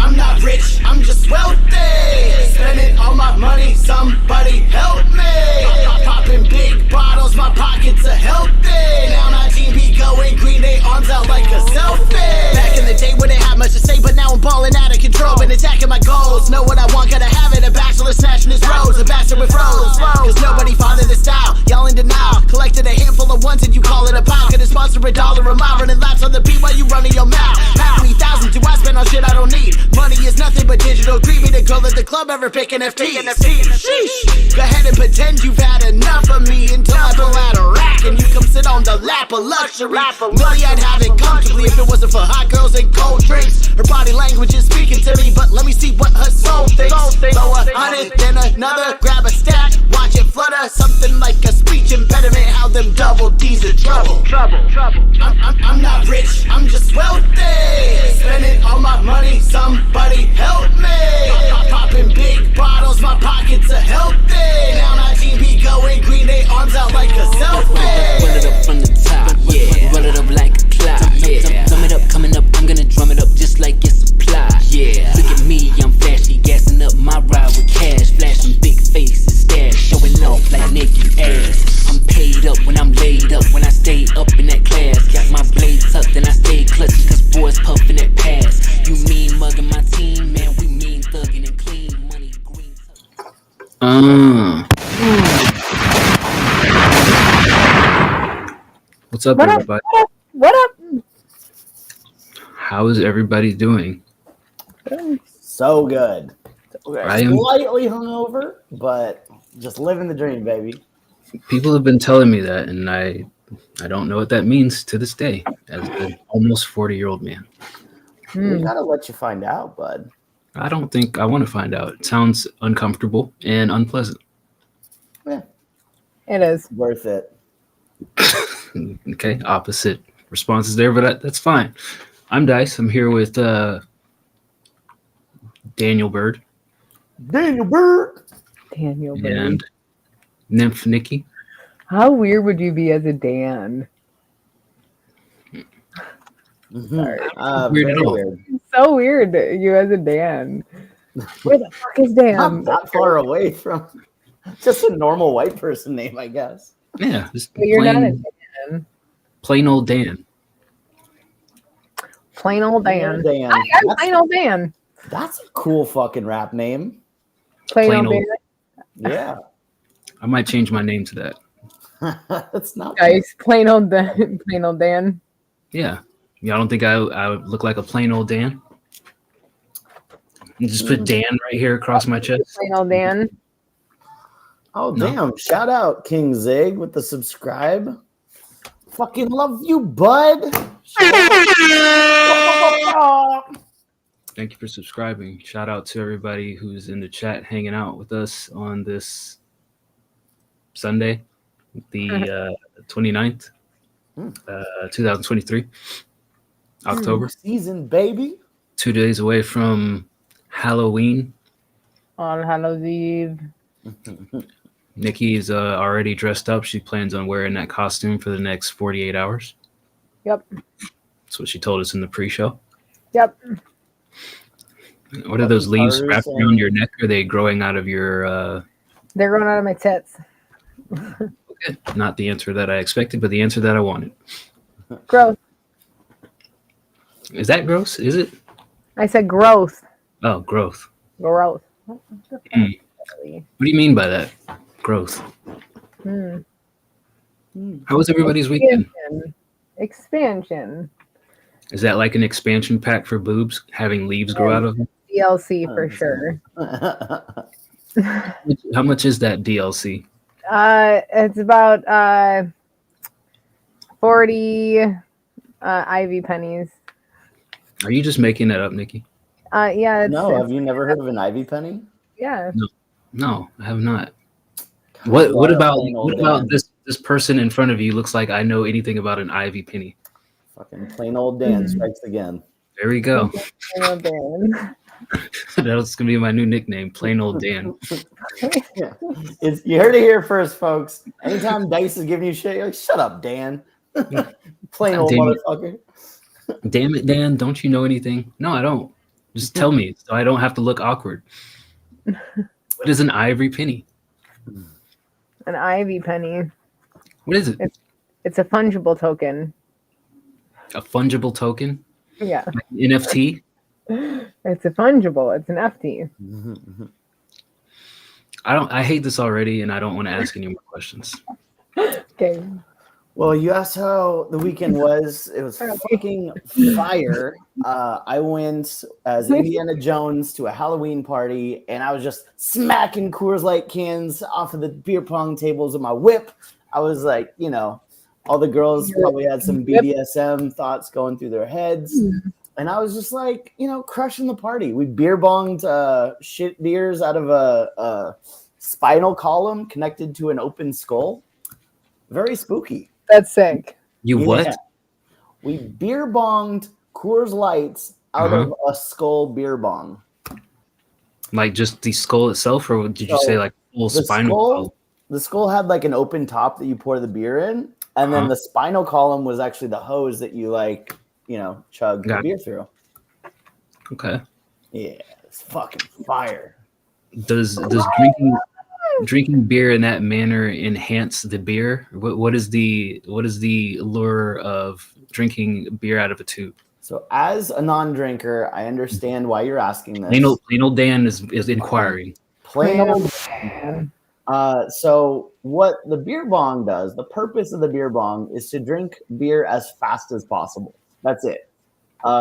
I'm not rich, I'm just wealthy. Spending all my money, somebody help me. Popping big bottles, my pockets are healthy. Now my team be going green, they arms out like a selfie. Back in the day when they had much to say, but now I'm balling out of control and attacking my goals. Know what I want, gotta have it. A bachelor snatching his rose, a bastard with rose. Cause nobody followed the style, y'all in denial. Collected a handful of ones and you call it a pile. Could sponsor $1 a mile, running laps on the beat while you running your mouth. How many thousands do I spend on shit I don't need? Money is nothing but digital. Treat me the girl at the club, ever pick NFTs. Sheesh. Go ahead and pretend you've had enough of me until I pull out a rack and you come sit on the lap of luxury. Really, I'd have it comfortably if it wasn't for hot girls and cold drinks. Her body language is speaking to me, but let me see what her soul thinks. Throw 100, then another, grab a stack, watch it flutter. Something like a speech impediment, how them double D's in trouble. I'm not rich, I'm just wealthy. Spending all my money, somebody help me. Popping big bottles, my pockets are healthy. Now my team be going green, they arms out like a selfie. Run it up from the top, yeah. Run it up like a clock, yeah. Drum it up, coming up, I'm gonna drum it up just like it's supply, yeah. Look at me, I'm flashy, gassing up my ride with cash, flashing big faces, stash, showing off like naked ass. I'm paid up when I'm laid up, when I stay up in that class. Got my blades tucked and I stay clutching, cause boys puffing that pass. You mean mugging my team, man, we mean thugging and clean money, green. What's up, everybody? What up? How is everybody doing? So good. I am. Slightly hungover, but just living the dream, baby. People have been telling me that, and I don't know what that means to this day as an almost 40-year-old man. We gotta let you find out, bud. I don't think I want to find out. It sounds uncomfortable and unpleasant. Yeah, It is. worth it. Okay, opposite responses there, but that's fine. I'm Dice. I'm here with Daniel Bird Daniel Burke. Daniel. Baby. and Nymph Nikki. How weird would you be as a Dan? Sorry. Weird at Very all. weird. So weird, you as a Dan. Where the fuck is Not Dan? that far away from just a normal white person name, I guess. Yeah, just But you're not a Dan. plain old Dan. Plain old Dan. Dan. Hi, I'm plain old Dan. That's a cool fucking rap name. Plain Plain old old- Dan. Yeah. I might change my name to that. That's not Guys, plain old Dan. Plain old Dan. Yeah. Y'all don't think I would look like a plain old Dan? You just put Dan right here across my chest. Plain old Dan. Oh, No. damn. Shout out King Zig with the subscribe. Fucking love you, bud. Thank you for subscribing. Shout out to everybody who's in the chat hanging out with us on this Sunday, the 29th, 2023, October. Season, baby. 2 days away from Halloween. On Halloween Eve. Nikki's already dressed up. She plans on wearing that costume for the next 48 hours. Yep. That's what she told us in the pre-show. Yep. What are those leaves Stars wrapped and- around your neck? Are they growing out of your... They're growing out of my tits. Okay. Not the answer that I expected, but the answer that I wanted. Growth. Is that gross? Is it? I said growth. Oh, growth. Growth. What do you mean by that? Growth. Hmm. How was everybody's weekend? Expansion. Is that like an expansion pack for boobs, having leaves grow out of them? DLC for sure. How much is that DLC? It's about 40 Ivy pennies. Are you just making that up, Nikki? Yeah. No, have you never heard of an Ivy Penny? Yeah. No, I have not. What about plain old Dan. this person in front of you looks like I know anything about an Ivy penny? Fucking plain old Dan strikes again. There we go. Oh, Dan. That's gonna be my new nickname, plain old Dan. Yeah. You heard it here first, folks. Anytime Dice is giving you shit, you're like, shut up, Dan. Plain old Damn it. motherfucker. Damn it, Dan! Don't you know anything? No, I don't. Just tell me so I don't have to look awkward. What is an ivory penny? An ivy penny. What is it? It's a fungible token. A fungible token? Yeah. Like NFT? It's a fungible. It's an FT. I hate this already, and I don't want to ask any more questions. Okay. Well, you asked how the weekend was. It was fucking fire. I went as Indiana Jones to a Halloween party, and I was just smacking Coors Light cans off of the beer pong tables with my whip. I was like, you know, all the girls probably had some BDSM thoughts going through their heads. And I was just like, you know, crushing the party. We beer bonged shit beers out of a spinal column connected to an open skull. Very spooky. That's sick. You what? Yeah. We beer bonged Coors Lights out of a skull beer bong. Like just the skull itself, or did you say like full spinal column? The skull had like an open top that you pour the beer in, and then the spinal column was actually the hose that you like, you know, chug the beer through. Okay. Yeah, it's fucking fire. Does drinking beer in that manner enhance the beer? What is the allure of drinking beer out of a tube? So as a non-drinker, I understand why you're asking this. Plain old Dan is inquiring. Plain old Dan. So what the beer bong does, the purpose of the beer bong is to drink beer as fast as possible. That's it.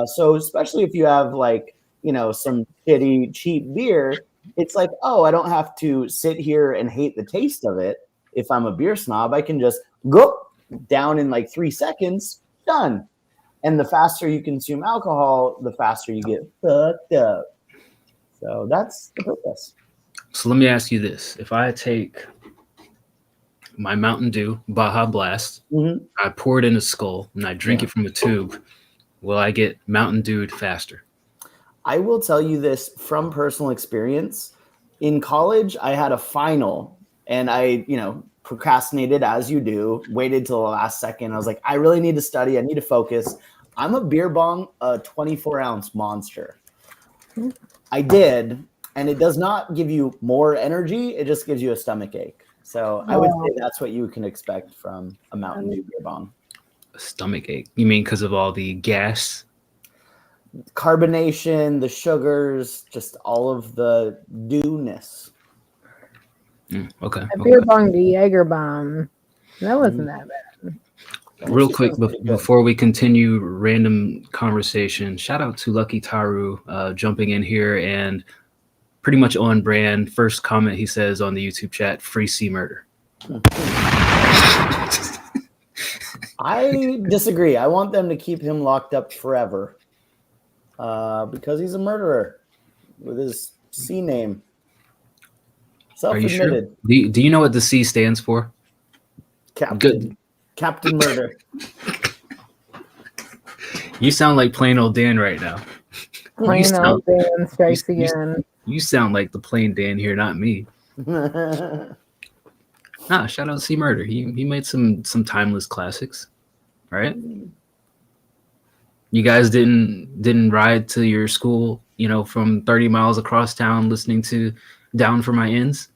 So especially if you have like, you know, some shitty, cheap beer, it's like, oh, I don't have to sit here and hate the taste of it. If I'm a beer snob, I can just go down in like 3 seconds, done. And the faster you consume alcohol, the faster you get fucked up. So that's the purpose. So let me ask you this. If I take my Mountain Dew Baja Blast, I pour it in a skull, and I drink it from a tube, will I get Mountain Dewed faster? I will tell you this from personal experience. In college, I had a final, and I, you know, procrastinated as you do, waited till the last second. I was like, I really need to study. I need to focus. I'm a beer bong, a 24-ounce monster. I did, and it does not give you more energy. It just gives you a stomach ache. So I would say that's what you can expect from a Mountain Dew beer bong. A stomach ache? You mean because of all the gas? Carbonation, the sugars, just all of the dewness. Okay. I beer bonged the Jaeger bomb. That wasn't that bad. Real quick, before we continue random conversation, shout out to Lucky Taru jumping in here and pretty much on brand. First comment he says on the YouTube chat, free C murder. I disagree. I want them to keep him locked up forever because he's a murderer with his C name. Self-admitted. Are you sure? Do you know what the C stands for? Captain. Good. Captain Murder. You sound like plain old Dan right now. Plain old Dan strikes again. You sound like the plain Dan here, not me. Shout out C Murder. He made some timeless classics, right? You guys didn't ride to your school, you know, from 30 miles across town listening to Down for My Ends?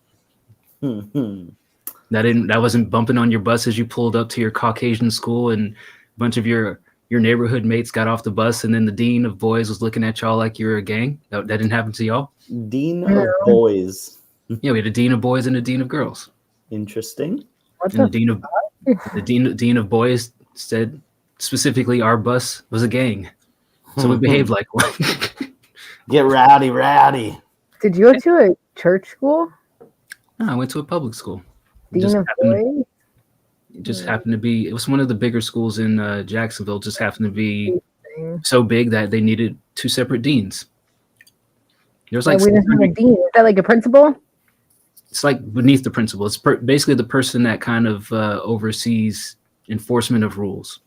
That wasn't bumping on your bus as you pulled up to your Caucasian school and a bunch of your neighborhood mates got off the bus and then the dean of boys was looking at y'all like you were a gang? That didn't happen to y'all? Dean of boys. Yeah, we had a dean of boys and a dean of girls. Interesting. And the dean of boys said specifically our bus was a gang. So we behaved like one. Get rowdy. Did you go to a church school? No, I went to a public school. Dean of boys? It just happened to be, it was one of the bigger schools in Jacksonville, just happened to be so big that they needed two separate deans. There was like, we didn't have a dean. Is that like a principal? It's like beneath the principal. It's basically the person that kind of oversees enforcement of rules.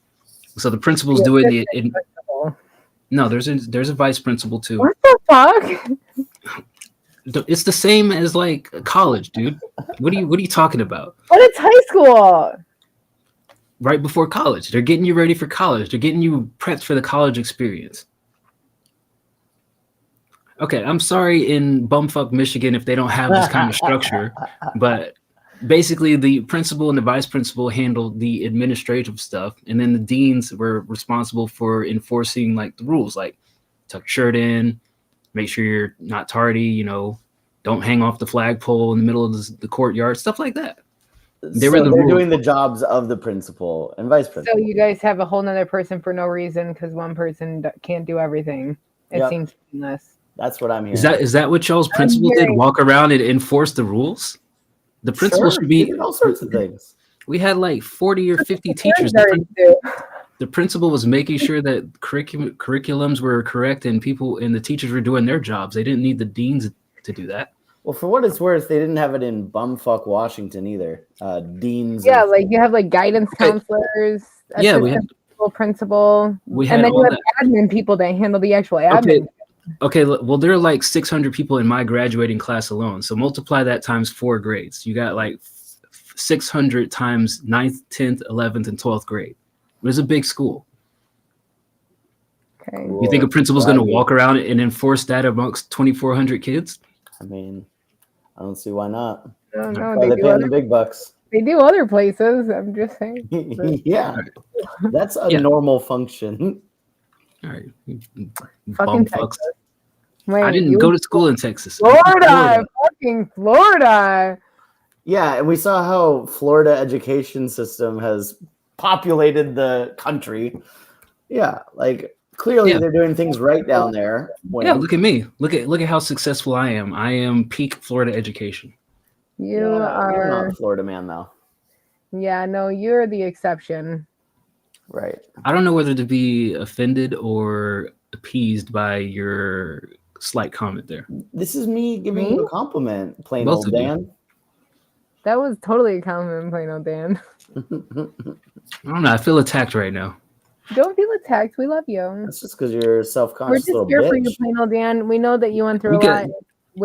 So the principals do it. No, there's a vice principal too. What the fuck? It's the same as like college, dude. What are you talking about? But it's high school. Right before college. They're getting you ready for college. They're getting you prepped for the college experience. Okay, I'm sorry in bumfuck Michigan if they don't have this kind of structure, but basically the principal and the vice principal handled the administrative stuff, and then the deans were responsible for enforcing like the rules, like tuck your shirt in, make sure you're not tardy, you know, don't hang off the flagpole in the middle of the courtyard, stuff like that. They're doing the jobs of the principal and vice principal. So you guys have a whole nother person for no reason because one person can't do everything. It seems seamless. That's what I'm hearing. Is that what y'all's principal did? Walk around and enforce the rules? The principal should be all sorts of things. We had like 40 or 50 teachers. The principal was making sure that curriculums were correct and the teachers were doing their jobs. They didn't need the deans to do that. Well, for what it's worth, they didn't have it in bumfuck Washington either. Deans. Yeah, like you have like guidance counselors. Yeah, we had principal. And then you have admin people that handle the actual admin. Okay, well, there are like 600 people in my graduating class alone. So multiply that times 4 grades. You got like 600 times 9th, 10th, 11th, and 12th grade. It was a big school. Okay. You think a principal's going to walk around and enforce that amongst 2,400 kids? I mean, I don't see why not. No, they pay the big bucks. They do other places. I'm just saying. Yeah, that's a normal function. All right. Fucking Texas. Wait, I didn't go to school in Texas. Florida. Fucking Florida. Yeah, and we saw how Florida education system has populated the country. Yeah, like clearly they're doing things right down there. Yeah, look at me. Look at how successful I am. I am peak Florida education. You're not a Florida man though. Yeah, no, you're the exception. Right. I don't know whether to be offended or appeased by your slight comment there. This is me giving you a compliment, plain old Dan. That was totally a compliment, plain old Dan. I don't know. I feel attacked right now. Don't feel attacked. We love you. That's just because you're self-conscious. We're just here for you, plain old Dan. We know that you went through a lot.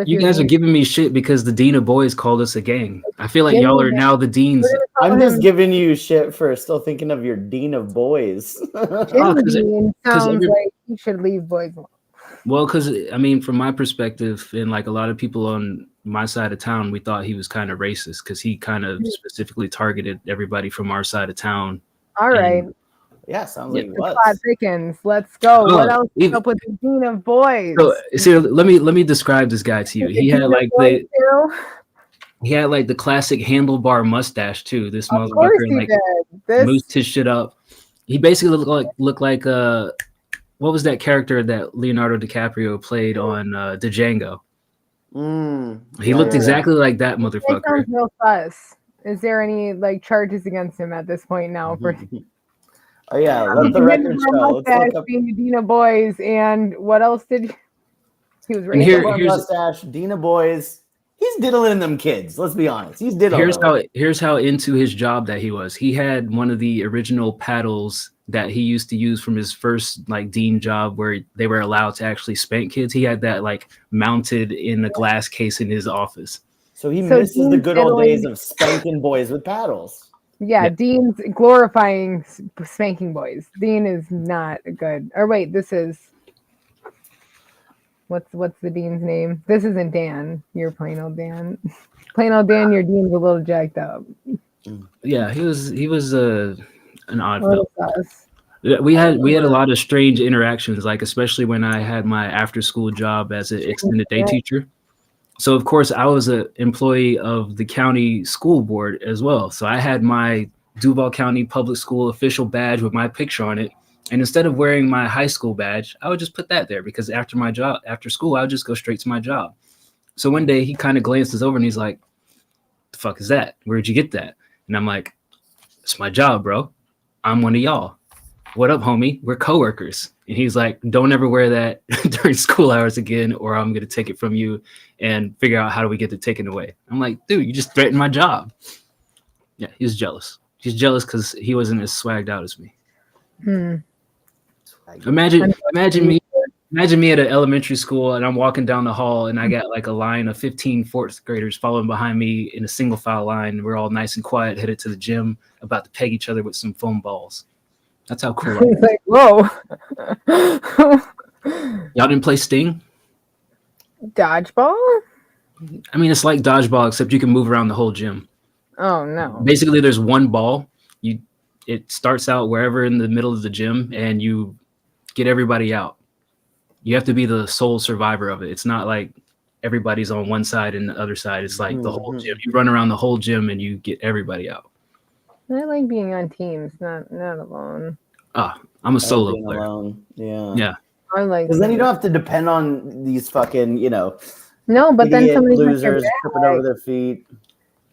You guys are giving me shit because the Dean of Boys called us a gang. I feel like y'all are now the deans. I'm just giving you shit for still thinking of your Dean of Boys. Dean sounds like you should leave boys alone. Well, because I mean, from my perspective, and like a lot of people on my side of town, we thought he was kind of racist because he kind of specifically targeted everybody from our side of town. All right. Yeah, sounds like it was. Pickens. Let's go. What else is up with the Dean of Boys? So, see, let me describe this guy to you. He had like the classic handlebar mustache too. This motherfucker like moosed his shit up. He basically looked like what was that character that Leonardo DiCaprio played on Django? He looked exactly like that motherfucker. That sounds real sus. Is there any like charges against him at this point now? For oh yeah, let the record show. Being the Dean of Boys, and what else did he was raising mustache? Dean of Boys. He's diddling them kids. Let's be honest. He's diddling. Here's how into his job that he was. He had one of the original paddles that he used to use from his first like dean job where they were allowed to actually spank kids. He had that like mounted in a glass case in his office. So he misses the good old days of spanking boys with paddles. Yeah, Dean's glorifying spanking boys. Dean is not good. Or wait, this is what's the Dean's name? This isn't Dan. You're plain old Dan. Plain old Dan. Your Dean's a little jacked up. Yeah, he was an odd fellow. We had a lot of strange interactions, like especially when I had my after school job as an extended day teacher. So of course I was an employee of the county school board as well. So I had my Duval County Public School official badge with my picture on it. And instead of wearing my high school badge, I would just put that there because after school, I would just go straight to my job. So one day he kind of glances over and he's like, "The fuck is that? Where'd you get that?" And I'm like, "It's my job, bro. I'm one of y'all. What up, homie? We're coworkers." And he's like, "Don't ever wear that during school hours again, or I'm going to take it from you and figure out how do we get it taken away." I'm like, "Dude, you just threatened my job." Yeah, he was jealous. He's jealous because he wasn't as swagged out as me. Imagine me at an elementary school and I'm walking down the hall and I got like a line of 15 fourth graders following behind me in a single file line. We're all nice and quiet, headed to the gym, about to peg each other with some foam balls. That's how cool I am. Like, whoa. Y'all didn't play Sting? Dodgeball? I mean, it's like dodgeball, except you can move around the whole gym. Oh no. Basically, there's one ball. It starts out wherever in the middle of the gym, and you get everybody out. You have to be the sole survivor of it. It's not like everybody's on one side and the other side. It's like the whole gym. You run around the whole gym and you get everybody out. I like being on teams, not alone. I'm a solo player. Alone. Yeah. Yeah. I like Because then you don't have to depend on these fucking, No, but then idiot somebody has your losers back. tripping over their feet.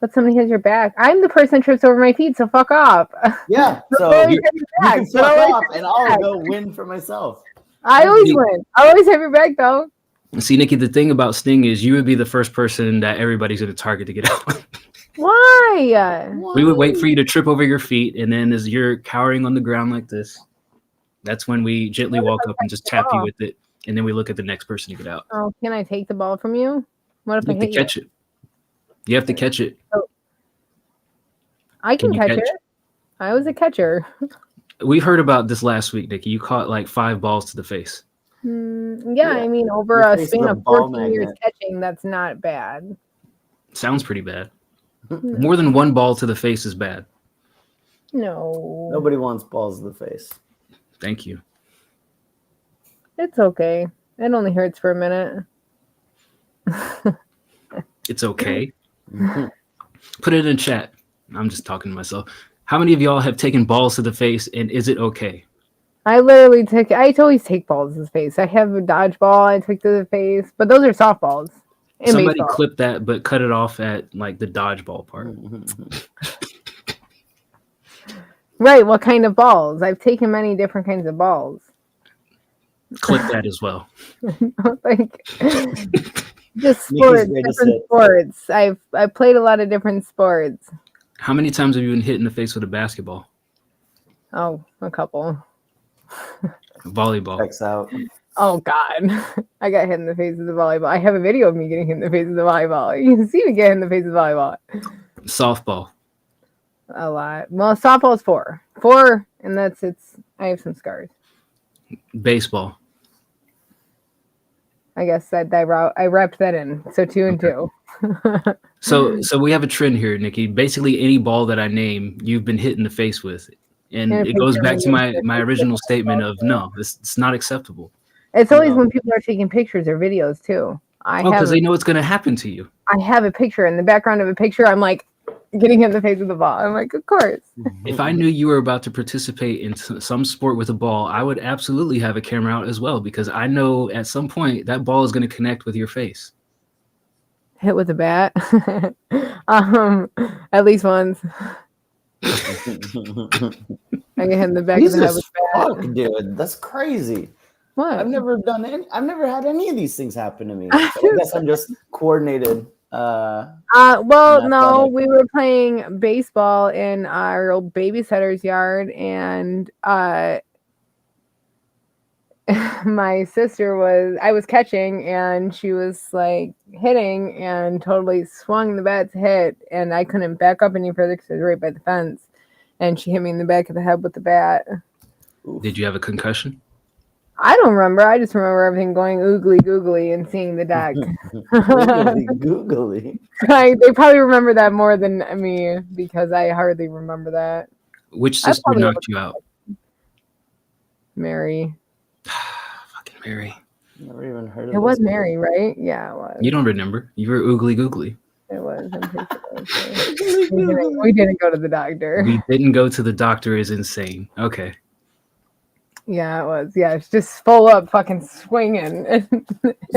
But somebody has your back. I'm the person that trips over my feet, so fuck off. Yeah. So Always you have your back, can but fuck always off have and your I'll back. go win for myself. I always win. I always have your back though. See, Nikki, the thing about Sting is you would be the first person that everybody's going to target to get out. Why? We would wait for you to trip over your feet, and then as you're cowering on the ground like this, that's when we gently walk up and just tap you with it, and then we look at the next person to get out. Oh, can I take the ball from you? What if You I have to hit catch you? it. You have to catch it. I can you catch catch it. I was a catcher. We heard about this last week, Nikki. You caught like 5 balls to the face. Yeah, I mean, over Your a face span is a of ball 14 years magnet. catching, that's not bad. Sounds pretty bad. More than 1 ball to the face is bad. No. Nobody wants balls to the face. Thank you. It's okay. It only hurts for a minute. It's okay. Put it in chat. I'm just talking to myself. How many of y'all have taken balls to the face, and is it okay? I always take balls to the face. I have a dodgeball I took to the face, but those are softballs. in Somebody baseball. clip that, but cut it off at like the dodgeball part. Right, what kind of balls? I've taken many different kinds of balls. Clip that as well. Like just sports, greatest different hits. sports. I've played a lot of different sports. How many times have you been hit in the face with a basketball? Oh, a couple. Volleyball. Checks out. Oh God, I got hit in the face with the volleyball. I have a video of me getting hit in the face with the volleyball. You can see me get hit in the face with volleyball. Softball. A lot. Well, softball is 4, and that's it's. I have some scars. Baseball. I guess that I wrapped that in. So 2 and 2. So we have a trend here, Nikki. Basically, any ball that I name, you've been hit in the face with, and Yeah, it goes picture back me to with my the original baseball. statement of no, it's not acceptable. It's always No. when people are taking pictures or videos too. I Oh, have because they know it's going to happen to you. I have a picture in the background of a picture. I'm like getting hit in the face with the ball. I'm like, of course. If I knew you were about to participate in some sport with a ball, I would absolutely have a camera out as well, because I know at some point that ball is going to connect with your face. Hit with a bat. At least once. I get hit in the back of the head Jesus with a bat. fuck, dude. That's crazy. What? I've never had any of these things happen to me. So I guess I'm just coordinated. Well, Not no, athletic. we were playing baseball in our old babysitter's yard, and my sister I was catching, and she was like hitting and totally swung the bat to hit, and I couldn't back up any further because I was right by the fence, and she hit me in the back of the head with the bat. Did you have a concussion? I don't remember. I just remember everything going oogly googly and seeing the deck. Googly. They probably remember that more than me because I hardly remember that. Which I sister probably knocked you out? Mary. Fucking Mary. Never even heard of It was this. Mary, right? Yeah, it was. You don't remember. You were oogly googly. It was. I'm pretty sure it was. We didn't go to the doctor. We didn't go to the doctor is insane. Okay. Yeah, it was. Yeah, it's just full up fucking swinging.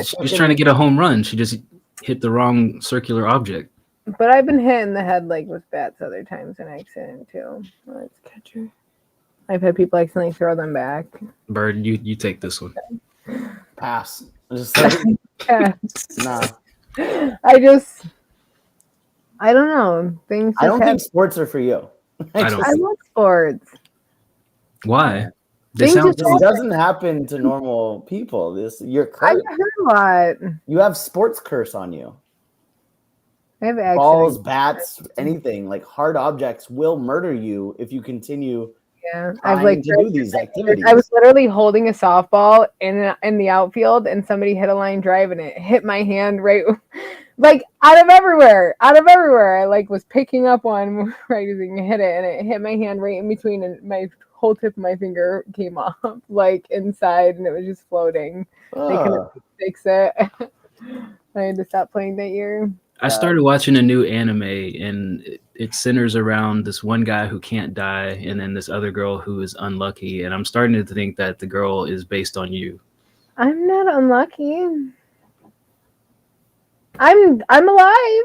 She was trying to get a home run. She just hit the wrong circular object. But I've been hit in the head like with bats other times in accident too. Let's catcher. I've had people accidentally throw them back. Bird, you take this one. Pass. Just like, Yeah. nah. I don't know. Things just I don't happen. think sports are for you. I don't. I love sports. Why? They Things sound just This doesn't happen to normal people. You're I cursed. get hurt a lot. You have sports curse on you. I have Balls, accidents. bats, anything like hard objects will murder you if you continue Yeah, trying to do these activities. I was literally holding a softball in the outfield, and somebody hit a line drive, and it hit my hand right, like out of everywhere. I like was picking up one right as you hit it, and it hit my hand right in between, and my whole tip of my finger came off like inside, and it was just floating. They couldn't fix it. I had to stop playing that year. I started watching a new anime, and it centers around this one guy who can't die, and then this other girl who is unlucky. And I'm starting to think that the girl is based on you. I'm not unlucky. I'm alive.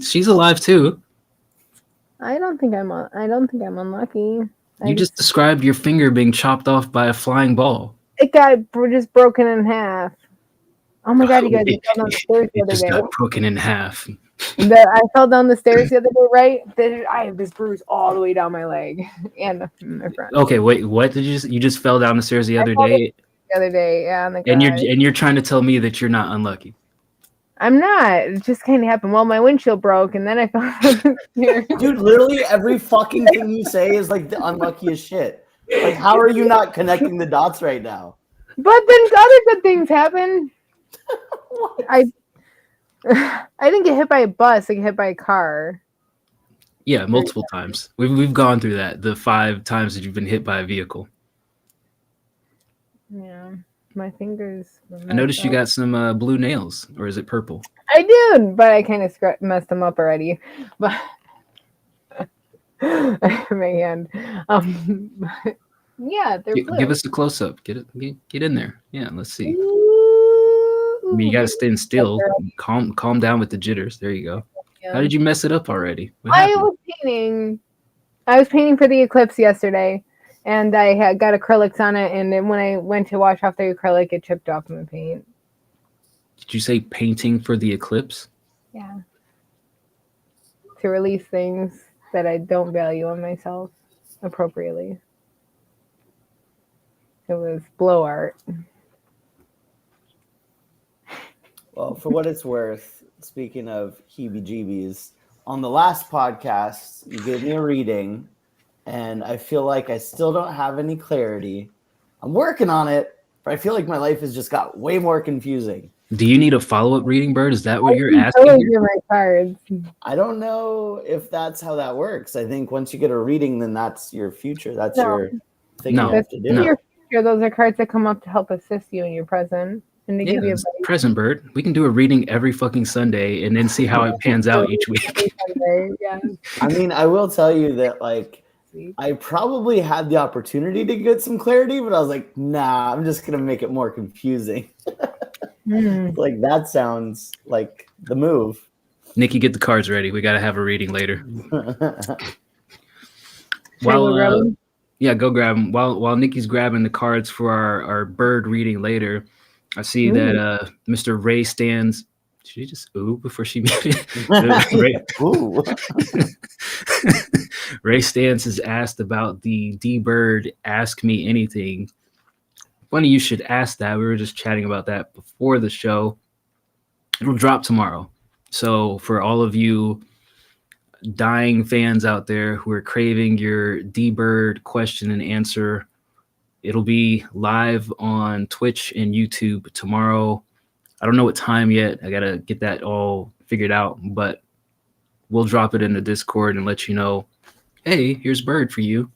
She's alive too. I don't think I'm unlucky. You just described your finger being chopped off by a flying ball. It got just broken in half. Oh my god, you guys fell down the stairs the other just day. got broken in half. I fell down the stairs the other day, right? I have this bruise all the way down my leg and my front. Okay, wait, what did you just fell down the stairs the other day? The other day, yeah. On the and you're trying to tell me that you're not unlucky. I'm not. It just kind of happened. Well, my windshield broke, and then I fell down the stairs. Dude, literally every fucking thing you say is like the unluckiest shit. Like, how are you not connecting the dots right now? But then other good things happen. I didn't get hit by a bus. I got hit by a car. Yeah, multiple times. We've gone through that. The 5 times that you've been hit by a vehicle. Yeah, my fingers. I noticed you got some blue nails, or is it purple? I did, but I kind of messed them up already. But my hand. Yeah, they're blue. Give us a close up. Get in there. Yeah, let's see. I mean, you gotta stand still. Calm down with the jitters. There you go. Yeah. How did you mess it up already? I was painting for the eclipse yesterday, and I had got acrylics on it. And then when I went to wash off the acrylic, it chipped off my paint. Did you say painting for the eclipse? Yeah. To release things that I don't value in myself appropriately. It was blow art. Well, for what it's worth, speaking of heebie-jeebies, on the last podcast, you gave me a reading, and I feel like I still don't have any clarity. I'm working on it, but I feel like my life has just got way more confusing. Do you need a follow-up reading, Bird? Is that what you're asking? My cards. I don't know if that's how that works. I think once you get a reading, then that's your future. That's your thing you have to do. Your future. Those are cards that come up to help assist you in your present. And to give you a present, Bird. We can do a reading every fucking Sunday and then see how it pans out each week. Yeah. I mean, I will tell you that, like, I probably had the opportunity to get some clarity, but I was like, nah, I'm just going to make it more confusing. Like, that sounds like the move. Nikki, get the cards ready. We got to have a reading later. Go grab them. While Nikki's grabbing the cards for our Bird reading later, I see that Mr. Ray Stans. Should he just before she muted? Ray Stans has asked about the D-Bird Ask Me Anything. Funny you should ask that. We were just chatting about that before the show. It'll drop tomorrow. So for all of you dying fans out there who are craving your D-Bird question and answer, it'll be live on Twitch and YouTube tomorrow. I don't know what time yet. I got to get that all figured out, but we'll drop it in the Discord and let you know, hey, here's Bird for you.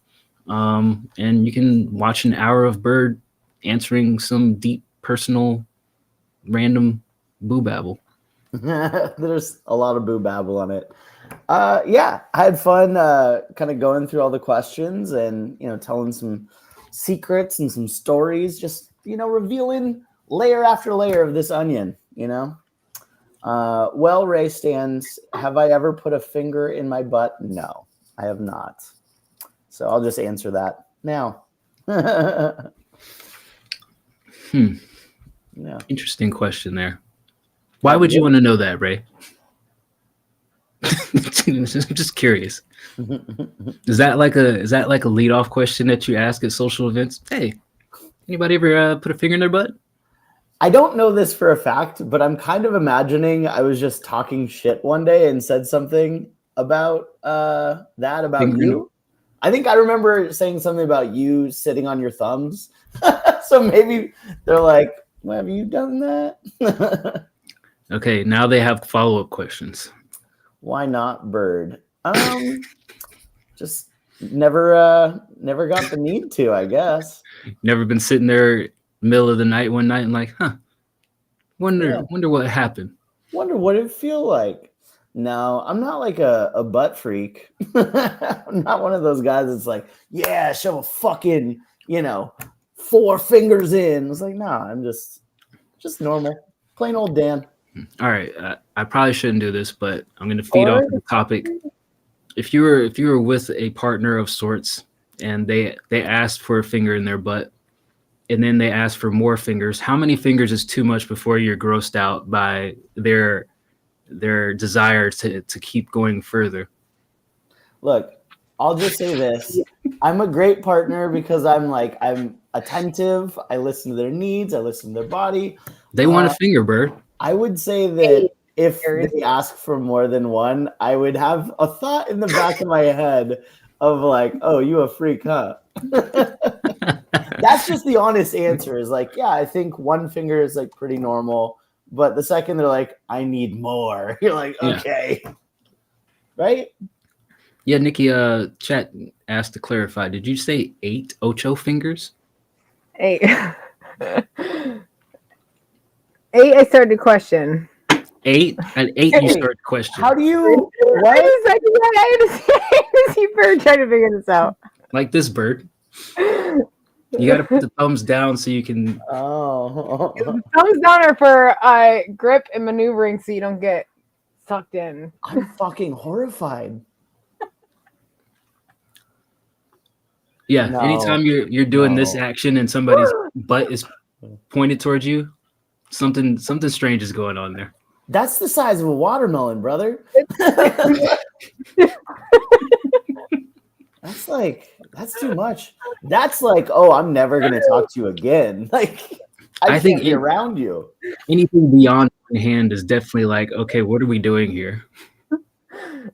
And you can watch an hour of Bird answering some deep, personal, random boo babble. There's a lot of boo babble on it. Yeah, I had fun kind of going through all the questions and, telling some secrets and some stories, just, revealing layer after layer of this onion, Well, Ray Stans, have I ever put a finger in my butt? No, I have not. So I'll just answer that now. Yeah. Interesting question there. Why would you want to know that, Ray? I'm just curious. Is that like a lead-off question that you ask at social events? Hey, anybody ever put a finger in their butt? I don't know this for a fact, but I'm kind of imagining I was just talking shit one day and said something about that about you. I think I remember saying something about you sitting on your thumbs. So maybe they're like, well, have you done that? Okay, now they have follow-up questions. Why not bird? Just never got the need to, I guess. Never been sitting there middle of the night one night and like, wonder what happened. Wonder what it'd feel like. No, I'm not like a butt freak. I'm not one of those guys that's like, yeah, shove a fucking, 4 fingers in. It's like, nah, I'm just normal. Plain old Dan. All right, I probably shouldn't do this, but I'm going to feed off the topic. If you were with a partner of sorts and they asked for a finger in their butt and then they asked for more fingers, how many fingers is too much before you're grossed out by their desire to keep going further? Look, I'll just say this. I'm a great partner because I'm attentive. I listen to their needs. I listen to their body. They want a finger, Bird. I would say that if they ask for more than one, I would have a thought in the back of my head of like, oh, you a freak, huh? That's just the honest answer is like, yeah, I think one finger is like pretty normal. But the second they're like, I need more. You're like, okay. Yeah. Right? Yeah, Nikki, chat asked to clarify. Did you say 8 ocho fingers? 8. 8, I started to question. 8? At 8, you started to question. How do you... What? I had to see Bird trying to figure this out. Like this, Bird. You got to put the thumbs down so you can... Oh. Thumbs down are for grip and maneuvering so you don't get sucked in. I'm fucking horrified. Yeah, no. Anytime you're doing this action and somebody's butt is pointed towards you, something strange is going on there. That's the size of a watermelon, brother. That's too much. That's like, oh, I'm never gonna talk to you again. Like, I think can't be around you. Anything beyond one hand is definitely like, okay, what are we doing here?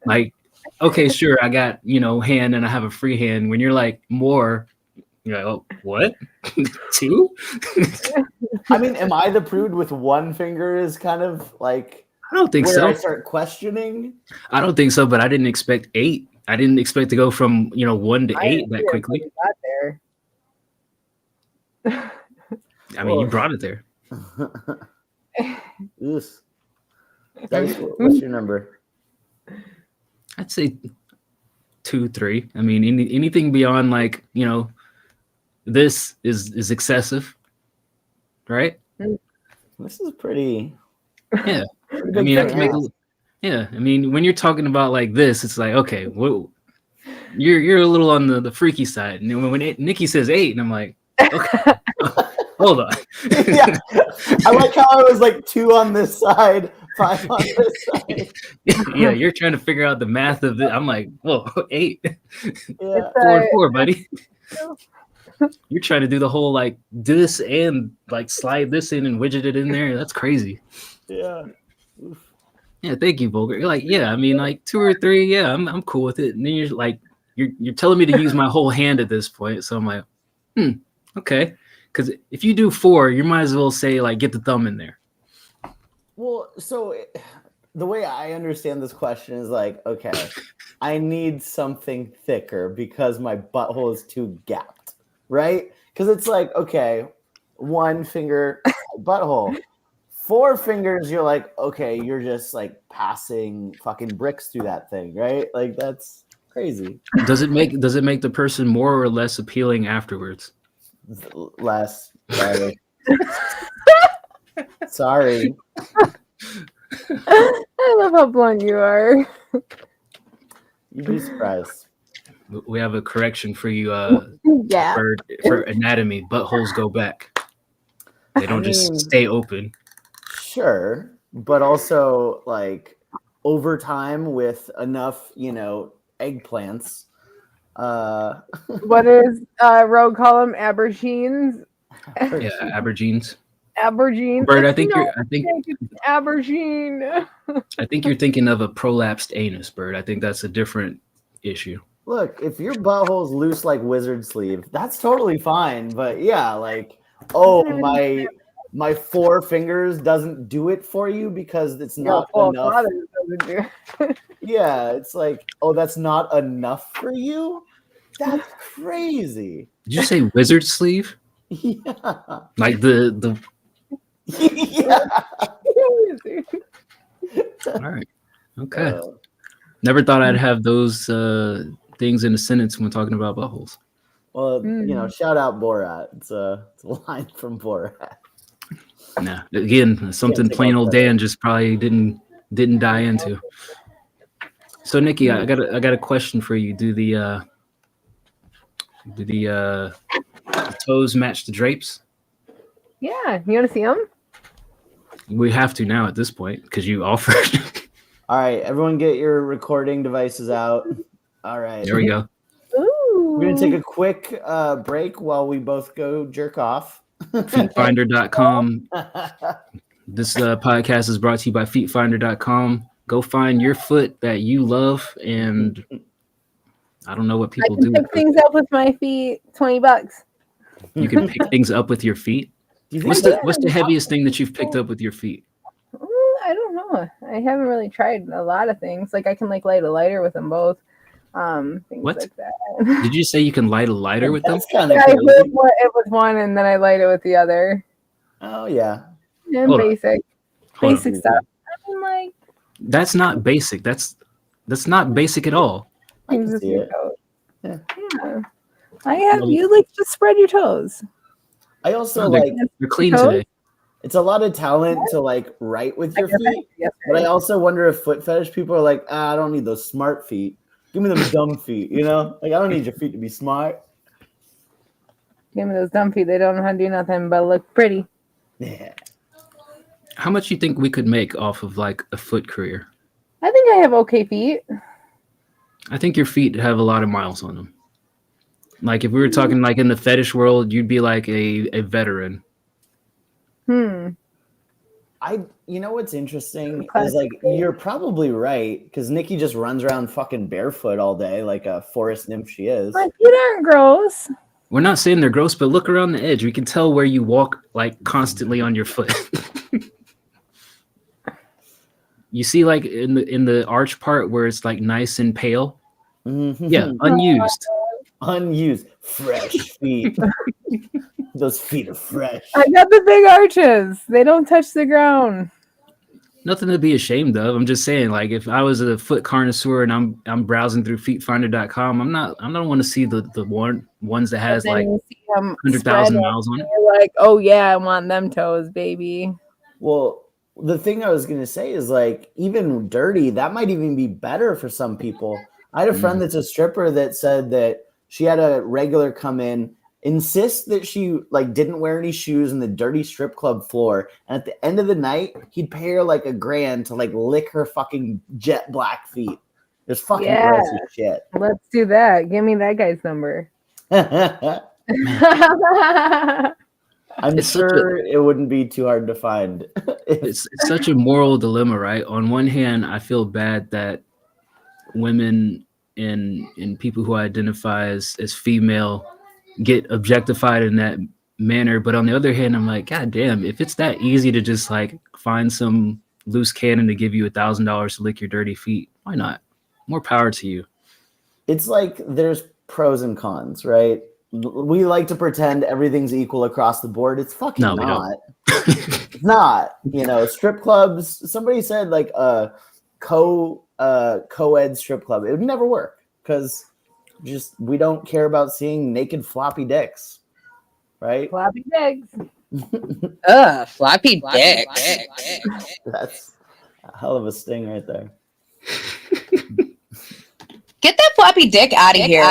Like, okay, sure, I got hand and I have a free hand. When you're like more, you're like, oh, what? 2? I mean, am I the prude with one finger is kind of like I don't think where so. I start questioning. I don't think so, but I didn't expect 8. I didn't expect to go from 1 to 8 that quickly. Got there. I mean, you brought it there. What's your number? I'd say 2, 3. I mean, anything beyond like this is excessive, right? This is pretty. Yeah, I mean, I can make. Yeah, I mean, when you're talking about like this, it's like, okay, whoa, you're a little on the freaky side. And when Nikki says 8, and I'm like, okay, hold on. Yeah, I like how I was like 2 on this side, 5 on this side. Yeah, you're trying to figure out the math of it. I'm like, whoa, 8. Yeah, 4 and 4, buddy. You're trying to do the whole like this and like slide this in and widget it in there. That's crazy. Yeah. Oof. Yeah, thank you, Volker. You're like, yeah, I mean, like 2 or 3, yeah, I'm cool with it. And then you're like, you're telling me to use my whole hand at this point. So I'm like, okay. Because if you do 4, you might as well say like, get the thumb in there. Well, so the way I understand this question is like, okay, I need something thicker because my butthole is too gapped, right? Because it's like, okay, 1 finger butthole. 4 fingers, you're like, okay, you're just like passing fucking bricks through that thing, right? Like that's crazy. Does it make the person more or less appealing afterwards? Less. Sorry. I love how blunt you are. You'd be surprised. We have a correction for you, yeah. For anatomy. Buttholes go back. They don't just stay open. Sure, but also like over time with enough, eggplants. What is Rogue call them? Aubergines? Yeah, aubergines. Aubergines. Bird, I think aubergine. I think you're thinking of a prolapsed anus, Bird. I think that's a different issue. Look, if your butthole's loose like wizard sleeve, that's totally fine. But yeah, like, oh, my 4 fingers doesn't do it for you because it's not enough. Yeah, it's like, oh, that's not enough for you? That's crazy. Did you say wizard sleeve? Yeah. Like the Yeah. All right. Okay. Never thought I'd have those things in a sentence when talking about buttholes. Well, shout out Borat. It's a line from Borat. Nah. Again, something plain old Dan just probably didn't die into. So Nikki, I got a question for you. Do the toes match the drapes? Yeah, you want to see them? We have to now at this point because you offered. All right, everyone get your recording devices out. All right. There we go. Ooh. We're going to take a quick break while we both go jerk off. Feetfinder.com. This podcast is brought to you by feetfinder.com. Go find your foot that you love, and I don't know what people do. Pick things up with my feet. $20. You can pick things up with your feet. What's the heaviest thing that you've picked up with your feet? I don't know. I haven't really tried a lot of things. Like I can light a lighter with them both. Things what? Like that. Did you say you can light a lighter with them? That's kind of I lit it with one and then I light it with the other. Oh yeah. And basic stuff. I mean, like that's not basic. That's not basic at all. I can see it. Yeah. I have you like just spread your toes. I also they're clean today. It's a lot of talent to like write with your feet, but I also wonder if foot fetish people are like, I don't need those smart feet. Give me them dumb feet, you know? Like I don't need your feet to be smart. Give me those dumb feet. They don't know how to do nothing but look pretty. Yeah. How much you think we could make off of like a foot career? I think I have okay feet. I think your feet have a lot of miles on them. Like if we were talking like in the fetish world, you'd be like a veteran. You know what's interesting is like you're probably right because Nikki just runs around fucking barefoot all day like a forest nymph she is. My feet aren't gross. We're not saying they're gross, but look around the edge. We can tell where you walk like constantly on your foot. You see like in the arch part where it's like nice and pale. Mm-hmm. Yeah, unused, fresh feet. Those feet are fresh. I got the big arches. They don't touch the ground. Nothing to be ashamed of. I'm just saying, like, if I was a foot connoisseur and I'm browsing through feetfinder.com, I don't want to see the ones that has like 100,000 miles on it. You're like, oh yeah, I want them toes, baby. Well, the thing I was gonna say is like even dirty, that might even be better for some people. I had a friend that's a stripper that said that she had a regular come in, insist that she like didn't wear any shoes in the dirty strip club floor, and at the end of the night, he'd pay her like $1,000 to like lick her fucking jet black feet. It's fucking gross as shit. Let's do that. Give me that guy's number. I'm sure it wouldn't be too hard to find. It's such a moral dilemma, right? On one hand, I feel bad that women and people who identify as female get objectified in that manner, but on the other hand, I'm like, God damn, if it's that easy to just like find some loose cannon to give you $1,000 to lick your dirty feet, why not? More power to you. It's like there's pros and cons, right? We like to pretend everything's equal across the board. It's fucking not. It's not. You know, strip clubs. Somebody said like a co-ed strip club. It would never work because just we don't care about seeing naked floppy dicks, right? Floppy dicks. Floppy dicks. That's a hell of a sting right there. Get that floppy dick out of here.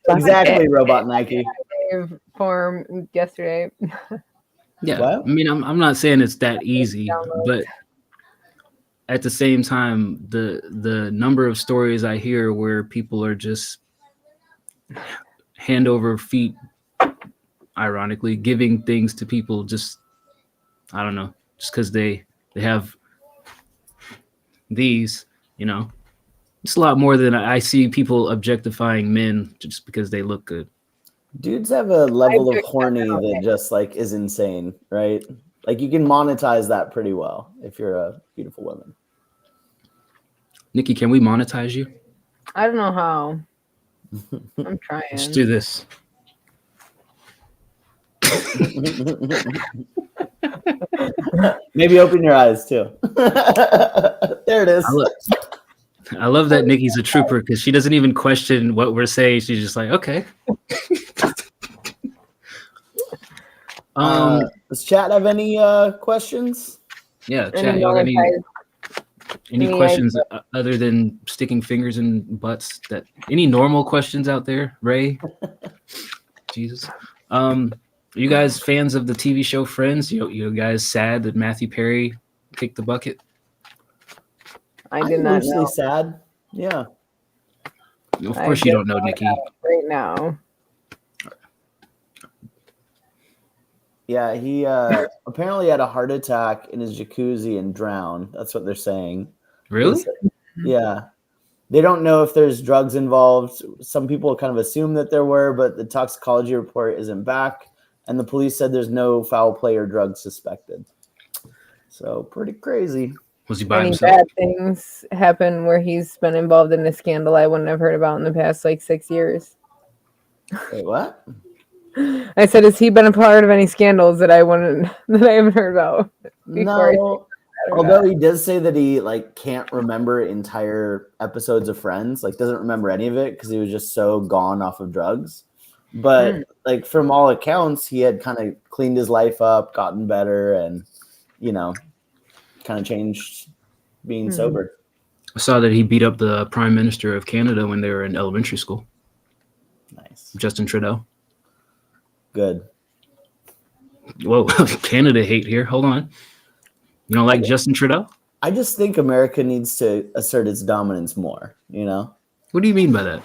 Exactly, Robot Nike. Form yesterday. Yeah, what? I mean, I'm not saying it's that easy, but at the same time, the number of stories I hear where people are just hand over feet, ironically, giving things to people just, I don't know, just because they have these, you know. It's a lot more than I see people objectifying men just because they look good. Dudes have a level of horny that just like is insane, right? Like you can monetize that pretty well if you're a beautiful woman. Nikki, can we monetize you? I don't know how. I'm trying. Let's do this. Maybe open your eyes too. There it is. I love that Nikki's a trooper because she doesn't even question what we're saying. She's just like, okay. Does chat have any questions? Yeah, chat. Y'all got any questions other than sticking fingers in butts? That any normal questions out there, Ray? Jesus. You guys fans of the TV show Friends? You guys sad that Matthew Perry kicked the bucket? I did not know. Sad. Yeah. Of course you don't know, Nikki. Right now. Yeah, he apparently had a heart attack in his jacuzzi and drowned. That's what they're saying. Really? Yeah. They don't know if there's drugs involved. Some people kind of assume that there were, but the toxicology report isn't back. And the police said there's no foul play or drugs suspected. So pretty crazy. Was he by Any himself? bad things happen where he's been involved in a scandal I wouldn't have heard about in the past like 6 years? Wait, what? I said, has he been a part of any scandals that I haven't heard about before? No. Although he does say that he like can't remember entire episodes of Friends, like doesn't remember any of it because he was just so gone off of drugs. But like from all accounts, he had kind of cleaned his life up, gotten better, and kind of changed being sober. I saw that he beat up the Prime Minister of Canada when they were in elementary school. Nice. Justin Trudeau. Good. Whoa, Canada hate here. Hold on. You don't like Justin Trudeau? I just think America needs to assert its dominance more, What do you mean by that?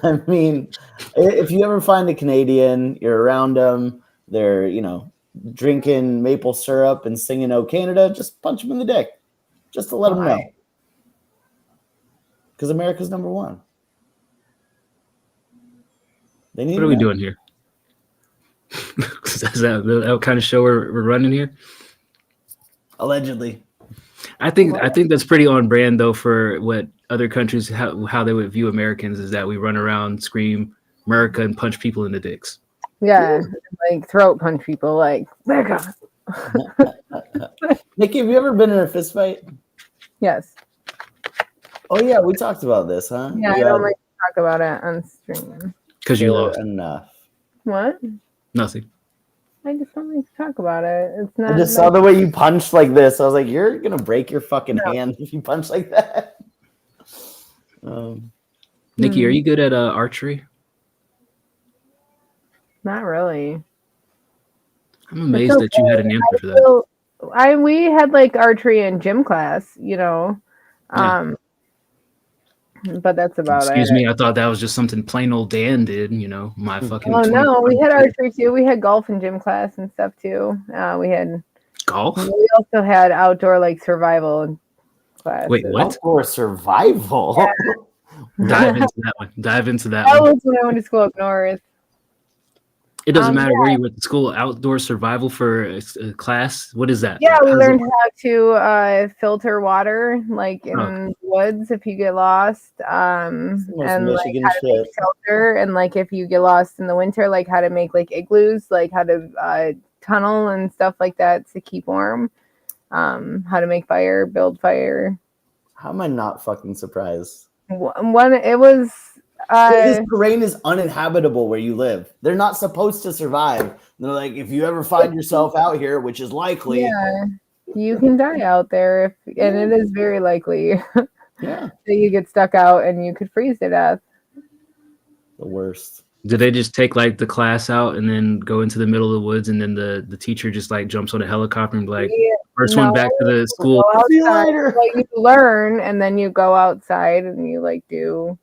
I mean, if you ever find a Canadian, you're around them, they're, drinking maple syrup and singing "Oh Canada," just punch them in the dick, just to let them know. Because America's number one. They need. What are we doing here? Is that the kind of show we're running here? Allegedly. I think that's pretty on brand though for what other countries how they would view Americans is that we run around, scream America, and punch people in the dicks. Yeah, like throat punch people, like America. Nikki, have you ever been in a fist fight? Yes. Oh yeah, we talked about this, huh? Yeah, I don't like to talk about it on stream. Because you lost. Enough. What? Nothing. I just don't like to talk about it. It's not. I just saw the way you punched like this. I was like, you're gonna break your fucking hand if you punch like that. Nikki, are you good at archery? Not really. I'm amazed that you had an answer for that. We had like archery in gym class, but that's about it. Excuse me, I thought that was just something plain old Dan did, my fucking. Oh no, we had archery too. We had golf in gym class and stuff too. We had golf. We also had outdoor like survival class. Wait, what? Outdoor survival? Yeah. Dive into that one. Dive into that That one. was when I went to school up north. It doesn't matter where you went to school. Outdoor survival for a class. What is that? Yeah, we learned how to filter water, like in woods if you get lost, and like how to make shelter, and like if you get lost in the winter, like how to make like igloos, like how to tunnel and stuff like that to keep warm. How to make fire, build fire. How am I not fucking surprised? This terrain is uninhabitable where you live. They're not supposed to survive. They're like, if you ever find yourself out here, which is likely, you can die out there, and it is very likely that you get stuck out and you could freeze to death. The worst. Do they just take like the class out and then go into the middle of the woods, and then the teacher just like jumps on a helicopter and be like, first one back to the school. See you later. Like, you learn, and then you go outside and you like do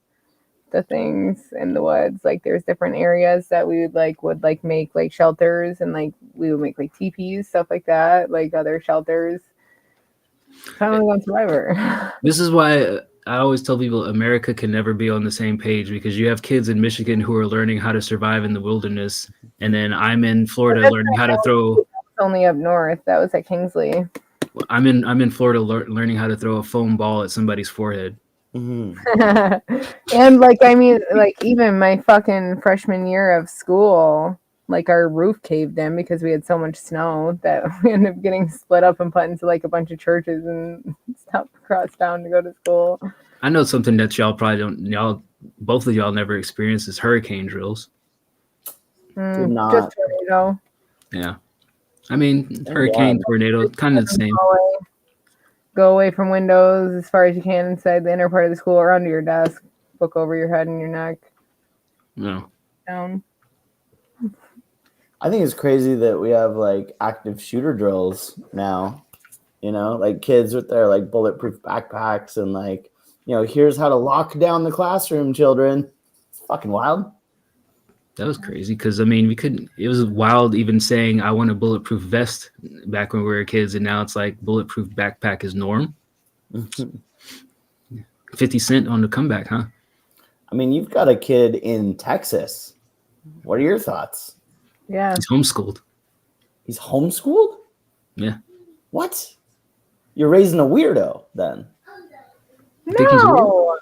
the things in the woods. Like there's different areas that we would make like shelters, and like we would make like teepees, stuff like that, like other shelters. Kind of like on Survivor. This is why I always tell people America can never be on the same page because you have kids in Michigan who are learning how to survive in the wilderness, and then I'm in Florida learning how to throw. Only up north. That was at Kingsley. I'm in Florida learning how to throw a foam ball at somebody's forehead. Mm-hmm. And like, I mean, like even my fucking freshman year of school, like our roof caved in because we had so much snow that we ended up getting split up and put into like a bunch of churches and stuff across town to go to school. I know something that y'all probably don't. Both of y'all never experienced is hurricane drills. Did not. Just tornado. Yeah, I mean hurricane, tornado, kind of the same. Go away from windows as far as you can inside the inner part of the school or under your desk. Book over your head and your neck. No. Down. I think it's crazy that we have like active shooter drills now, you know, like kids with their like bulletproof backpacks and like, you know, here's how to lock down the classroom, children. It's fucking wild. That was crazy because I mean it was wild even saying I want a bulletproof vest back when we were kids, and now it's like bulletproof backpack is norm. 50 Cent on the comeback, huh? I mean, you've got a kid in Texas. What are your thoughts? Yeah. He's homeschooled. He's homeschooled? Yeah. What? You're raising a weirdo then. think he's No.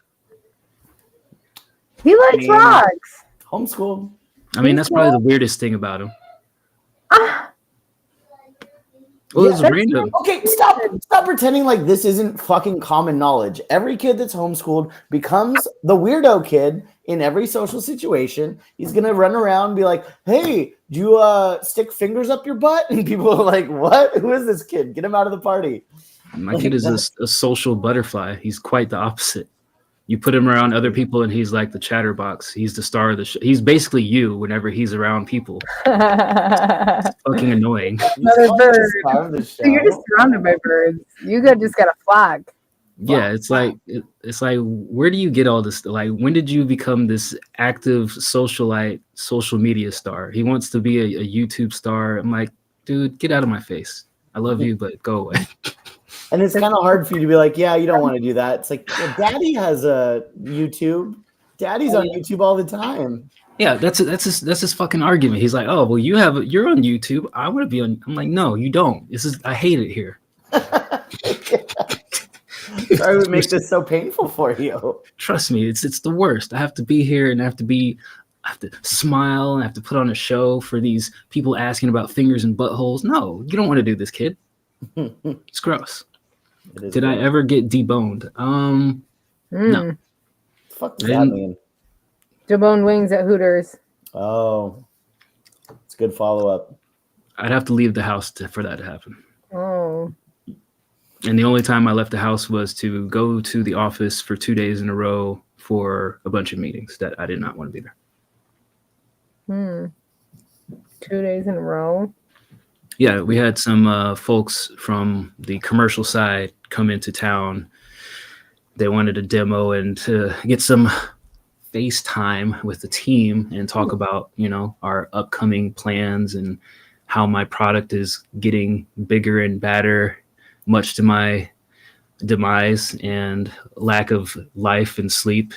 He likes rocks. Homeschooled. I mean, that's probably the weirdest thing about him. Ah, Well, it's Yeah, random. Okay, stop pretending like this isn't fucking common knowledge. Every kid that's homeschooled becomes the weirdo kid in every social situation. He's gonna run around and be like, "Hey, do you stick fingers up your butt?" And people are like, "What? Who is this kid? Get him out of the party." My kid is a social butterfly. He's quite the opposite. You put him around other people, and he's like the chatterbox. He's the star of the show. He's basically you whenever he's around people. Fucking annoying. Another bird. Star of the show. So you're just surrounded by birds. You just got a flock. Yeah, it's like where do you get all this? Like, when did you become this active socialite, social media star? He wants to be a YouTube star. I'm like, dude, get out of my face. I love you, but go away. And it's kind of hard for you to be like, "Yeah, you don't want to do that." It's like, well, Daddy has a YouTube. Daddy's on YouTube all the time. Yeah, that's his fucking argument. He's like, oh, well, you're on YouTube. I want to be on. I'm like, no, you don't. I hate it here. Sorry we make this so painful for you. Trust me, it's the worst. I have to be here and I have to smile and I have to put on a show for these people asking about fingers and buttholes. No, you don't want to do this, kid. It's gross. Did I ever get deboned? No. Fuck does that mean? Debone wings at Hooters. Oh, it's a good follow up. I'd have to leave the house for that to happen. Oh. And the only time I left the house was to go to the office for 2 days in a row for a bunch of meetings that I did not want to be there. 2 days in a row. Yeah, we had some folks from the commercial side come into town. They wanted a demo and to get some FaceTime with the team and talk about, our upcoming plans and how my product is getting bigger and badder, much to my demise and lack of life and sleep.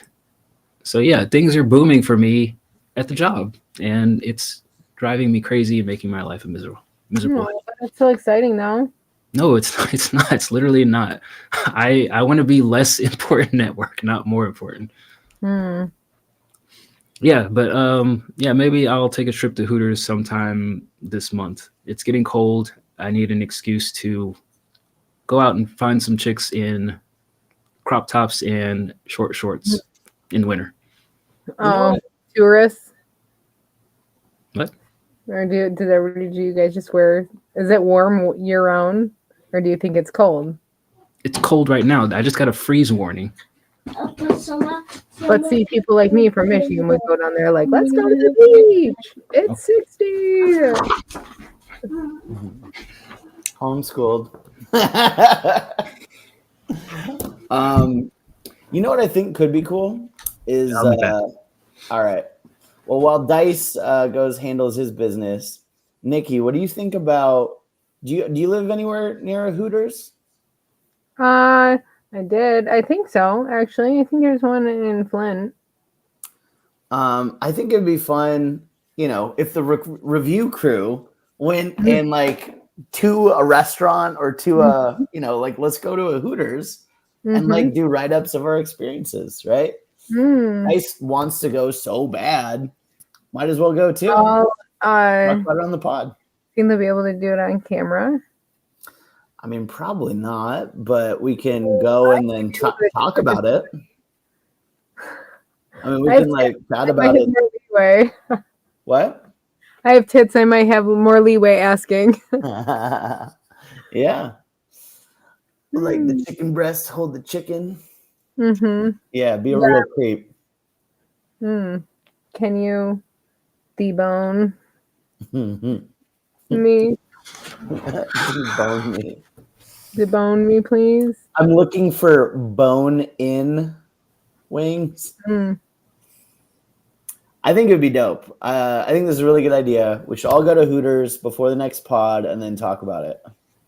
So yeah, things are booming for me at the job, and it's driving me crazy and making my life miserable. That's so exciting though. No, it's not. It's literally not. I want to be less important at work, not more important. Yeah, but maybe I'll take a trip to Hooters sometime this month. It's getting cold. I need an excuse to go out and find some chicks in crop tops and short shorts in winter. Tourists. What? Or do you guys just wear? Is it warm year round, or do you think it's cold? It's cold right now. I just got a freeze warning. But see, people like me from Michigan would go down there like, let's go to the beach. It's 60. Homeschooled. You know what I think could be cool is all right. Well, while Dice handles his business, Nikki, what do you think about? Do you live anywhere near a Hooters? I did. I think so. Actually, I think there's one in Flint. I think it'd be fun, if the review crew went and like to a restaurant or to a, like let's go to a Hooters and like do write-ups of our experiences, right? Ice wants to go so bad, might as well go too. Talk about it on the pod. Think they'll be able to do it on camera? I mean, probably not, but we can go and then talk about it. I mean, we can like chat about it. Leeway. What? I have tits. I might have more leeway asking. Yeah. Like the chicken breast, hold the chicken. Yeah, be a real creep. Can you debone me? Debone me. Debone me, please. I'm looking for bone-in wings. I think it would be dope. I think this is a really good idea. We should all go to Hooters before the next pod and then talk about it.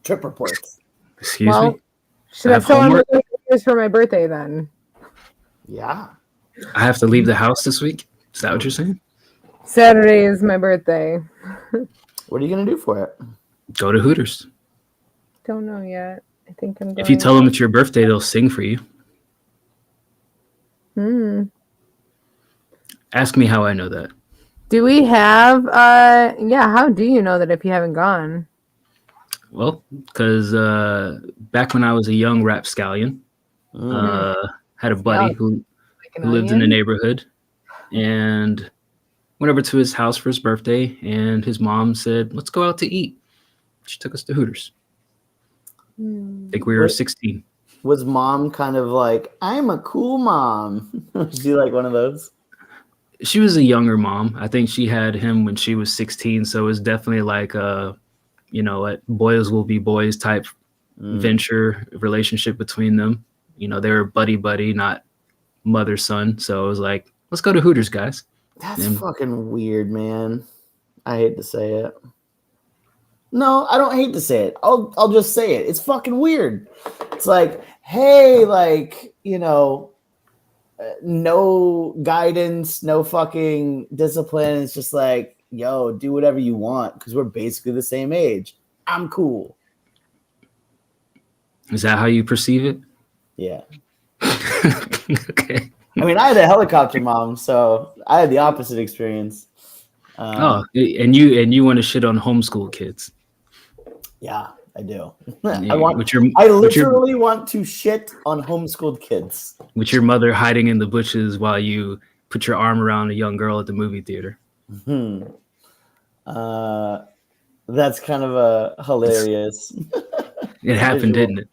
Trip reports. Excuse me? Should I have someone for my birthday then? Yeah. I have to leave the house this week? Is that what you're saying? Saturday is my birthday. What are you going to do for it? Go to Hooters. Don't know yet. I think I'm going. If you tell them it's your birthday, they'll sing for you. Ask me how I know that. Do we have how do you know that if you haven't gone? Well, because back when I was a young rapscallion, had a buddy who lived in the neighborhood and went over to his house for his birthday, and his mom said, "Let's go out to eat." She took us to Hooters. I think we were 16. Was mom kind of like, I'm a cool mom? Was she like one of those? She was a younger mom. I think she had him when she was 16. So it was definitely like a, boys will be boys type venture relationship between them. They were buddy, not mother son. So it was like, let's go to Hooters, guys. That's fucking weird, man. I hate to say it. No, I don't hate to say it. I'll just say it. It's fucking weird. It's like, hey, like, no guidance, no fucking discipline. It's just like, yo, do whatever you want because we're basically the same age. I'm cool. Is that how you perceive it? Yeah. Okay. I mean, I had a helicopter mom, so I had the opposite experience. And you want to shit on homeschool kids? Yeah, I do. Yeah, I literally want to shit on homeschooled kids. With your mother hiding in the bushes while you put your arm around a young girl at the movie theater. That's kind of a hilarious. It happened, didn't it?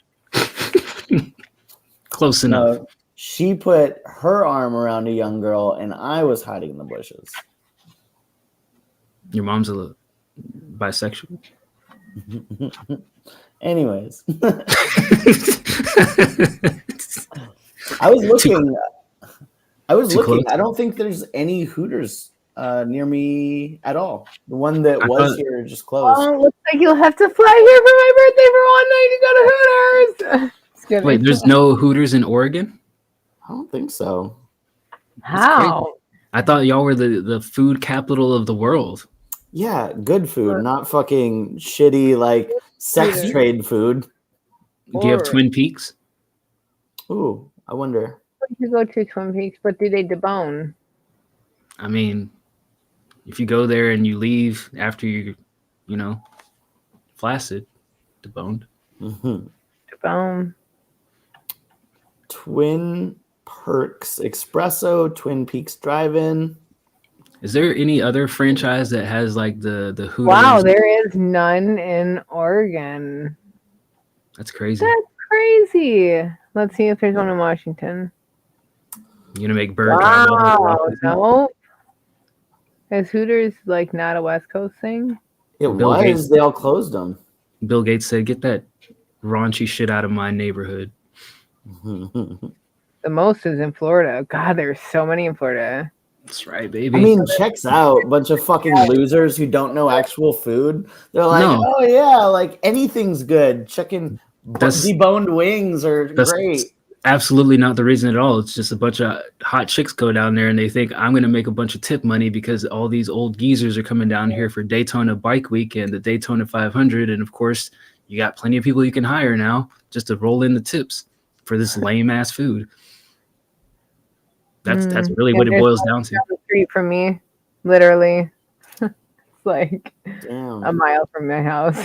Close enough. She put her arm around a young girl, and I was hiding in the bushes. Your mom's a little bisexual. Anyways, I was looking. Close? I don't think there's any Hooters near me at all. The one that was here just closed. Oh, looks like you'll have to fly here for my birthday for one night to go to Hooters. Wait, there's no Hooters in Oregon? I don't think so. How? I thought y'all were the food capital of the world. Yeah, good food, not fucking shitty like sex trade food. Do you have Twin Peaks? Ooh, I wonder. You go to Twin Peaks, but do they debone? I mean, if you go there and you leave after you flaccid, deboned. Debone. Twin Perks Espresso, Twin Peaks Drive-In. Is there any other franchise that has like the Hooters? Wow, there is none in Oregon. That's crazy. That's crazy. Let's see if there's one in Washington. You're gonna make Bird drive all the way to Washington? No. Is Hooters like not a West Coast thing? It Bill was. Gates. They all closed them. Bill Gates said, "Get that raunchy shit out of my neighborhood." The most is in Florida. God, there's so many in Florida. That's right, baby. I mean, checks out. Bunch of fucking losers who don't know actual food. They're like, oh yeah, like anything's good. Chicken deboned wings are great. absolutely not the reason at all. It's just a bunch of hot chicks go down there and they think I'm going to make a bunch of tip money because all these old geezers are coming down here for Daytona Bike Week and the Daytona 500. And of course, you got plenty of people you can hire now just to roll in the tips for this lame ass food. That's really what it boils down to. Down the street from me, literally. It's like Damn. a mile from my house.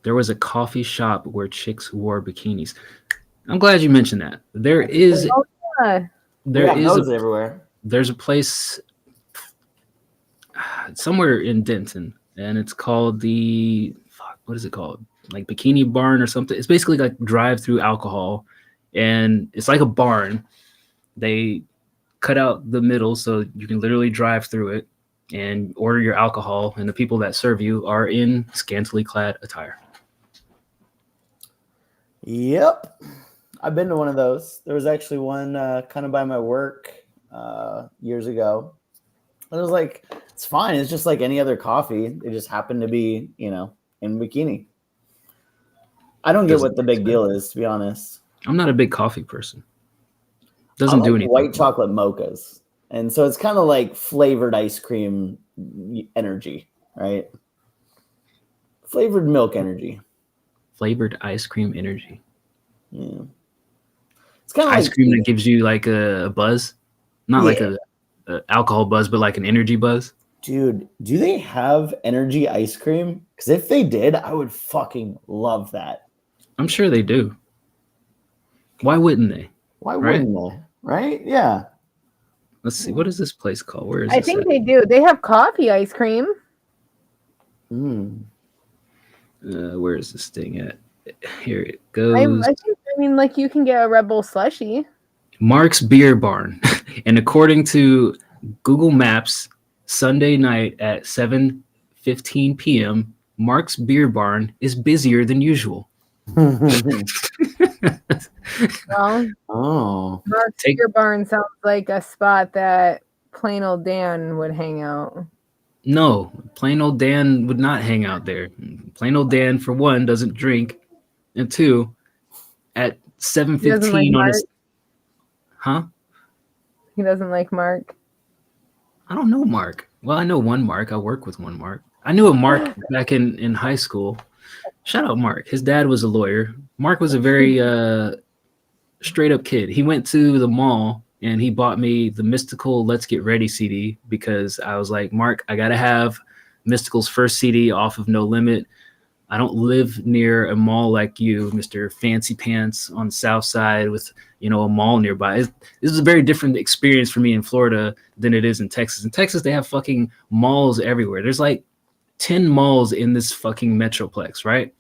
There was a coffee shop where chicks wore bikinis. I'm glad you mentioned that. There is Yeah. Everywhere. there's a place somewhere in Denton, and it's called what is it called? Like Bikini Barn or something. It's basically like drive-through alcohol, and it's like a barn. They cut out the middle so you can literally drive through it and order your alcohol, and the people that serve you are in scantily clad attire. Yep. I've been to one of those. There was actually one kind of by my work years ago. And it was like, it's fine. It's just like any other coffee. They just happen to be, in bikini. I don't get what the big deal is, to be honest. I'm not a big coffee person. I Doesn't like do anything. white chocolate mochas. And so it's kind of like flavored ice cream energy, right? Flavored milk energy. Flavored ice cream energy. Yeah. It's kind of Ice like cream that gives you like a buzz, not like Yeah. a alcohol buzz, but like an energy buzz. Dude, do they have energy ice cream? Because if they did, I would fucking love that. I'm sure they do. Why wouldn't they? Why Right. wouldn't they? Right? Yeah. Let's see. What is this place called? Where is I this think at? they do. They have coffee ice cream. Mm. Where is this thing at? Here it I goes. mean, like you can get a Red Bull slushie. Mark's Beer Barn. And according to Google Maps, Sunday night at 7:15 p.m., Mark's Beer Barn is busier than usual. Well, Oh. Mark's Take- Beer Barn sounds like a spot that plain old Dan would hang out. No, plain old Dan would not hang out there. Plain old Dan, for one, doesn't drink, and two, at He doesn't 7:15 like on Mark. his, huh? He doesn't like Mark. I don't know Mark. Well, I know one Mark. I work with one Mark. I knew a Mark back in high school. Shout out Mark. His dad was a lawyer. Mark was a very straight up kid. He went to the mall and he bought me the Mystical Let's Get Ready CD because I was like, Mark, I gotta have Mystical's first CD off of No Limit. I don't live near a mall like you, Mr. Fancy Pants on the South Side with, a mall nearby. This is a very different experience for me in Florida than it is in Texas. In Texas, they have fucking malls everywhere. There's like 10 malls in this fucking metroplex, right?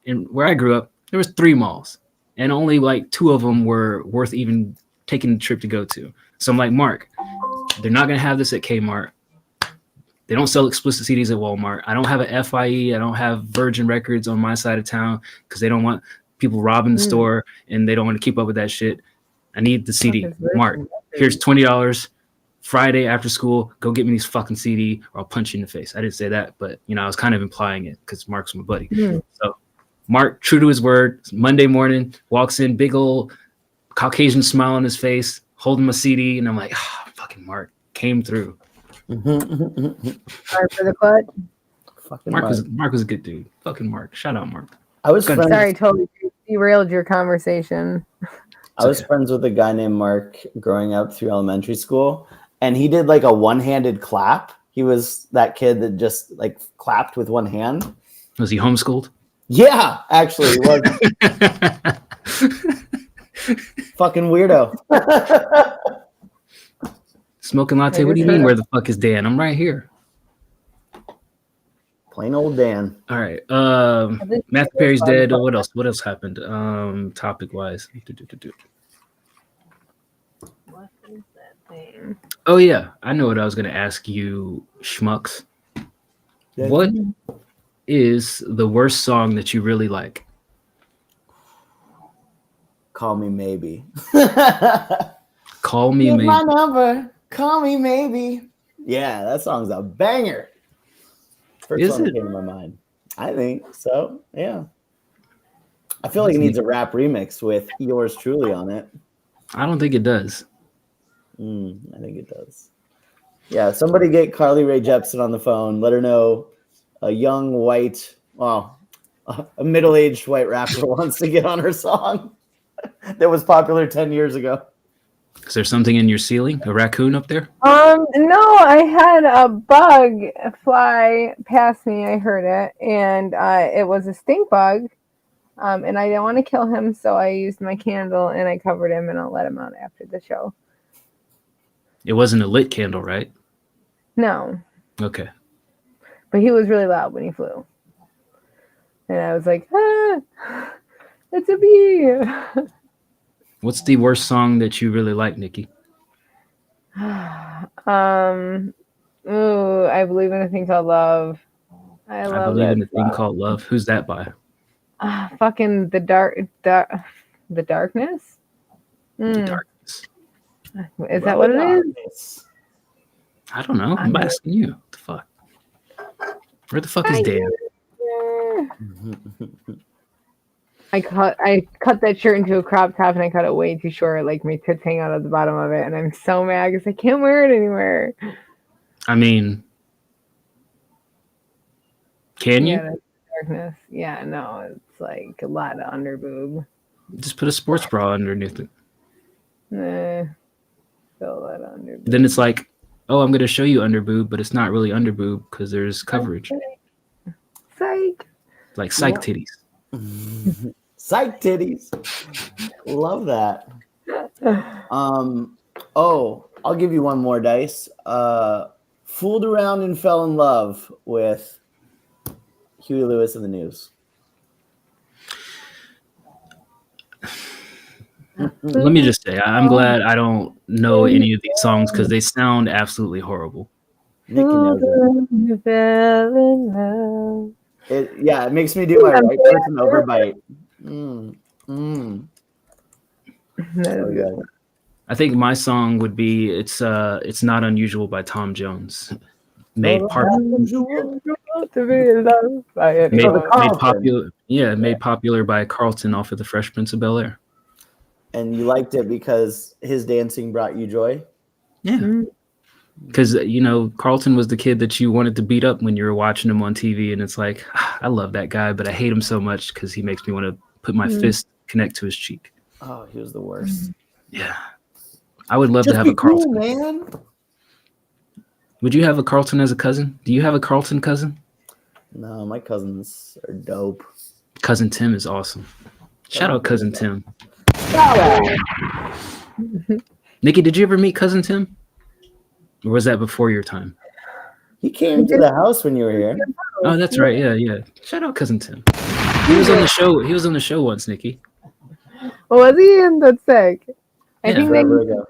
And where I grew up, there was 3 malls, and only like 2 of them were worth even taking the trip to go to. So I'm like, Mark, they're not gonna have this at Kmart. They don't sell explicit CDs at Walmart. I don't have a FIE. I don't have Virgin Records on my side of town because they don't want people robbing the store and they don't want to keep up with that shit. I need the CD. Fuck is Virgin Mark, here's $20. Friday after school, go get me these fucking CD or I'll punch you in the face. I didn't say that, but I was kind of implying it because Mark's my buddy. So Mark, true to his word, Monday morning, walks in, big old Caucasian smile on his face, holding my CD, and I'm like, fucking Mark came through. Sorry for the clutch. Fucking Mark Mark. was a good dude. Fucking Mark. Shout out Mark. I was Good. friends. Sorry, totally derailed your conversation. I was friends with a guy named Mark growing up through elementary school, and he did like a one-handed clap. He was that kid that just like clapped with one hand. Was he homeschooled? Yeah, actually, he was. Fucking weirdo. Smoking latte. What do you mean? Where the fuck is Dan? I'm right here. Plain old Dan. All right. Matthew Perry's dead. What else? What else happened? Topic wise. What is that thing? Oh yeah, I know what I was gonna ask you, schmucks. Yeah. What is the worst song that you really like? Call me maybe. Call me Get maybe. my number. Call me maybe. Yeah, that song's a banger. First Is song that it? came to my mind. I think so. Yeah. I feel like it needs a rap remix with yours truly on it. I don't think it does. I think it does. Yeah, somebody get Carly Rae Jepsen on the phone. Let her know a young white, well, a middle-aged white rapper wants to get on her song that was popular 10 years ago. Is there something in your ceiling? A raccoon up there? No, I had a bug fly past me. I heard it, and it was a stink bug. And I didn't want to kill him, so I used my candle and I covered him, and I'll let him out after the show. It wasn't a lit candle, right? No, Okay. but he was really loud when he flew, and I was like, it's a bee. What's the worst song that you really like, Nikki? I believe in a thing called love. I I love believe that in a thing song. called love. Who's that by? Fucking the darkness. The Darkness. Is that what it is? I don't know. I'm asking you. What the fuck? Where the fuck is Dan? I cut that shirt into a crop top and I cut it way too short, like my tits hang out at the bottom of it, and I'm so mad because I can't wear it anywhere. I mean, can you? Yeah, that's darkness. Yeah, no, it's like a lot of under boob. Just put a sports bra underneath it. Still a lot of under boob. Then it's like, oh, I'm going to show you under boob, but it's not really under boob because there's coverage. Psych. Like psych titties. Psych titties. Love that. I'll give you one more dice. Fooled around and fell in love with Huey Lewis and the News. Let me just say, I'm glad I don't know any of these songs because they sound absolutely horrible. Nikki knows it. Fell in love. It makes me do my right person overbite. So good. I think my song would be "It's Not Unusual" by Tom Jones. Made popular by Carlton off of The Fresh Prince of Bel-Air. And you liked it because his dancing brought you joy? Yeah. Because, Carlton was the kid that you wanted to beat up when you were watching him on TV. And it's like, I love that guy, but I hate him so much because he makes me want to put my fist connect to his cheek. Oh, he was the worst. Yeah. I would love to have a Carlton. Cool, man. Would you have a Carlton as a cousin? Do you have a Carlton cousin? No, my cousins are dope. Cousin Tim is awesome. Shout out Cousin Tim. Nikki, did you ever meet Cousin Tim? Or was that before your time? He came to the house when you were here. Oh, that's right. Yeah. Shout out Cousin Tim. He was on the show. He was on the show once, Nikki. Was he? And that's sick. I think Forever ago.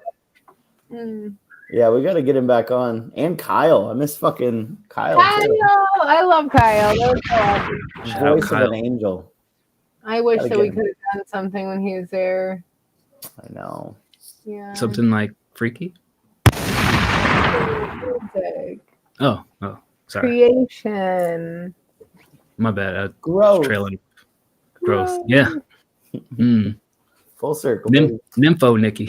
Mm. Yeah, we got to get him back on. And Kyle. I miss fucking Kyle. Too. I love Kyle. That was so awesome. Shout out Voice of Kyle. an angel. I wish Gotta that we get could have done something when he was there. I know. Yeah. Something like freaky. Sick. Oh, sorry. Creation. My bad. I was Growth. trailing. Growth. Yeah. Full circle. Nympho, Nikki.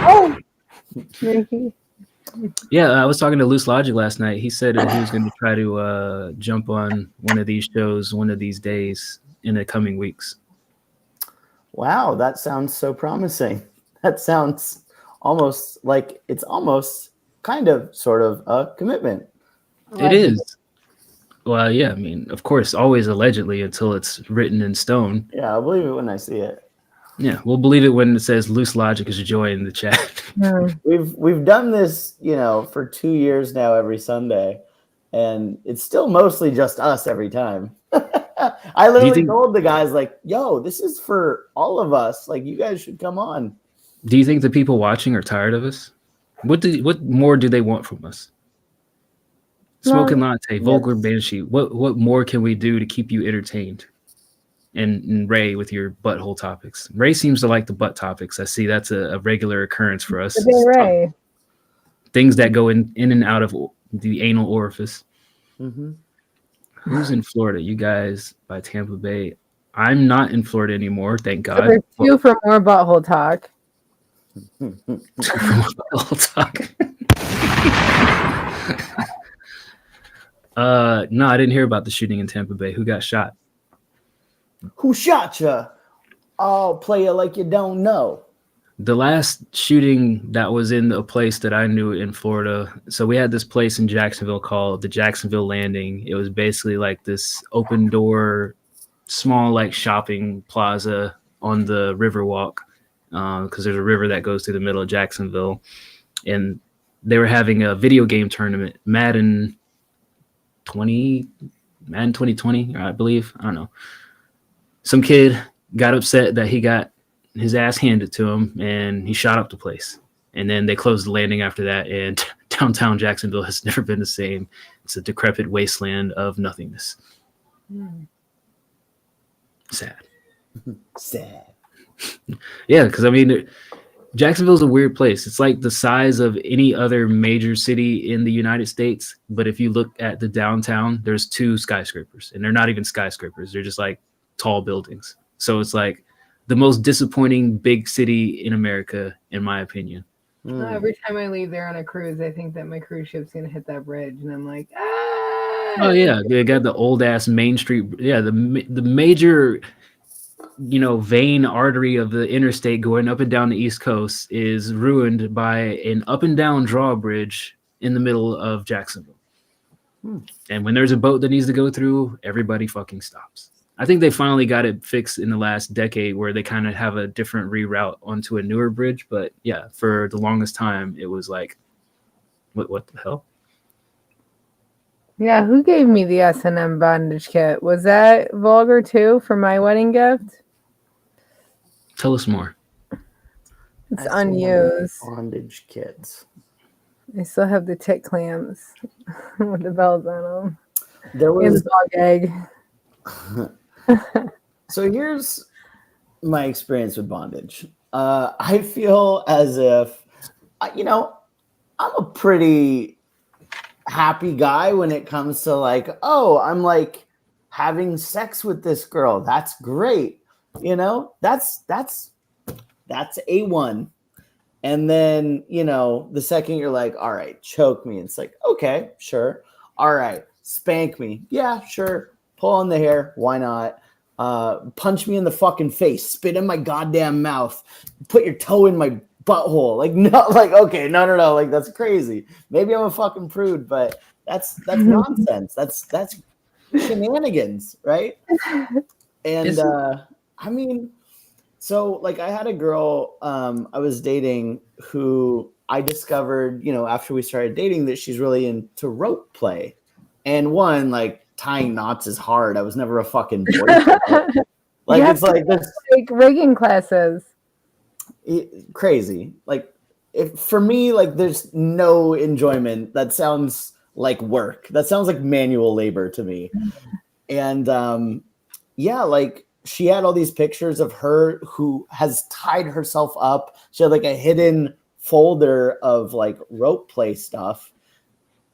Oh, Nikki. Yeah, I was talking to Loose Logic last night. He said that he was going to try to jump on one of these shows one of these days in the coming weeks. Wow, that sounds so promising. That sounds almost like it's almost kind of sort of a commitment. It is. Well, yeah, I mean, of course, always allegedly until it's written in stone. Yeah, I'll believe it when I see it. Yeah, we'll believe it when it says Loose Logic is joy in the chat. We've done this, for 2 years now every Sunday, and it's still mostly just us every time. I literally told the guys like, "Yo, this is for all of us. Like, you guys should come on." Do you think the people watching are tired of us? What more do they want from us? Smoking Latte, Vulgar Banshee. What more can we do to keep you entertained? And Ray with your butthole topics. Ray seems to like the butt topics. I see that's a regular occurrence for us. Ray. Things that go in and out of the anal orifice. Mm-hmm. Who's in Florida? You guys by Tampa Bay. I'm not in Florida anymore, thank So God. there's two for more butthole talk. No, I didn't hear about the shooting in Tampa Bay. Who got shot? Who shot ya? Oh, play it like you don't know. The last shooting that was in a place that I knew in Florida. So we had this place in Jacksonville called the Jacksonville Landing. It was basically like this open door, small like shopping plaza on the Riverwalk, because there's a river that goes through the middle of Jacksonville, and they were having a video game tournament, Madden 2020, I believe. I don't know. Some kid got upset that he got his ass handed to him, and he shot up the place. And then they closed the landing after that, and downtown Jacksonville has never been the same. It's a decrepit wasteland of nothingness. Sad. Sad. Yeah, because I mean, Jacksonville's a weird place. It's like the size of any other major city in the United States. But if you look at the downtown, there's 2 skyscrapers, and they're not even skyscrapers. They're just like tall buildings. So it's like the most disappointing big city in America, in my opinion. Every time I leave there on a cruise, I think that my cruise ship's gonna hit that bridge, and I'm like, ah. Oh yeah, they got the old ass Main Street. Yeah, the major, vein artery of the interstate going up and down the East Coast is ruined by an up and down drawbridge in the middle of Jacksonville. And when there's a boat that needs to go through, everybody fucking stops. I think they finally got it fixed in the last decade, where they kind of have a different reroute onto a newer bridge. But yeah, for the longest time, it was like, what the hell? Yeah, who gave me the S&M bondage kit? Was that Vulgar too for my wedding gift? Tell us more. It's unused. Bondage kits. I still have the tit clamps with the bells on them. There And was the dog egg. So here's my experience with bondage. I feel as if, I'm a pretty happy guy when it comes to like, oh, I'm like having sex with this girl. That's great. That's A1. And then, the second you're like, all right, choke me. It's like, okay, sure. All right, spank me. Yeah, sure. Pull on the hair. Why not? Punch me in the fucking face. Spit in my goddamn mouth. Put your toe in my butthole. Like, no, like, okay, no. Like, that's crazy. Maybe I'm a fucking prude, but that's nonsense. That's shenanigans, right? And I mean, so like I had a girl I was dating who I discovered, after we started dating, that she's really into rope play. And like tying knots is hard. I was never a fucking boyfriend. Like, it's like this like rigging classes. Crazy. Like, for me, like, there's no enjoyment. That sounds like work. That sounds like manual labor to me. And yeah, like she had all these pictures of her who has tied herself up. She had like a hidden folder of like rope play stuff.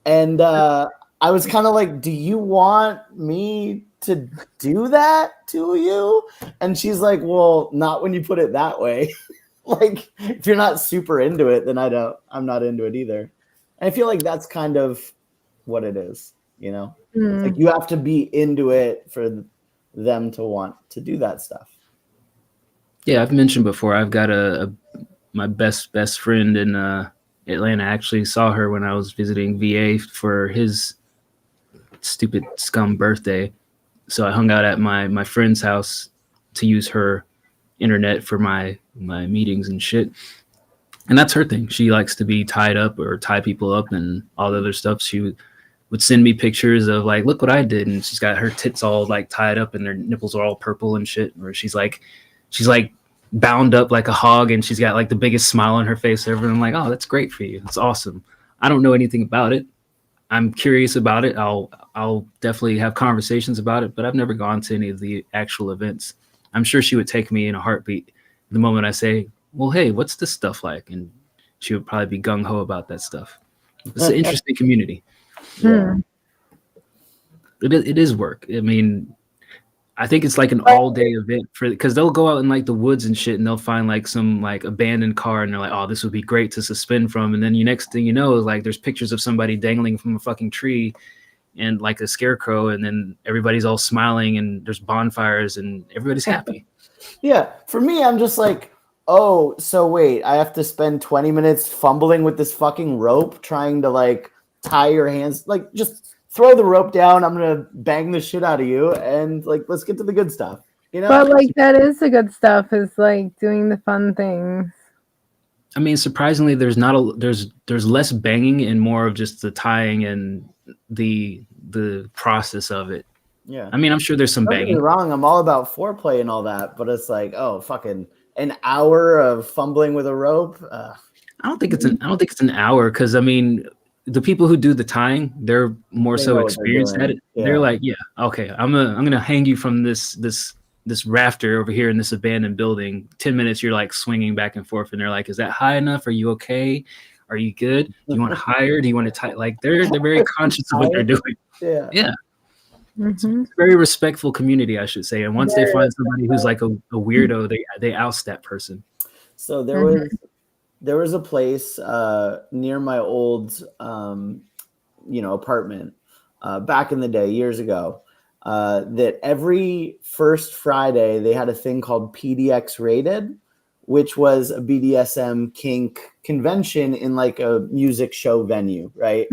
And I was kind of like, do you want me to do that to you? And she's like, well, not when you put it that way. Like, if you're not super into it, then I'm not into it either. And I feel like that's kind of what it is, It's like you have to be into it for them to want to do that stuff. Yeah, I've mentioned before, I've got my best friend in Atlanta. I actually saw her when I was visiting VA for his stupid scum birthday. So I hung out at my friend's house to use her internet for my meetings and shit. And that's her thing. She likes to be tied up or tie people up and all the other stuff. She would send me pictures of like, look what I did. And she's got her tits all like tied up and her nipples are all purple and shit. Or she's like bound up like a hog and she's got like the biggest smile on her face ever. And I'm like, oh, that's great for you. It's awesome. I don't know anything about it. I'm curious about it. I'll definitely have conversations about it, but I've never gone to any of the actual events. I'm sure she would take me in a heartbeat the moment I say, well, hey, what's this stuff like? And she would probably be gung-ho about that stuff. It's an interesting community. Yeah. It is work. I mean, I think it's like an all day event for because they'll go out in like the woods and shit, and they'll find like some like abandoned car, and they're like, "Oh, this would be great to suspend from." And then you next thing you know is like there's pictures of somebody dangling from a fucking tree, and like a scarecrow, and then everybody's all smiling, and there's bonfires, and everybody's happy. Yeah, for me, I'm just like, oh, so wait, I have to spend 20 minutes fumbling with this fucking rope, trying to like tie your hands, like just throw the rope down. I'm gonna bang the shit out of you, and like let's get to the good stuff. You know, But like that is the good stuff. Is like doing the fun things. I mean, surprisingly, there's not a there's less banging and more of just the tying and the process of it. yeah. I mean, I'm sure there's some Don't get me banging. wrong, I'm all about foreplay and all that, but it's like, oh, fucking an hour of fumbling with a rope. I don't think it's an hour because I mean, the people who do the tying, they're more They so know what they're experienced doing. at it. Yeah. They're like, yeah, okay, I'm gonna hang you from this rafter over here in this abandoned building. 10 minutes, you're like swinging back and forth, and they're like, is that high enough? Are you okay? Are you good? Do you want higher? Do you want to tie? Like they're very conscious of what they're doing. Yeah. Yeah. Mhm. Very respectful community, I should say. And once they find somebody who's like a weirdo, they oust that person. So there was a place near my old apartment back in the day, years ago, that every first Friday they had a thing called PDX Rated, which was a BDSM kink convention in like a music show venue, right?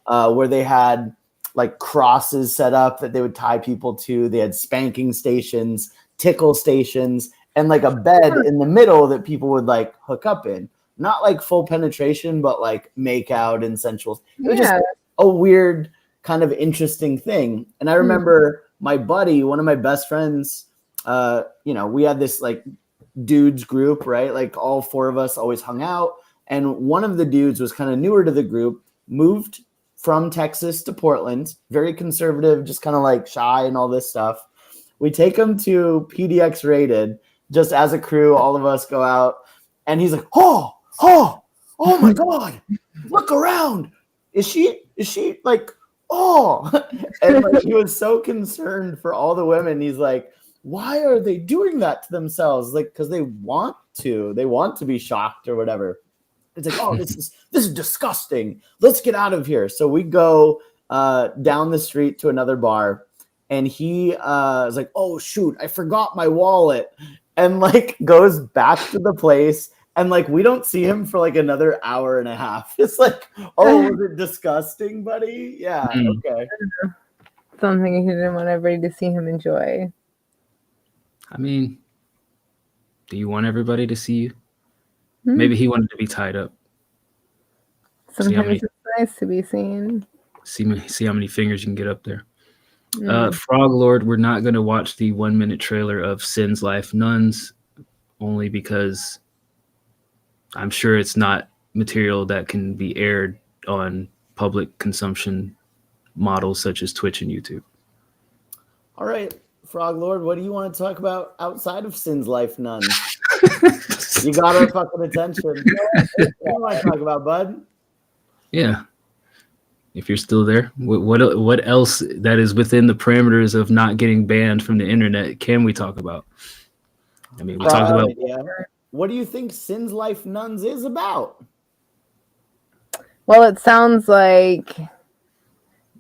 Where they had like crosses set up that they would tie people to. They had spanking stations, tickle stations, and like a bed in the middle that people would like hook up in. Not like full penetration, but like make out and sensual. It was just a weird kind of interesting thing. And I remember my buddy, one of my best friends, we had this like dudes group, right? Like all four of us always hung out. And one of the dudes was kind of newer to the group, moved from Texas to Portland, very conservative, just kind of like shy and all this stuff. We take him to PDX Rated, just as a crew, all of us go out, and he's like, oh my God, look around. Is she like, oh, and like he was so concerned for all the women. He's like, why are they doing that to themselves? Like, because they want to be shocked or whatever. It's like, oh, this is disgusting. Let's get out of here. So we go down the street to another bar, and he is like, oh shoot, I forgot my wallet, and like goes back to the place, and like we don't see him for like another hour and a half. It's like, oh, was it disgusting, buddy? Yeah, okay. Something he didn't want everybody to see him enjoy. I mean, do you want everybody to see you? Maybe he wanted to be tied up. Sometimes it's nice to be seen. See how many fingers you can get up there. Frog Lord, we're not going to watch the 1 minute trailer of Sin's Life Nuns, only because I'm sure it's not material that can be aired on public consumption models such as Twitch and YouTube. All right, Frog Lord, what do you want to talk about outside of Sin's Life Nuns? You got our fucking attention. What do you want to talk about, bud? Yeah. If you're still there, what else that is within the parameters of not getting banned from the internet can we talk about? I mean, we talked about. Yeah. What do you think Sin's Life Nuns is about? Well, it sounds like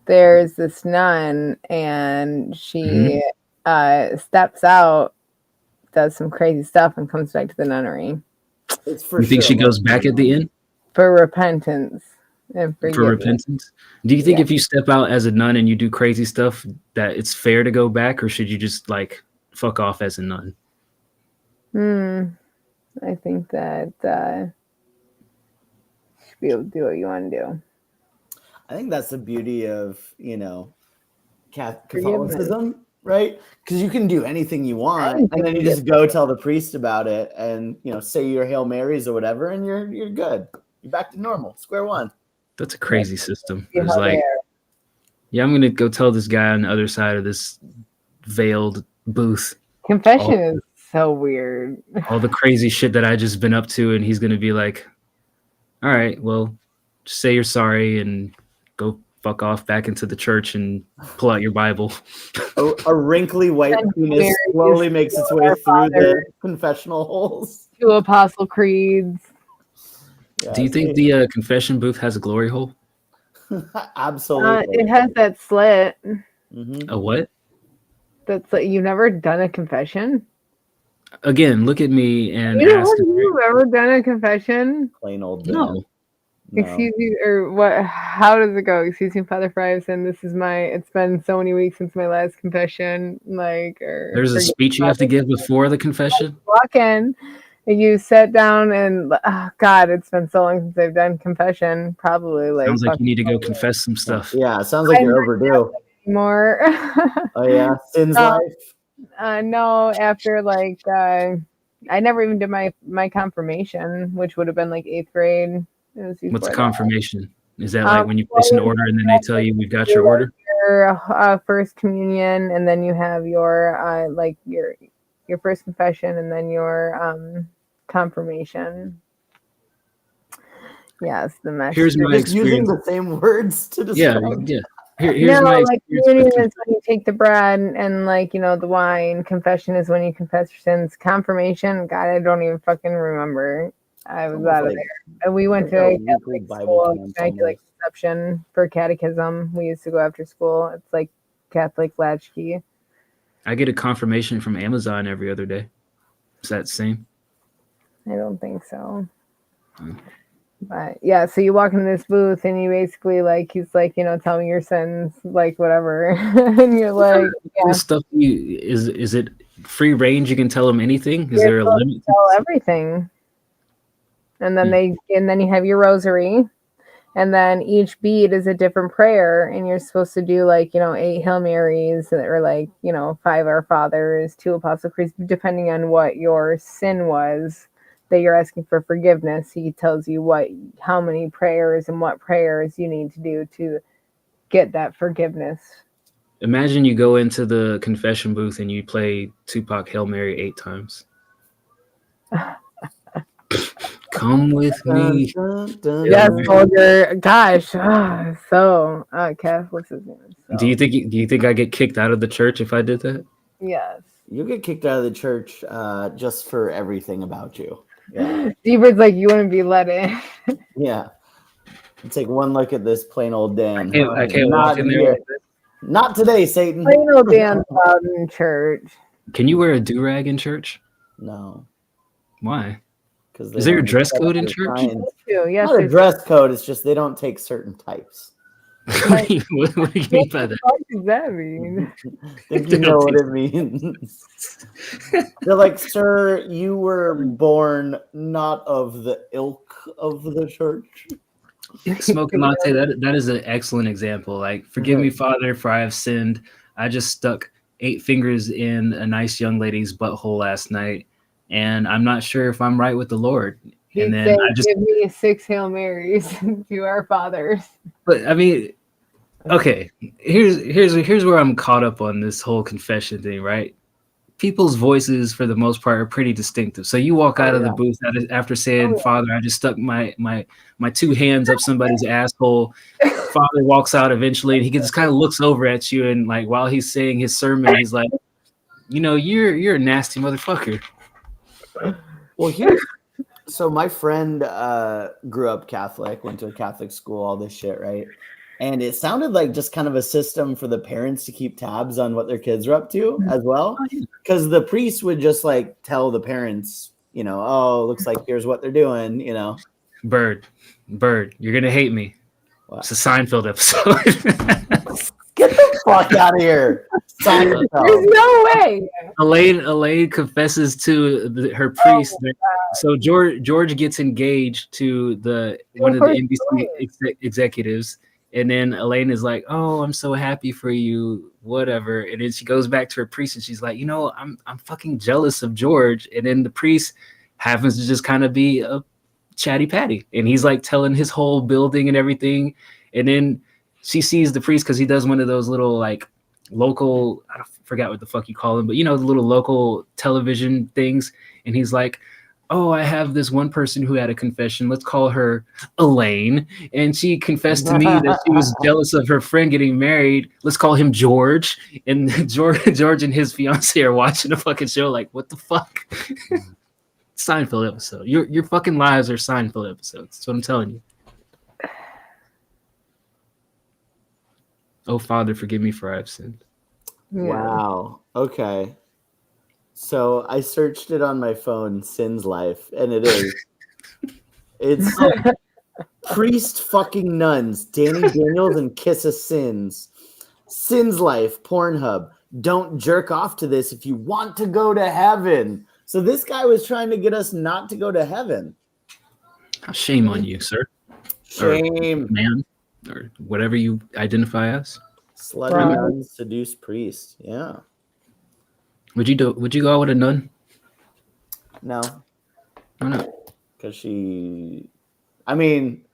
there's this nun, and she steps out, does some crazy stuff, and comes back to the nunnery. It's for You think she goes back at the end for repentance and for forgiveness. repentance? Do you think if you step out as a nun and you do crazy stuff that it's fair to go back, or should you just like fuck off as a nun? I think that you should be able to do what you want to do. I think that's the beauty of, Catholicism, right? Because you can do anything you want, and then you just go tell the priest about it, and say your Hail Marys or whatever, and you're good. You're back to normal, square one. That's a crazy system. It's like, yeah, I'm gonna go tell this guy on the other side of this veiled booth Confession is so weird. all the crazy shit that I just been up to, and he's gonna be like, all right, well, just say you're sorry and go fuck off back into the church and pull out your Bible. A wrinkly white penis slowly makes its way through the confessional holes. 2 apostle creeds. Yeah, Do you think the confession booth has a glory hole? Absolutely. It has that slit. Mhm. A what? That's like, you've never done a confession? Again, look at me and You ask. you've ever done a confession? Plain old Dan. No. No. Excuse me, or what? How does it go? Excuse me, Father Fries, and this is my. It's been so many weeks since my last confession. Like, or There's a speech you have to give before the confession. walk in, and you sit down, and oh, God, it's been so long since I've done confession. Probably like Sounds like you need to go confess some stuff. Yeah, it sounds like you're overdue. more. Oh yeah, Sin's No. life. No, after like I never even did my confirmation, which would have been like 8th grade. It was What's a before that. confirmation? Is that like when you place an order and then they tell you we've got your order? Your first communion, and then you have your like your first confession, and then your confirmation. Yes, the message. Here's my Just using experience. the same words to Yeah, describe. yeah. Here's No, my like experience. communion with is when you take the bread and like the wine. Confession is when you confess your sins. Confirmation, God, I don't even fucking remember. I was Almost out of like- there. And we went like to a a weekly Catholic Bible school, camp Immaculate Conception for catechism. We used to go after school. It's like Catholic latchkey. I get a confirmation from Amazon every other day. Is that the same? I don't think so. Hmm. But yeah, so you walk into this booth and you basically like he's like, tell me your sins, like whatever. And you're like, yeah, This stuff is it free range? You can tell them anything? Is You're there a supposed limit? tell everything. And then then you have your rosary. And then each bead is a different prayer, and you're supposed to do like 8 Hail Marys, or like 5 Our Fathers, 2 Apostle Creeds, depending on what your sin was that you're asking for forgiveness. He tells you how many prayers and what prayers you need to do to get that forgiveness. Imagine you go into the confession booth and you play Tupac Hail Mary 8 times. Come with me. Dun, dun, Yes, dun. vulgar. Gosh, so Catholics is so. Do you think I get kicked out of the church if I did that? Yes. You get kicked out of the church just for everything about you. Yeah. Deeper's like, you wouldn't be let in. Yeah. Take one look at this plain old Dan. I can't Not walk in there. here. Like that. Not today, Satan. Plain old Dan's allowed in church. Can you wear a do-rag in church? No. Why? Because Is there a dress code in church? Too. Yes. Not a there's- dress code. It's just they don't take certain types. what do you mean by that? What does that mean? If you know what it means. They're like, sir, you were born not of the ilk of the church. Smoking latte, that is an excellent example. Like, forgive me, Father, for I have sinned. I just stuck 8 fingers in a nice young lady's butthole last night, and I'm not sure if I'm right with the Lord. He'd And then say, I just, give me 6 Hail Marys to our fathers. but I mean, okay, here's where I'm caught up on this whole confession thing, right? People's voices, for the most part, are pretty distinctive. So you walk out of the booth after saying, "Father, I just stuck my 2 hands up somebody's asshole." Father walks out eventually, and he just kind of looks over at you, and like while he's saying his sermon, he's like, "You're a nasty motherfucker." Well, so my friend grew up Catholic, went to a Catholic school, all this shit, right? And it sounded like just kind of a system for the parents to keep tabs on what their kids are up to as well. Because the priest would just like tell the parents, oh, looks like here's what they're doing, Bird, you're gonna hate me. What? It's a Seinfeld episode. Get the fuck out of here. Seinfeld. There's no way. Elaine confesses to her priest. So George gets engaged to one of the NBC executives, and then Elaine is like, "Oh, I'm so happy for you, whatever." And then she goes back to her priest, and she's like, I'm fucking jealous of George." And then the priest happens to just kind of be a chatty patty, and he's like telling his whole building and everything. And then she sees the priest because he does one of those little like local, I forgot what the fuck you call them, but the little local television things. And he's like, oh, I have this one person who had a confession. Let's call her Elaine. And she confessed to me that she was jealous of her friend getting married. Let's call him George. And George and his fiance are watching the fucking show like, what the fuck? Seinfeld episode. Your fucking lives are Seinfeld episodes. That's what I'm telling you. Oh, Father, forgive me for I've sinned. Yeah. Wow. Okay. So I searched it on my phone, Sin's Life, and it is. It's Priest fucking nuns, Danny Daniels and Kiss of Sins. Sin's Life, Pornhub. Don't jerk off to this if you want to go to heaven. So this guy was trying to get us not to go to heaven. Shame on you, sir. Shame. Or man, or whatever you identify as. Slutty Wow. nuns seduce priest. Yeah. Would you go out with a nun? No. Why not? Because I mean,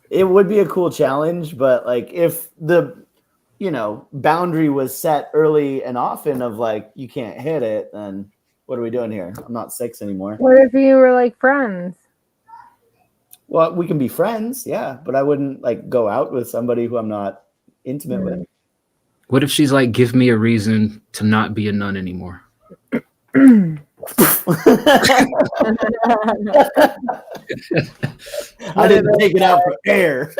it would be a cool challenge, but like if the, boundary was set early and often of like, you can't hit it, then what are we doing here? I'm not 6 anymore. What if you were like friends? Well, we can be friends, yeah, but I wouldn't like go out with somebody who I'm not intimate with. What if she's like, give me a reason to not be a nun anymore? I didn't take it out for air.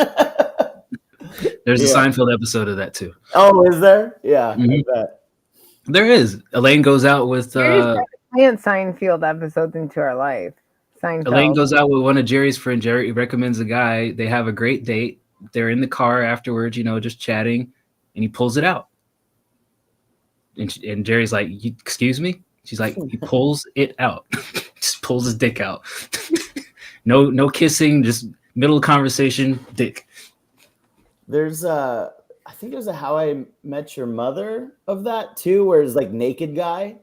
There's a Yeah. Seinfeld episode of that too. Oh, is there? Yeah, Mhm. I bet. There is. Elaine goes out with You're just playing Seinfeld episodes into our life. Seinfeld. Elaine goes out with one of Jerry's friends. Jerry recommends a guy. They have a great date. They're in the car afterwards, just chatting, and he pulls it out. And Jerry's like, excuse me? She's like, he pulls it out. Just pulls his dick out. No kissing, just middle of conversation, dick. There's I think there's a How I Met Your Mother of that too, where it's like naked guy,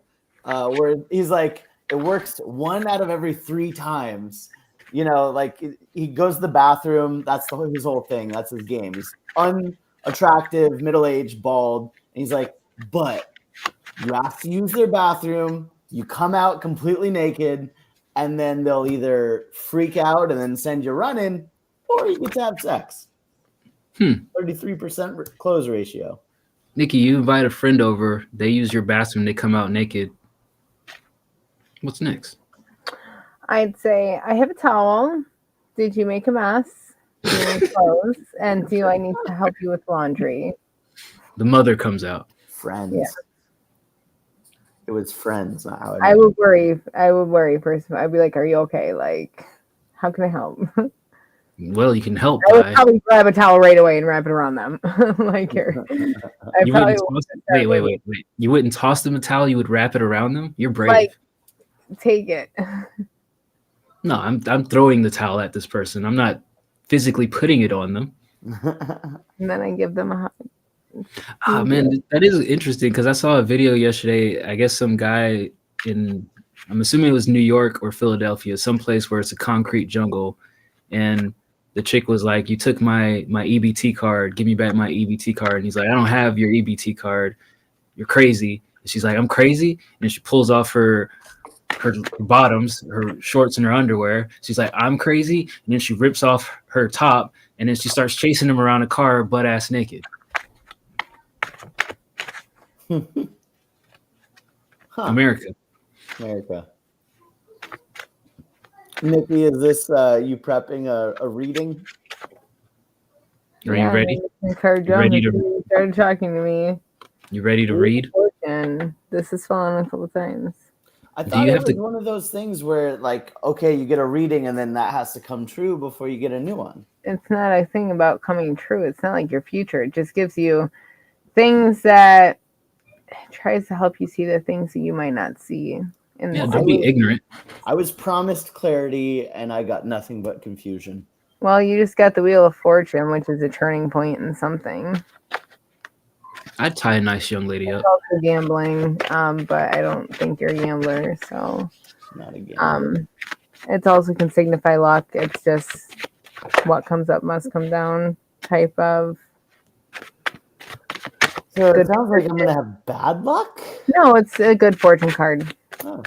where he's like, it works 1 out of every 3 times. Like he goes to the bathroom. That's his whole thing. That's his game. He's unattractive, middle-aged, bald. And he's like, but you have to use their bathroom. You come out completely naked, and then they'll either freak out and then send you running, or you get to have sex. 33% close ratio. Nikki, you invite a friend over. They use your bathroom. They come out naked. What's next? I'd say, I have a towel. Did you make a mess? Do you need clothes? And do I need to help you with laundry? The mother comes out. Friends. Yeah. It was friends, not how I would worry. First. I'd be like, are you okay? Like, how can I help? Well, you can help. I would probably grab a towel right away and wrap it around them. Like here. I You probably wouldn't wait. You wouldn't toss them a towel. You would wrap it around them. You're brave. Like, take it. No, I'm throwing the towel at this person. I'm not physically putting it on them. And then I give them a hug. Ah, man, that is interesting because I saw a video yesterday. I guess some guy I'm assuming it was New York or Philadelphia, someplace where it's a concrete jungle, and the chick was like, "You took my EBT card. Give me back my EBT card." And he's like, "I don't have your EBT card. You're crazy." And she's like, "I'm crazy." And she pulls off her bottoms, her shorts and her underwear. She's like, "I'm crazy." And then she rips off her top, and then she starts chasing him around the car butt ass naked. America. Nikki, is this you prepping a reading? Are you ready? Ready to- Started talking to me. You ready to read? And this has fallen a couple times. I Do thought you it have was to- one of those things where, like, okay, you get a reading and then that has to come true before you get a new one. It's not a thing about coming true. It's not like your future. It just gives you things that tries to help you see the things that you might not see. In Yeah, this don't be life. ignorant. I was promised clarity and I got nothing but confusion. Well, you just got the Wheel of Fortune, which is a turning point in something. I'd tie a nice young lady up. It's also gambling, but I don't think you're a gambler. So Not again. it's also can signify luck. It's just what comes up must come down type of. So it sounds like I'm gonna have bad luck. No, it's a good fortune card. Oh.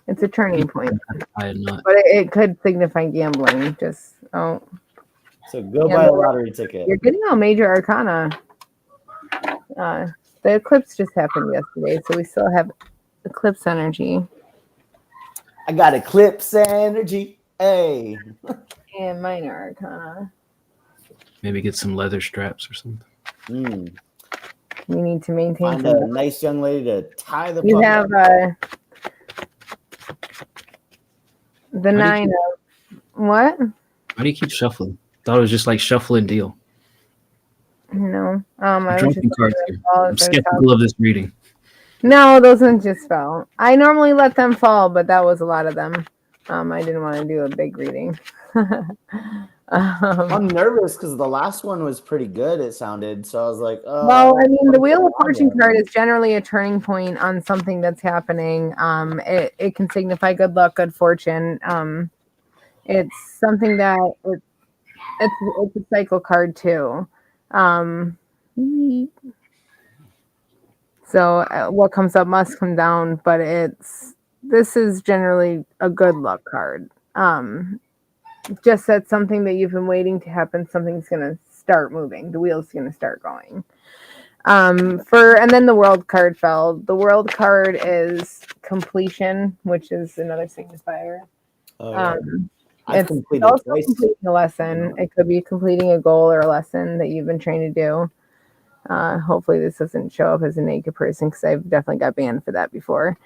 It's a turning point, I had not. but it could signify gambling. Just So go buy a lottery ticket. you're getting all major arcana. The eclipse just happened yesterday, so we still have eclipse energy. I got eclipse energy. Hey. And minor arcana. Maybe get some leather straps or something. You need to maintain. Find a nice young lady to tie the. You fuck have up. the nine of what? Why do you keep shuffling? Thought it was just like shuffling deal. No. I was Drinking just cards here. I'm skeptical of this reading. No, those ones just fell. I normally let them fall, but that was a lot of them. I didn't want to do a big reading. I'm nervous because the last one was pretty good. It sounded so. I was like, oh. Well, I mean, the Wheel of Fortune card is generally a turning point on something that's happening. It can signify good luck, good fortune. It's something that it's a cycle card too. So what comes up must come down, but this is generally a good luck card. Just that something that you've been waiting to happen, something's gonna start moving. The wheel's gonna start going. And then the World card fell. The World card is completion, which is another signifier. I've It's completed also twice. completing a lesson. It could be completing a goal or a lesson that you've been trained to do. Hopefully this doesn't show up as a naked person because I've definitely got banned for that before.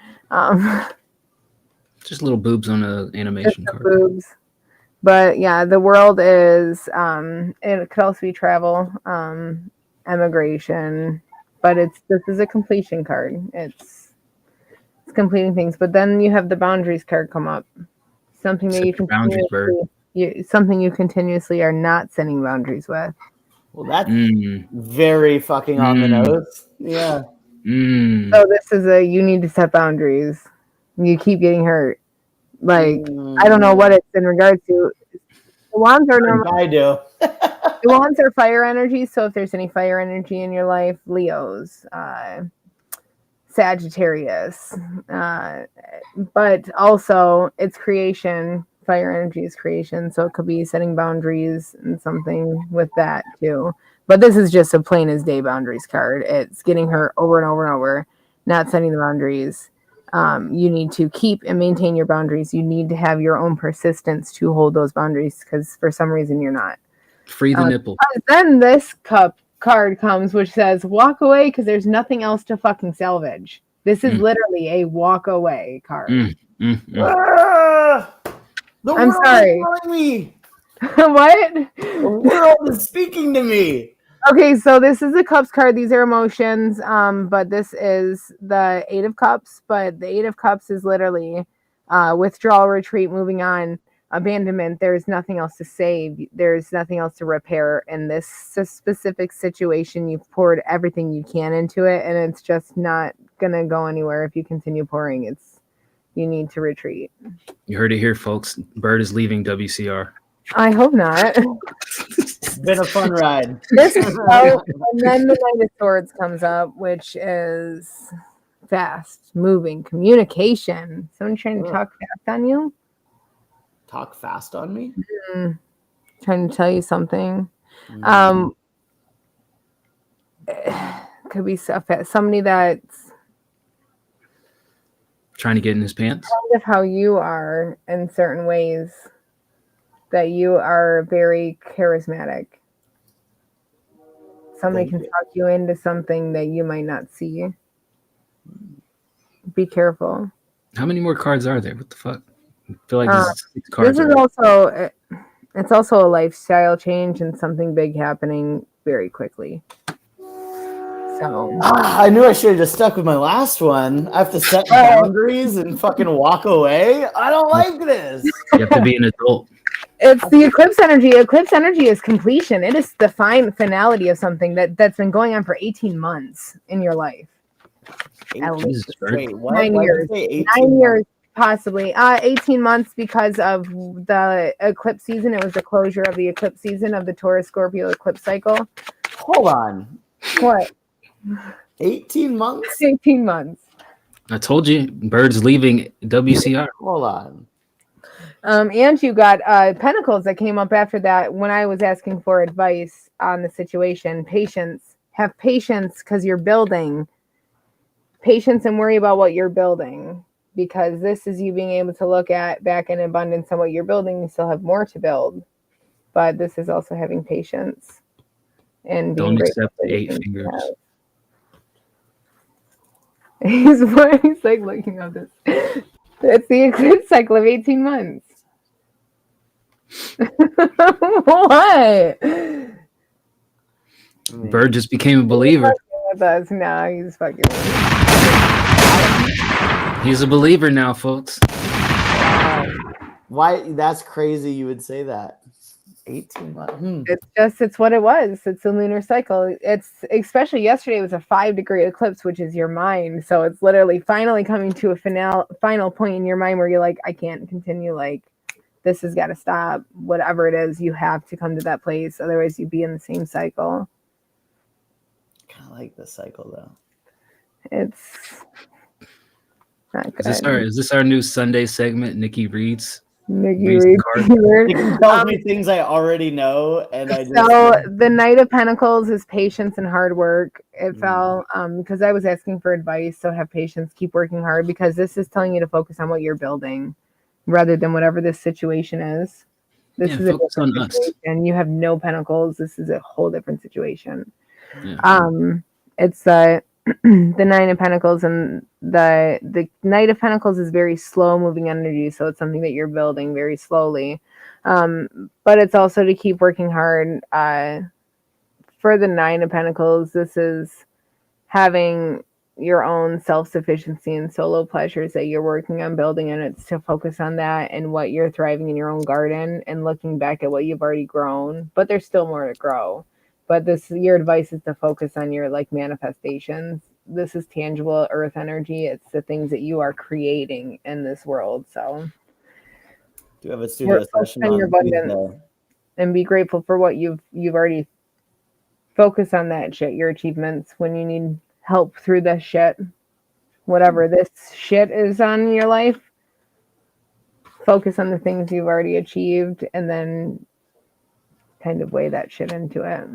Just little boobs on an animation Just the card. boobs. But yeah, the world is it could also be travel, emigration, but this is a completion card. It's completing things. But then you have the boundaries card come up. Something that Set your boundaries, Bird. something you continuously are not setting boundaries with. Well, that's very fucking on the nose. Yeah. So this is you need to set boundaries. You keep getting hurt. Like I don't know what it's in regards to. The wands are normal. I do. The wands are fire energy. So if there's any fire energy in your life, Leos, Sagittarius, but also it's creation. Fire energy is creation, so it could be setting boundaries and something with that too. But this is just a plain as day boundaries card. It's getting hurt over and over and over, not setting the boundaries. You need to keep and maintain your boundaries. You need to have your own persistence to hold those boundaries because for some reason you're not. Free the nipple. Then this card comes which says walk away because there's nothing else to fucking salvage. This is literally a walk away card. I'm sorry. Me. What? The world is speaking to me. Okay, so this is a Cups card. These are emotions, but this is the Eight of Cups. But the Eight of Cups is literally withdrawal, retreat, moving on, abandonment. There's nothing else to save. There's nothing else to repair. In this specific situation, you've poured everything you can into it, and it's just not gonna go anywhere if you continue pouring. You need to retreat. You heard it here, folks. Bird is leaving WCR. I hope not. It's been a fun ride. This is and then the Knight of Swords comes up, which is fast moving communication. Someone trying to talk fast on you? Talk fast on me? Trying to tell you something. Could be somebody that's Trying to get in his pants. kind of how you are in certain ways. That you are very charismatic. Somebody can talk you into something that you might not see. Be careful. How many more cards are there? What the fuck? I feel like this is 6 cards. This is also it's also a lifestyle change and something big happening very quickly. So I knew I should have just stuck with my last one. I have to set boundaries and fucking walk away. I don't like this. You have to be an adult. it's the eclipse energy. Eclipse energy is completion. It is the finality of something that's been going on for 18 months in your life. At least. Wait, what? 9 Why did years. you say 18 9 years, possibly. 18 months because of the eclipse season. It was the closure of the eclipse season of the Taurus Scorpio eclipse cycle. Hold on. What? 18 months? 18 months. I told you, Bird's leaving WCR. Hold on. And you got Pentacles that came up after that when I was asking for advice on the situation. Patience. Have patience because you're building. Patience and worry about what you're building, because this is you being able to look at back in abundance on what you're building. You still have more to build, but this is also having patience and being Don't accept grateful the for 8 things you fingers. have. He's like looking at this. It's the eclipse cycle of 18 months. What? Bird just became a believer. With us now, he's fucking. He's a believer now, folks. Why? That's crazy. You would say that. 18 months. It's what it was. It's a lunar cycle. It's especially yesterday was a 5-degree eclipse, which is your mind. So it's literally finally coming to a final point in your mind where you're like, I can't continue. Like, this has got to stop. Whatever it is, you have to come to that place. Otherwise, you'd be in the same cycle. Kind of like this cycle though. It's not good. Is this our new Sunday segment? Nikki reads. Nikki reads reads the keyword. It tells me things I already know, and I just. So the Knight of Pentacles is patience and hard work. It fell because I was asking for advice. So have patience, keep working hard, because this is telling you to focus on what you're building rather than whatever this situation is. This is a focus on different us. situation. You have no pentacles. This is a whole different situation. Yeah. It's the 9 of Pentacles, and the Knight of Pentacles is very slow moving energy, so it's something that you're building very slowly. But it's also to keep working hard. For the 9 of Pentacles, this is having your own self-sufficiency and solo pleasures that you're working on building, and it's to focus on that and what you're thriving in your own garden and looking back at what you've already grown, but there's still more to grow. But your advice is to focus on your like manifestations. This is tangible earth energy. It's the things that you are creating in this world. So Do you have a studio session on on your abundance and be grateful for what you've already focused on that shit, your achievements. When you need help through this shit, whatever this shit is on in your life, focus on the things you've already achieved and then kind of weigh that shit into it.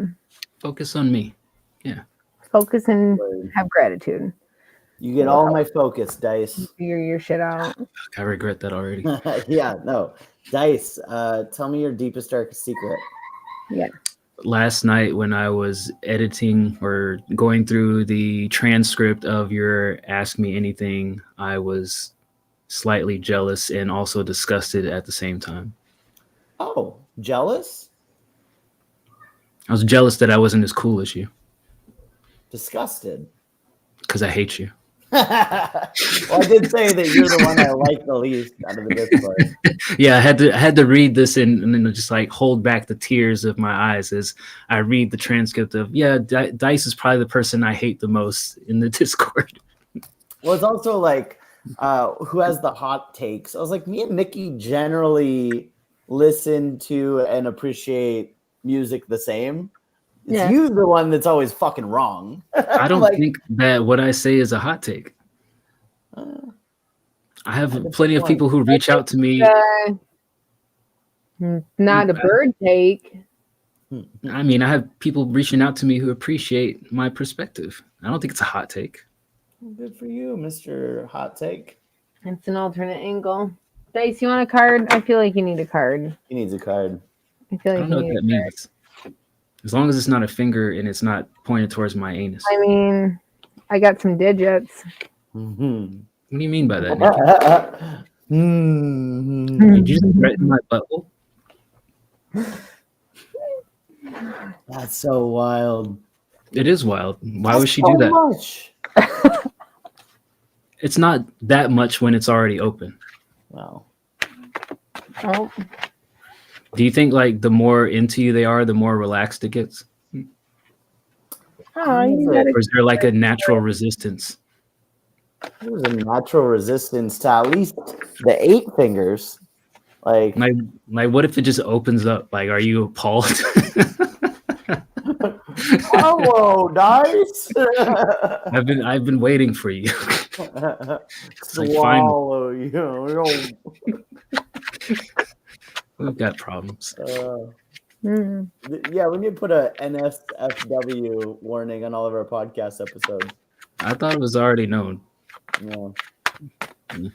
Focus on me. Yeah. Focus and have gratitude. You get all my focus, Dice. Figure your shit out. I regret that already. Yeah, no. Dice, tell me your deepest, darkest secret. Yeah. Last night when I was editing or going through the transcript of your Ask Me Anything, I was slightly jealous and also disgusted at the same time. Oh, jealous? I was jealous that I wasn't as cool as you Disgusted. because I hate you. Well, I did say that you're the one I like the least out of the Discord. Yeah, I had to read this and then just like hold back the tears of my eyes as I read the transcript of Dice is probably the person I hate the most in the Discord. Well, it's also like who has the hot takes. I was like, me and Nikki generally listen to and appreciate music the same. It's you the one that's always fucking wrong. I don't think that what I say is a hot take. I have plenty of people who reach out to me. Not a bird take. I mean, I have people reaching out to me who appreciate my perspective. I don't think it's a hot take. Good for you, Mr. Hot Take. It's an alternate angle. Dice, you want a card? I feel like you need a card. He needs a card. I feel I like don't know you what need that a card. means. As long as it's not a finger and it's not pointed towards my anus. I mean, I got some digits. Mm-hmm. What do you mean by that, Nikki? Did you just threaten my butthole? That's so wild. It is wild. Why would she do that? Much. It's not that much when it's already open. Wow. Oh, Do you think like the more into you they are, the more relaxed it gets? you gotta Or is there like a natural resistance? There's a natural resistance to at least the 8 fingers. Like, Like what if it just opens up? Like, are you appalled? hello, Dice. I've been waiting for you. Swallow you. We've got problems. Mm. Yeah, we need to put a NSFW warning on all of our podcast episodes. I thought it was already known. Yeah. Mm.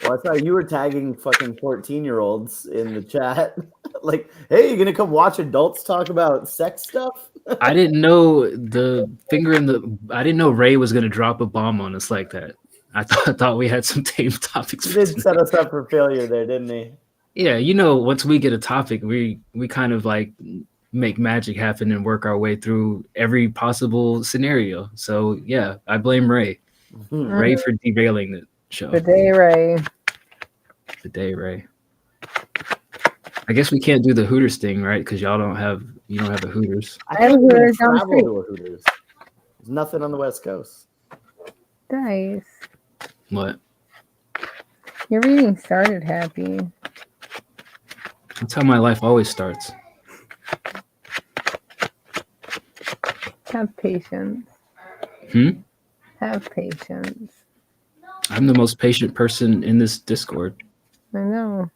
Well, I thought you were tagging fucking 14-year-olds in the chat. Like, hey, you gonna come watch adults talk about sex stuff? I didn't know I didn't know Ray was gonna drop a bomb on us like that. I thought we had some tame topics. He for did tonight. set us up for failure there, didn't he? Yeah, once we get a topic, we kind of like make magic happen and work our way through every possible scenario. So yeah, I blame Ray. Ray for derailing the show. Good day, Ray. Good day, Ray. I guess we can't do the Hooters thing, right? Because you don't have a Hooters. I have can't even Hooters down the travel street. to a Hooters. There's nothing on the West Coast. Nice. What? Your reading started happy. That's how my life always starts. Have patience. Have patience. I'm the most patient person in this Discord. I know.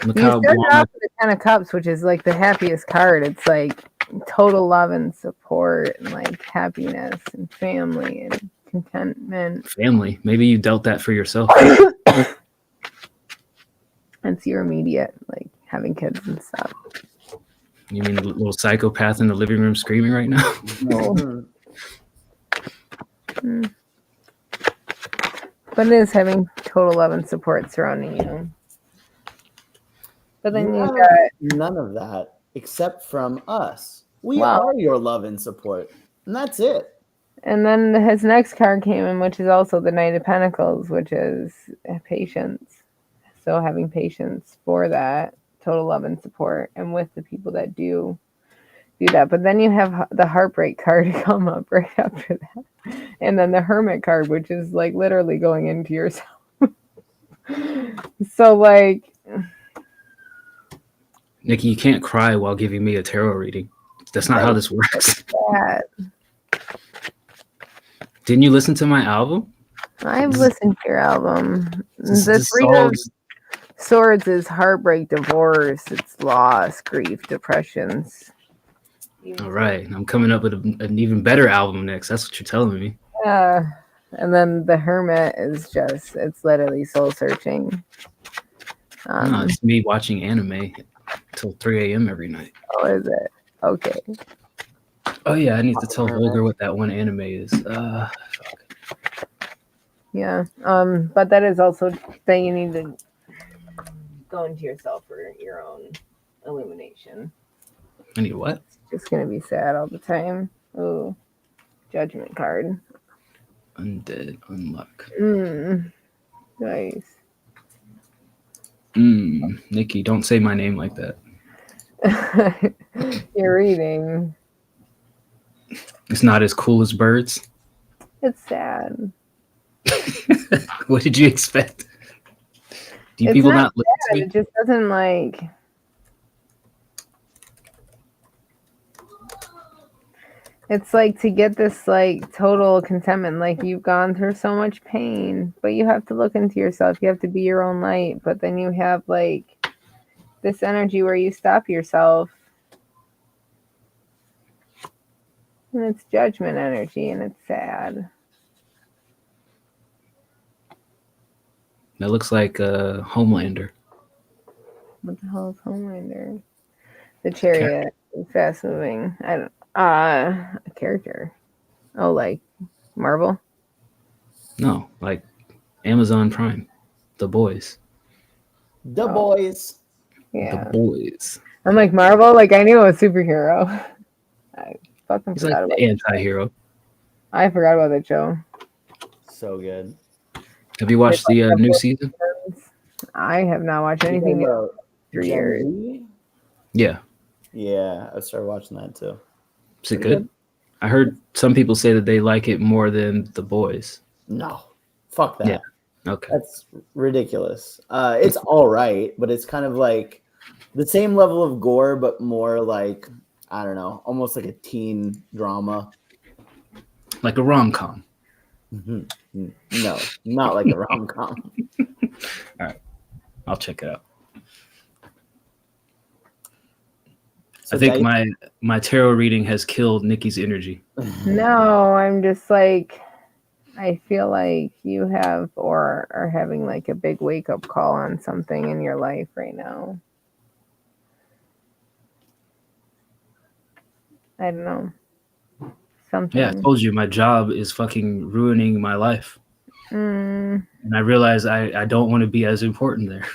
Look You how started long off with the 10 of Cups, which is like the happiest card. It's like total love and support and like happiness and family and contentment. family. Maybe you dealt that for yourself. It's your immediate, like having kids and stuff. You mean the little psychopath in the living room screaming right now? But it is having total love and support surrounding you. But then you have got none of that except from us. We Wow. are your love and support, and that's it. and then his next card came in, which is also the Knight of Pentacles, which is patience. So having patience for that, total love and support, and with the people that do that. But then you have the Heartbreak card come up right after that. And then the Hermit card, which is like literally going into yourself. So like, Nikki, you can't cry while giving me a tarot reading. That's not how this works. that. Didn't you listen to my album? I've listened to your album. This The Three of solves- Swords is heartbreak, divorce, it's loss, grief, depressions. All right, I'm coming up with an even better album next. That's what you're telling me. And then the Hermit is just, it's literally soul searching. No, it's me watching anime till 3 a.m. every night. Oh, is it? Okay. Oh yeah, I need to tell Volger what that one anime is. Yeah. But that is also that you need to go into yourself for your own illumination. I need what? Just gonna be sad all the time. Oh, Judgment card. Undead Unluck. Nice. Nikki, don't say my name like that. You're reading. It's not as cool as birds. It's sad. What did you expect? Do It's people not not listen to It me? just doesn't like. It's like to get this like total contentment, like you've gone through so much pain, but you have to look into yourself. You have to be your own light, but then you have like this energy where you stop yourself. And it's judgment energy and it's sad. That looks like a Homelander. What the hell is Homelander? The Chariot is fast moving. I don't a character. Oh, like Marvel? No, like Amazon Prime. The Boys. The boys. Yeah. The Boys. I'm like Marvel, like I knew a superhero. I fucking He's forgot like about the anti-hero. I forgot about that show. So good. Have you watched the new season? I have not watched anything new About in 3 Gen years. Z? Yeah. Yeah, I started watching that too. Is it good? I heard some people say that they like it more than The Boys. No, fuck that. Yeah. Okay. That's ridiculous. It's all right, but it's kind of like the same level of gore, but more like, I don't know, almost like a teen drama. Like a rom-com. No, not like a rom-com. I'll check it out. So I think Dice, my tarot reading has killed Nikki's energy. No, I'm just like, I feel like you have or are having like a big wake up call on something in your life right now. I don't know. Something. Yeah, I told you my job is fucking ruining my life. Mm, And I realize I don't want to be as important there.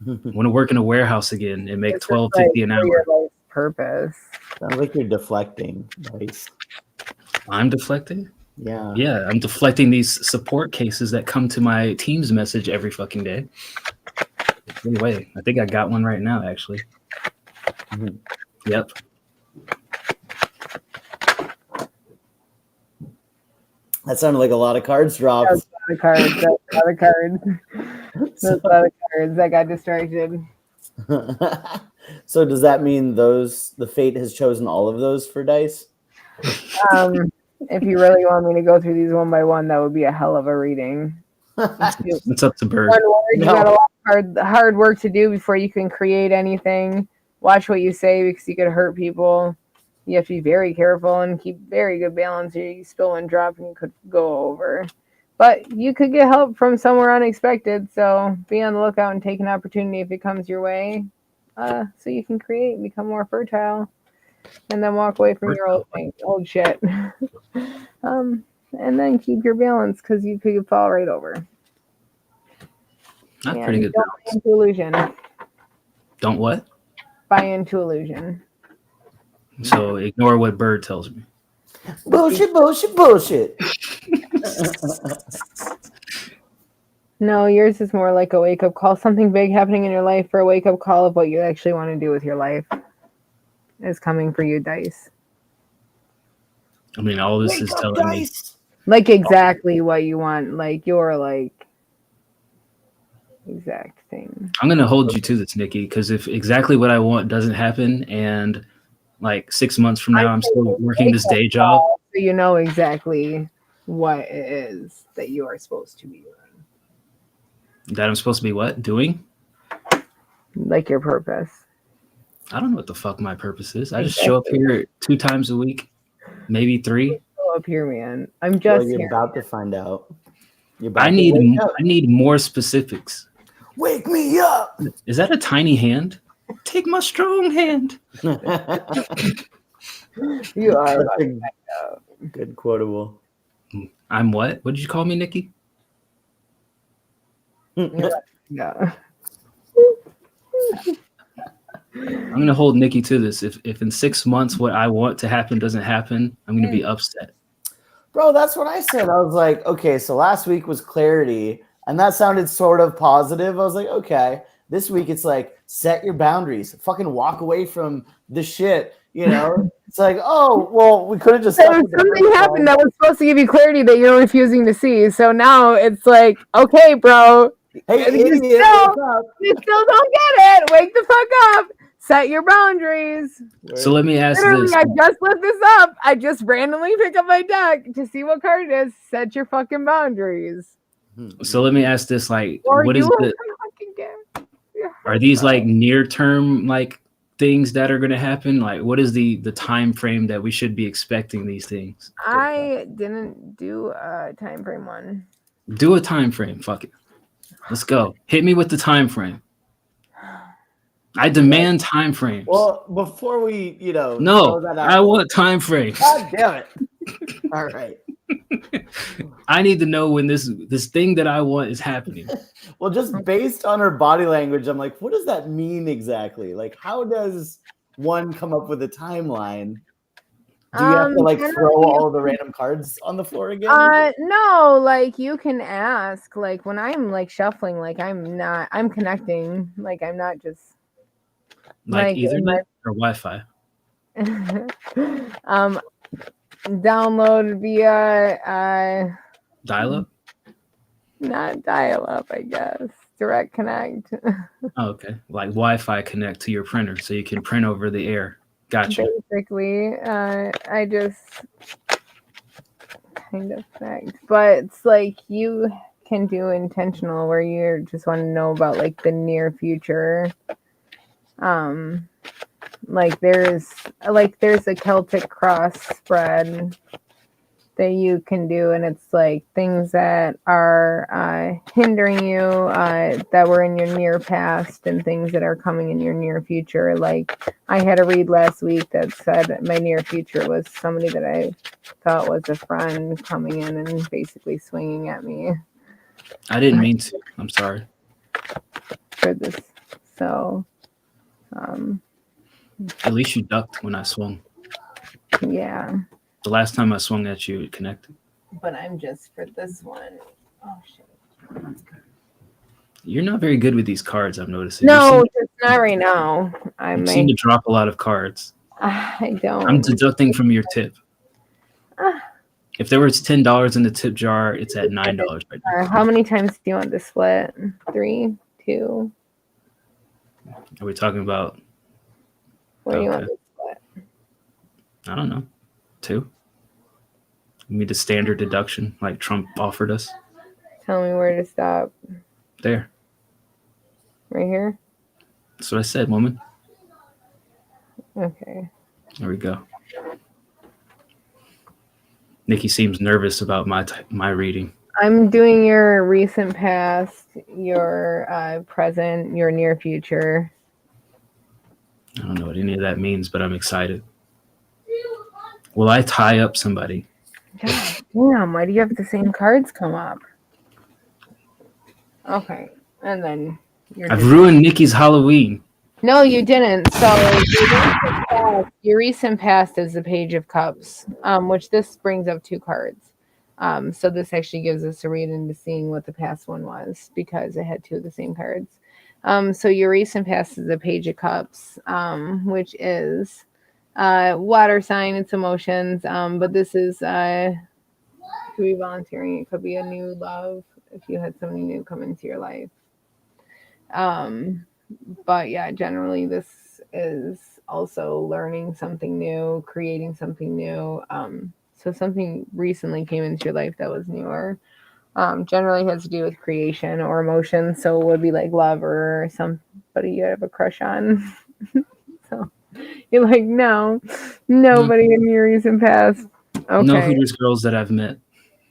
I want to work in a warehouse again and make it's just $12.50 an for hour. your life's purpose. sounds like you're deflecting, Dice. I'm deflecting? Yeah. Yeah, I'm deflecting these support cases that come to my Teams message every fucking day. Anyway, I think I got one right now, actually. Mhm. Yep. That sounded like a lot of cards dropped. That's a lot of cards. That's a lot of cards. That's a lot of cards. I got distracted. So does that mean the fate has chosen all of those for Dice? If you really want me to go through these one by one, that would be a hell of a reading. It's up to Bird. One word, you No. got a lot of hard work to do before you can create anything. Watch what you say because you could hurt people. You have to be very careful and keep very good balance, or you spill one drop and you could go over. But you could get help from somewhere unexpected, so be on the lookout and take an opportunity if it comes your way, so you can create and become more fertile, and then walk away from your old shit. And then keep your balance because you could fall right over. Not Yeah, pretty good. Don't buy into illusion. Don't what? Buy into illusion. So ignore what Bird tells me. Bullshit, bullshit, bullshit. No, yours is more like a wake up call. Something big happening in your life for a wake up call of what you actually want to do with your life is coming for you, Dice. I mean, all this is telling me. Like exactly what you want. Like your like exact thing. I'm gonna hold you to this, Nikki, because if exactly what I want doesn't happen, and like 6 months from now I'm still working this day job, So you know exactly what it is that you are supposed to be doing. that I'm supposed to be what doing? Like your purpose. I don't know what the fuck my purpose is. I just show up here 2 times a week, maybe 3. Go up here, man. I'm Well, just you're here. about to find out. You're about I to need wake up. more specifics. Wake me up. Is that a tiny hand? Take my strong hand. You are. Good quotable. I'm what? What did you call me, Nikki? Yeah. I'm gonna hold Nikki to this. If in 6 months what I want to happen doesn't happen, I'm gonna be upset. Bro, that's what I said. I was like, okay, so last week was clarity, and that sounded sort of positive. I was like, okay. This week it's like, set your boundaries. Fucking walk away from the shit, you know? It's like, oh, well, we could have just... So something happened that was supposed to give you clarity that you're refusing to see. So now it's like, okay, bro, Hey, you idiot, still- wake up. you still don't get it. Wake the fuck up. Set your boundaries. So let me ask Literally, this. I just looked this up. I just randomly pick up my deck to see what card it is. Set your fucking boundaries. So let me ask this. Like, Or what you is will the? fucking get. Are these like near term like things that are gonna happen? Like, what is the time frame that we should be expecting these things? I didn't do a time frame one. Do a time frame. Fuck it. Let's go. Hit me with the time frame. I demand time frames. Well, before we, No, throw that out- I want time frames. God damn it. All right. I need to know when this thing that I want is happening. Well, just based on her body language, I'm like, what does that mean exactly? Like, how does one come up with a timeline? Do you have to like throw all the random cards on the floor again? No, like you can ask. Like when I'm like shuffling, like I'm connecting. Like I'm not just Like in Ethernet or Wi-Fi. download via Dial-up? not dial up, I guess. Direct connect. Oh, okay. Like Wi-Fi connect to your printer so you can print over the air. Gotcha. Basically, I just kind of fact. But it's like you can do intentional where you just want to know about like the near future. Like there's a Celtic cross spread that you can do, and it's like things that are hindering you that were in your near past and things that are coming in your near future. Like I had a read last week that said my near future was somebody that I thought was a friend coming in and basically swinging at me I didn't mean to. I'm sorry. for this. So At least you ducked when I swung. yeah, The last time I swung at you, it connected. but I'm just for this one. Oh shit. You're not very good with these cards, I'm noticing. No, it's not right now. You seem to drop a lot of cards. I don't. I'm deducting from your tip. Ah. If there was $10 in the tip jar, it's at $9 right now. How many times do you want to split? 3, 2. Are we talking about, What do you want Okay. to split? I don't know, 2? You mean the standard deduction like Trump offered us? Tell me where to stop. There. Right here? That's what I said, woman. Okay. There we go. Nikki seems nervous about my reading. I'm doing your recent past, your present, your near future. I don't know what any of that means, but I'm excited. Will I tie up somebody? God damn, why do you have the same cards come up? Okay. And then you're I've ruined Nikki's Halloween. No, you didn't. So your recent past is the Page of Cups, which this brings up 2 cards. So this actually gives us a read into seeing what the past one was because it had 2 of the same cards. So your recent past is the Page of Cups, which is water sign, it's emotions. But this is could be volunteering. It could be a new love if you had somebody new come into your life. But yeah, generally this is also learning something new, creating something new. So something recently came into your life that was newer. Generally has to do with creation or emotion. So it would be like love or somebody you have a crush on. So you're like, no, nobody in your recent past. Okay. No Hooters girls that I've met.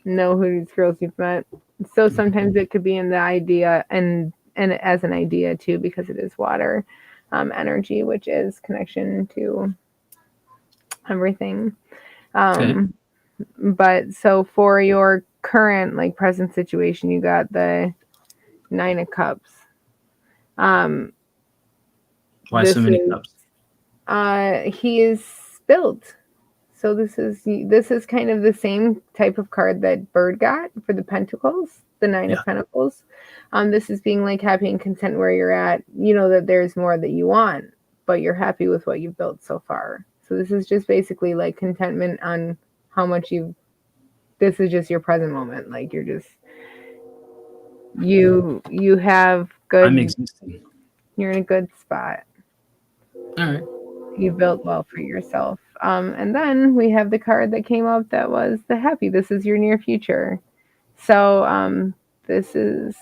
No Hooters girls you've met. So sometimes it could be in the idea and as an idea too, because it is water energy, which is connection to everything. But so for your current like present situation, you got the 9 of Cups. Why so many cups? He is spilled. So this is kind of the same type of card that Bird got for the Pentacles, the 9 of Pentacles. This is being like happy and content where you're at. You know that there's more that you want, but you're happy with what you've built so far. So this is just basically like contentment on how much this is just your present moment. Like you're just, you have good. I'm existing. You're in a good spot. All right. You built well for yourself. And then we have the card that came up that was the happy. This is your near future. So this is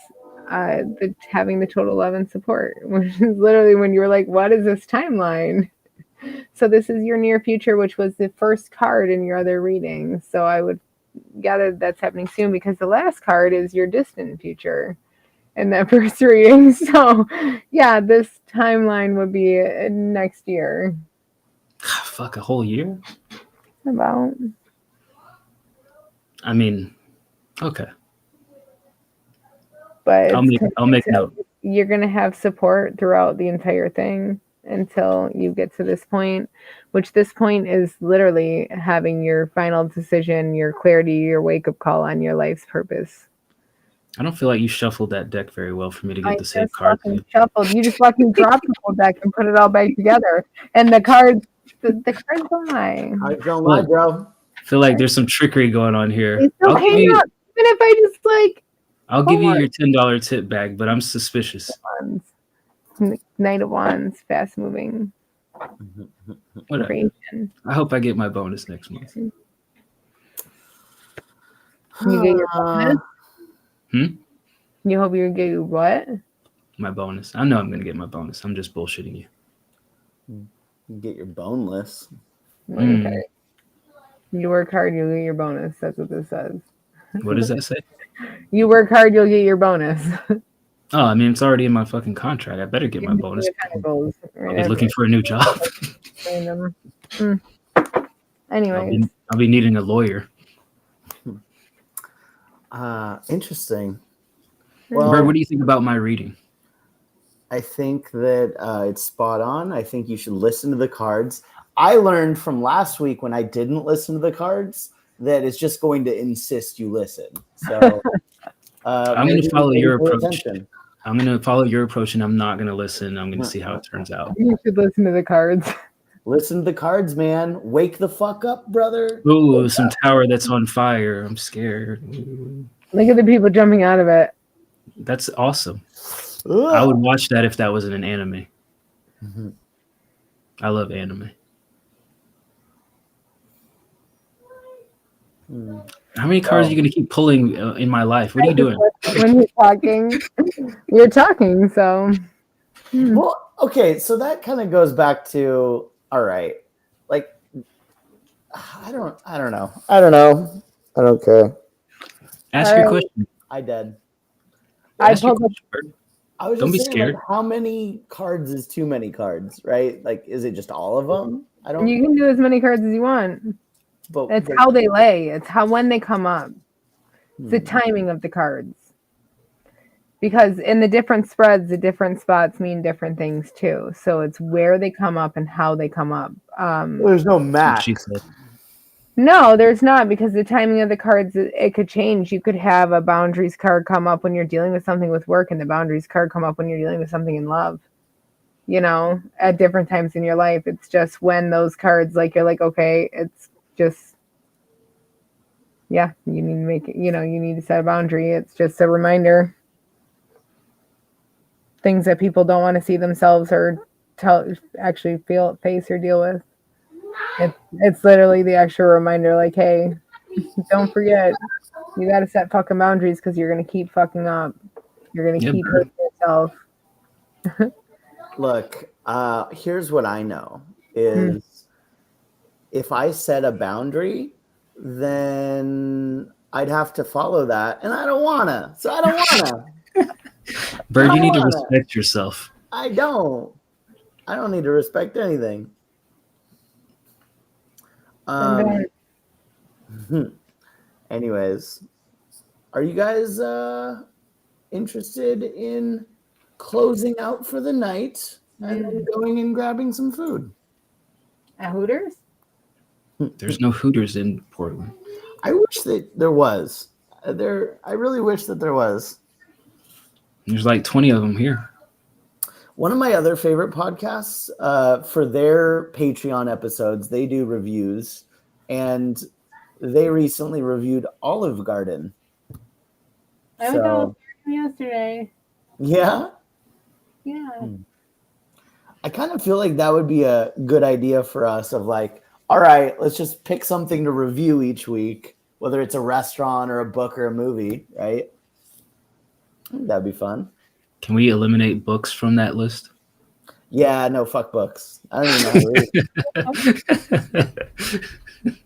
having the total love and support, which is literally when you were like, what is this timeline? So this is your near future, which was the first card in your other reading. So I would gather that's happening soon because the last card is your distant future in that first reading. So yeah, this timeline would be next year. Fuck, a whole year? About. I mean, okay. But I'll make note. You're gonna have support throughout the entire thing until you get to this point, which this point is literally having your final decision, your clarity, your wake-up call on your life's purpose. I don't feel like you shuffled that deck very well for me to get the same card. Shuffled. You just fucking dropped the whole deck and put it all back together. And the cards, the cards don't lie. Cards don't lie, bro. I feel like there's some trickery going on here. It's okay. Even if I just like. I'll give you your $10 tip bag, but I'm suspicious. Knight of Wands, fast moving. Whatever. I hope I get my bonus next month. You get your bonus? Hmm? You hope you get your what? My bonus. I know I'm gonna get my bonus. I'm just bullshitting you. You get your boneless. Okay. You work hard, you'll get your bonus. That's what this says. What does that say? You work hard, you'll get your bonus. Oh, I mean, it's already in my fucking contract. I better get my bonus. I'll be looking for a new job. Random. I'll Anyways, be needing a lawyer. Interesting. Bird, Well, what do you think about my reading? I think that it's spot on. I think you should listen to the cards. I learned from last week when I didn't listen to the cards that it's just going to insist you listen. So I'm going to follow maybe your pay approach. attention. I'm going to follow your approach, and I'm not going to listen. I'm going to see how it turns out. you should listen to the cards. Listen to the cards, man. Wake the fuck up, brother. Ooh, some tower that's on fire. I'm scared. Look at the people jumping out of it. That's awesome. Ugh. I would watch that if that wasn't an anime. Mhm. I love anime. How many cards are you going to keep pulling in my life? What are you doing? When you're talking, so. Well, okay, so that kind of goes back to all right. Like I don't know. I don't care. Ask All your right. question. I did. I Ask your pulled up, question, Bird. I was Don't just be saying, scared. like, how many cards is too many cards, right? Like, is it just all of them? I don't. you can do as many cards as you want. But It's how they lay. It's when they come up. It's the timing of the cards. Because in the different spreads, the different spots mean different things too. So it's where they come up and how they come up. there's no That's what max. she said. No, there's not, because the timing of the cards, it could change. You could have a boundaries card come up when you're dealing with something with work, and the boundaries card come up when you're dealing with something in love. You know, at different times in your life. It's just when those cards, like, you're like, okay, it's just, yeah, you need to make it, you need to set a boundary. It's just a reminder. Things that people don't want to see themselves or actually face or deal with. It's literally the extra reminder, like, hey, don't forget, you got to set fucking boundaries, because you're going to keep fucking up. You're going to keep hurting yourself. Look, here's what I know is if I set a boundary, then I'd have to follow that, and I don't wanna. So I don't wanna. Bird, you need to wanna. respect yourself. I don't need to respect anything. Anyways, are you guys interested in closing out for the night and then going and grabbing some food? At Hooters? There's no Hooters in Portland. I wish that there was. I really wish that there was. There's like 20 of them here. One of my other favorite podcasts, for their Patreon episodes, they do reviews, and they recently reviewed Olive Garden. I went to Olive Garden yesterday. Yeah? Yeah. I kind of feel like that would be a good idea for us of like, all right, let's just pick something to review each week, whether it's a restaurant or a book or a movie, right? That'd be fun. Can we eliminate books from that list? Yeah, no, fuck books. I don't even know how to read.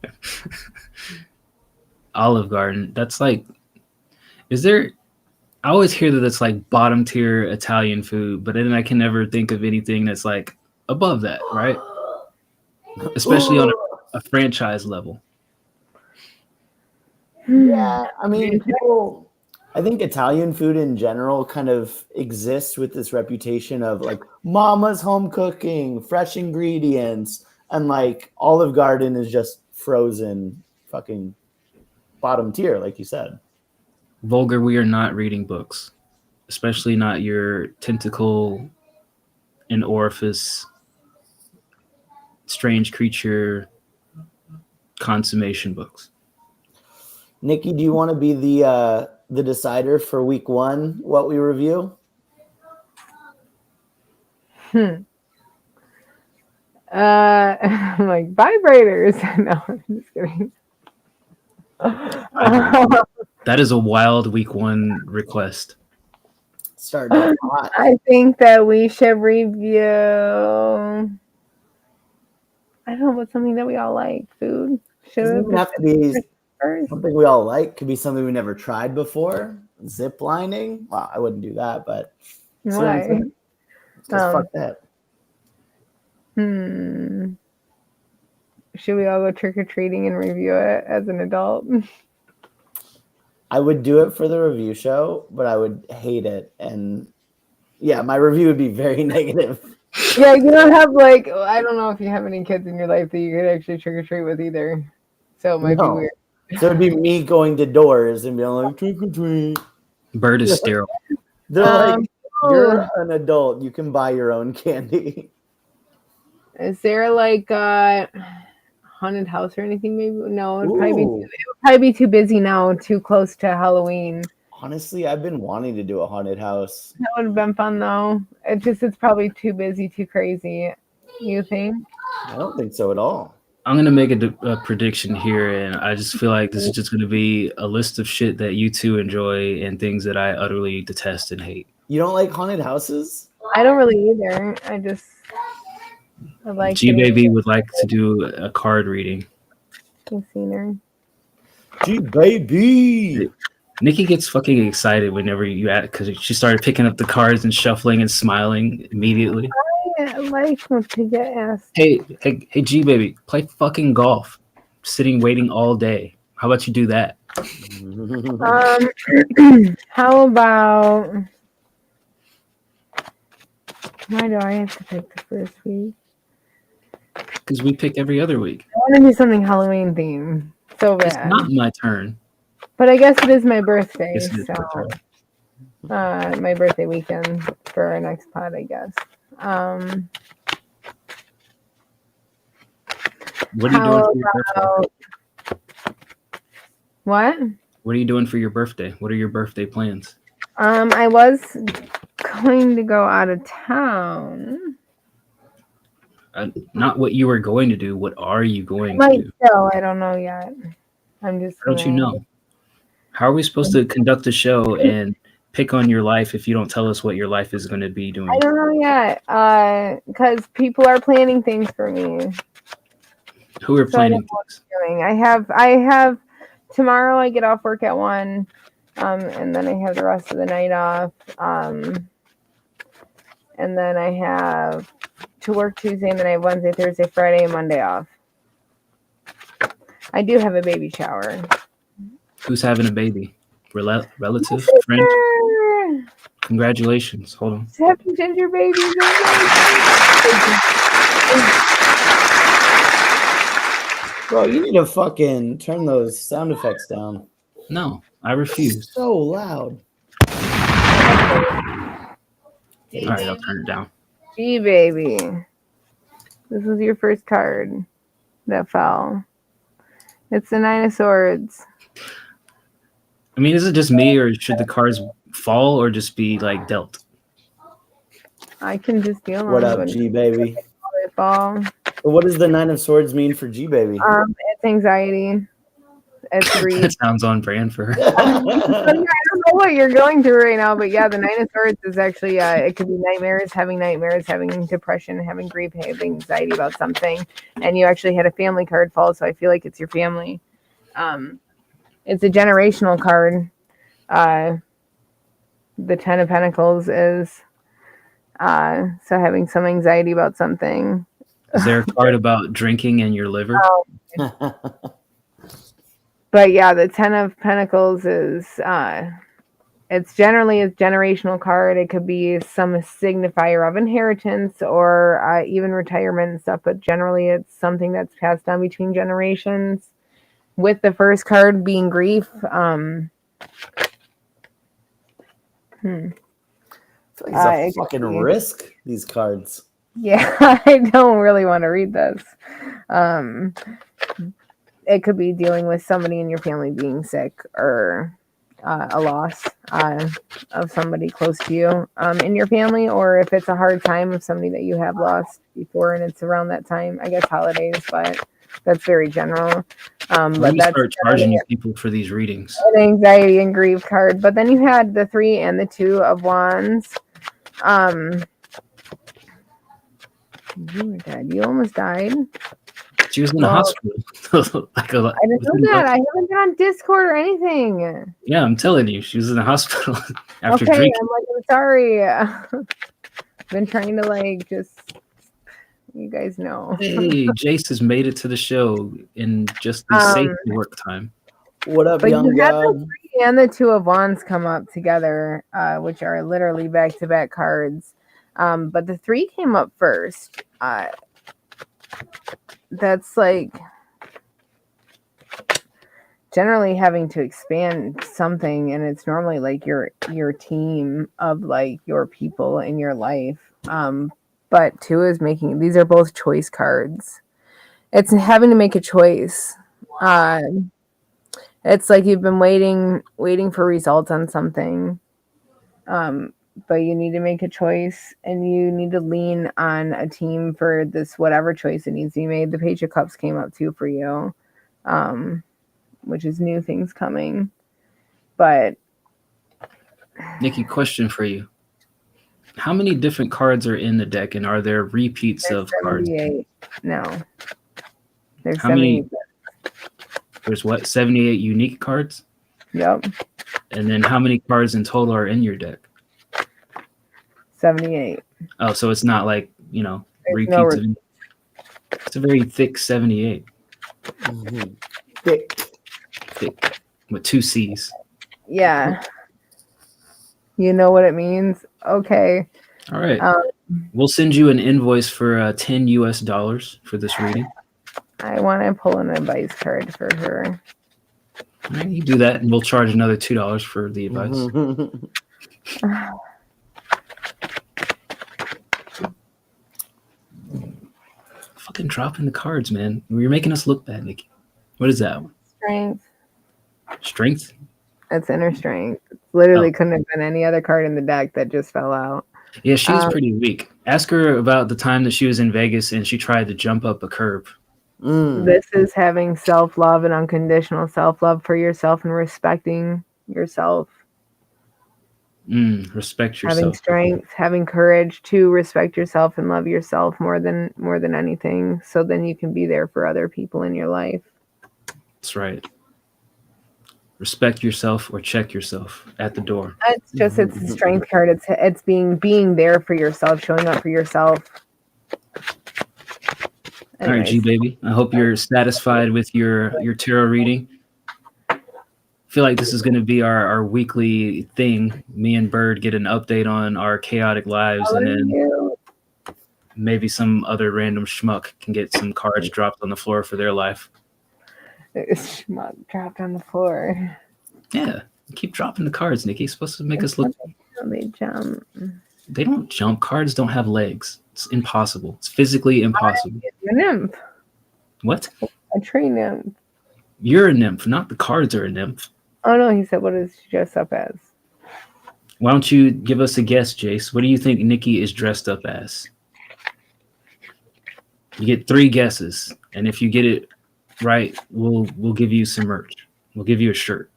Olive Garden. That's like, is there, I always hear that it's like bottom tier Italian food, but then I can never think of anything that's like above that, right? Especially on a franchise level. Yeah, I mean, I think Italian food in general kind of exists with this reputation of like mama's home cooking, fresh ingredients, and like Olive Garden is just frozen fucking bottom tier, like you said. Vulgar, we are not reading books, especially not your tentacle and orifice, strange creature, consummation books. Nikki, do you want to be the decider for week 1, what we review? I'm like, vibrators. No, I'm just kidding. That is a wild week 1 request. Starting hot. I think that we should review. I don't know, what's something that we all like. Food. Doesn't Should even have to be first? something we all like. Could be something we never tried before. Zip lining. Well, I wouldn't do that, but Why? just fuck that. Should we all go trick or treating and review it as an adult? I would do it for the review show, but I would hate it. And yeah, my review would be very negative. Yeah, you don't have like, I don't know if you have any kids in your life that you could actually trick or treat with either. So it might be weird. So it'd be me going to doors and being like, trick or treat. Bird is sterile. They're like, you're an adult. You can buy your own candy. Is there like a haunted house or anything? Maybe no. It would probably be too busy now. Too close to Halloween. Honestly, I've been wanting to do a haunted house. That would have been fun though. It's probably too busy, too crazy. You think? I don't think so at all. I'm gonna make a prediction here, and I just feel like this is just gonna be a list of shit that you two enjoy and things that I utterly detest and hate. You don't like haunted houses? I don't really either. I like G Baby would like to do a card reading. I've seen her. G Baby. Nikki gets fucking excited whenever you ask because she started picking up the cards and shuffling and smiling immediately. I like to get asked. Hey, G Baby, play fucking golf. Sitting waiting all day. How about you do that? How about? Why do I have to pick the first week? Because we pick every other week. I want to do something Halloween themed. So It's bad. not my turn. But I guess it is my birthday. Yes, it is So my turn. my birthday weekend for our next pod, I guess. What are you doing for your birthday? What? What are you doing for your birthday? What are your birthday plans? I was going to go out of town. Not what you were going to do. What are you going to Might do? still, I don't know yet. I'm just. How don't you know? How are we supposed to conduct a show and pick on your life if you don't tell us what your life is going to be doing? I don't know yet. Because people are planning things for me. Who are planning things? I have tomorrow. I get off work at 1, and then I have the rest of the night off. And then I have to work Tuesday, and then I have Wednesday, Thursday, Friday, and Monday off. I do have a baby shower. Who's having a baby? Relative? Friend? Congratulations. Hold on. Happy ginger baby. Bro, you need to fucking turn those sound effects down. No, I refuse. So loud. All right, I'll turn it down. G baby. This was your first card that fell. It's the 9 of Swords. I mean, is it just me, or should the cards fall, or just be like dealt? I can just deal What them up, G Baby? they fall. What does the 9 of Swords mean for G Baby? It's anxiety. It's grief. That sounds on brand for her. I don't know what you're going through right now, but yeah, the 9 of Swords is actually, it could be nightmares, having depression, having grief, having anxiety about something. And you actually had a family card fall, so I feel like it's your family. It's a generational card. The 10 of Pentacles is, so having some anxiety about something. Is there a card about drinking and your liver? But yeah, the 10 of Pentacles is, it's generally a generational card. It could be some signifier of inheritance or even retirement and stuff, but generally it's something that's passed down between generations. With the first card being grief. I feel like it's a fucking risk, these cards. Yeah, I don't really want to read this. It could be dealing with somebody in your family being sick or a loss of somebody close to you in your family, or if it's a hard time of somebody that you have lost before and it's around that time, I guess holidays, but That's very general. When But you that's start charging you people for these readings. an anxiety and grief card. But then you had the 3 and the 2 of Wands. You were dead. You almost died. She was in the Well, hospital. I didn't know that. I haven't been on Discord or anything. Yeah, I'm telling you, she was in the hospital after Okay, drinking. I'm sorry. I've been trying to just, you guys know. Hey, Jace has made it to the show in just the safe work time. What up, But young you had the god? 3 and the 2 of Wands come up together, which are literally back-to-back cards. But the 3 came up first. That's generally having to expand something, and it's normally your team of your people in your life. But 2 is these are both choice cards. It's having to make a choice. It's like you've been waiting for results on something. But you need to make a choice, and you need to lean on a team for this, whatever choice it needs to be made. The Page of Cups came up too for you, which is new things coming. But Nikki, question for you. How many different cards are in the deck, and are there repeats of cards? 78. No. There's How many? 78. There's what, 78 unique cards? Yep. And then how many cards in total are in your deck? 78. Oh, so it's not repeats. no It's a very thick 78. Mhm. Thick. Thick. With 2 C's. Yeah. You know what it means? Okay. All right. We'll send you an invoice for $10 US for this reading. I want to pull an advice card for her. All right, you do that, and we'll charge another $2 for the advice. Fucking dropping the cards, man. You're making us look bad, Nikki. What is that? Strength. Strength? That's inner strength. Literally couldn't have been any other card in the deck that just fell out. Yeah, she's pretty weak. Ask her about the time that she was in Vegas and she tried to jump up a curb. This is having self-love and unconditional self-love for yourself and respecting yourself. Respect yourself. Having strength, having courage to respect yourself and love yourself more than anything, so then you can be there for other people in your life. That's right. Respect yourself or check yourself at the door. It's a strength card. It's being there for yourself, showing up for yourself. All right, G baby. I hope you're satisfied with your tarot reading. I feel like this is going to be our weekly thing. Me and Bird get an update on our chaotic lives, and then maybe some other random schmuck can get some cards dropped on the floor for their life. Schmuck dropped on the floor. Yeah, keep dropping the cards, Nikki. It's supposed to make us look. They jump. They don't jump. Cards don't have legs. It's impossible. It's physically impossible. A nymph. What? A tree nymph. You're a nymph, not the cards are a nymph. Oh no, he said, what does she dress up as? Why don't you give us a guess, Jace? What do you think Nikki is dressed up as? You get 3 guesses, and if you get it right, we'll give you some merch. We'll give you a shirt,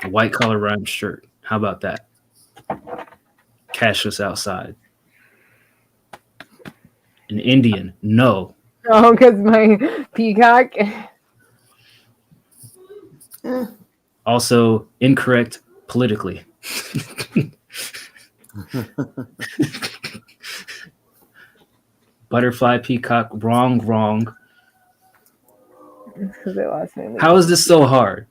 a white collar rhyme shirt. How about that? Cash us outside. An Indian? No. Oh, because my peacock. Also incorrect politically. Butterfly, peacock, wrong. Because they lost me. How is this so hard?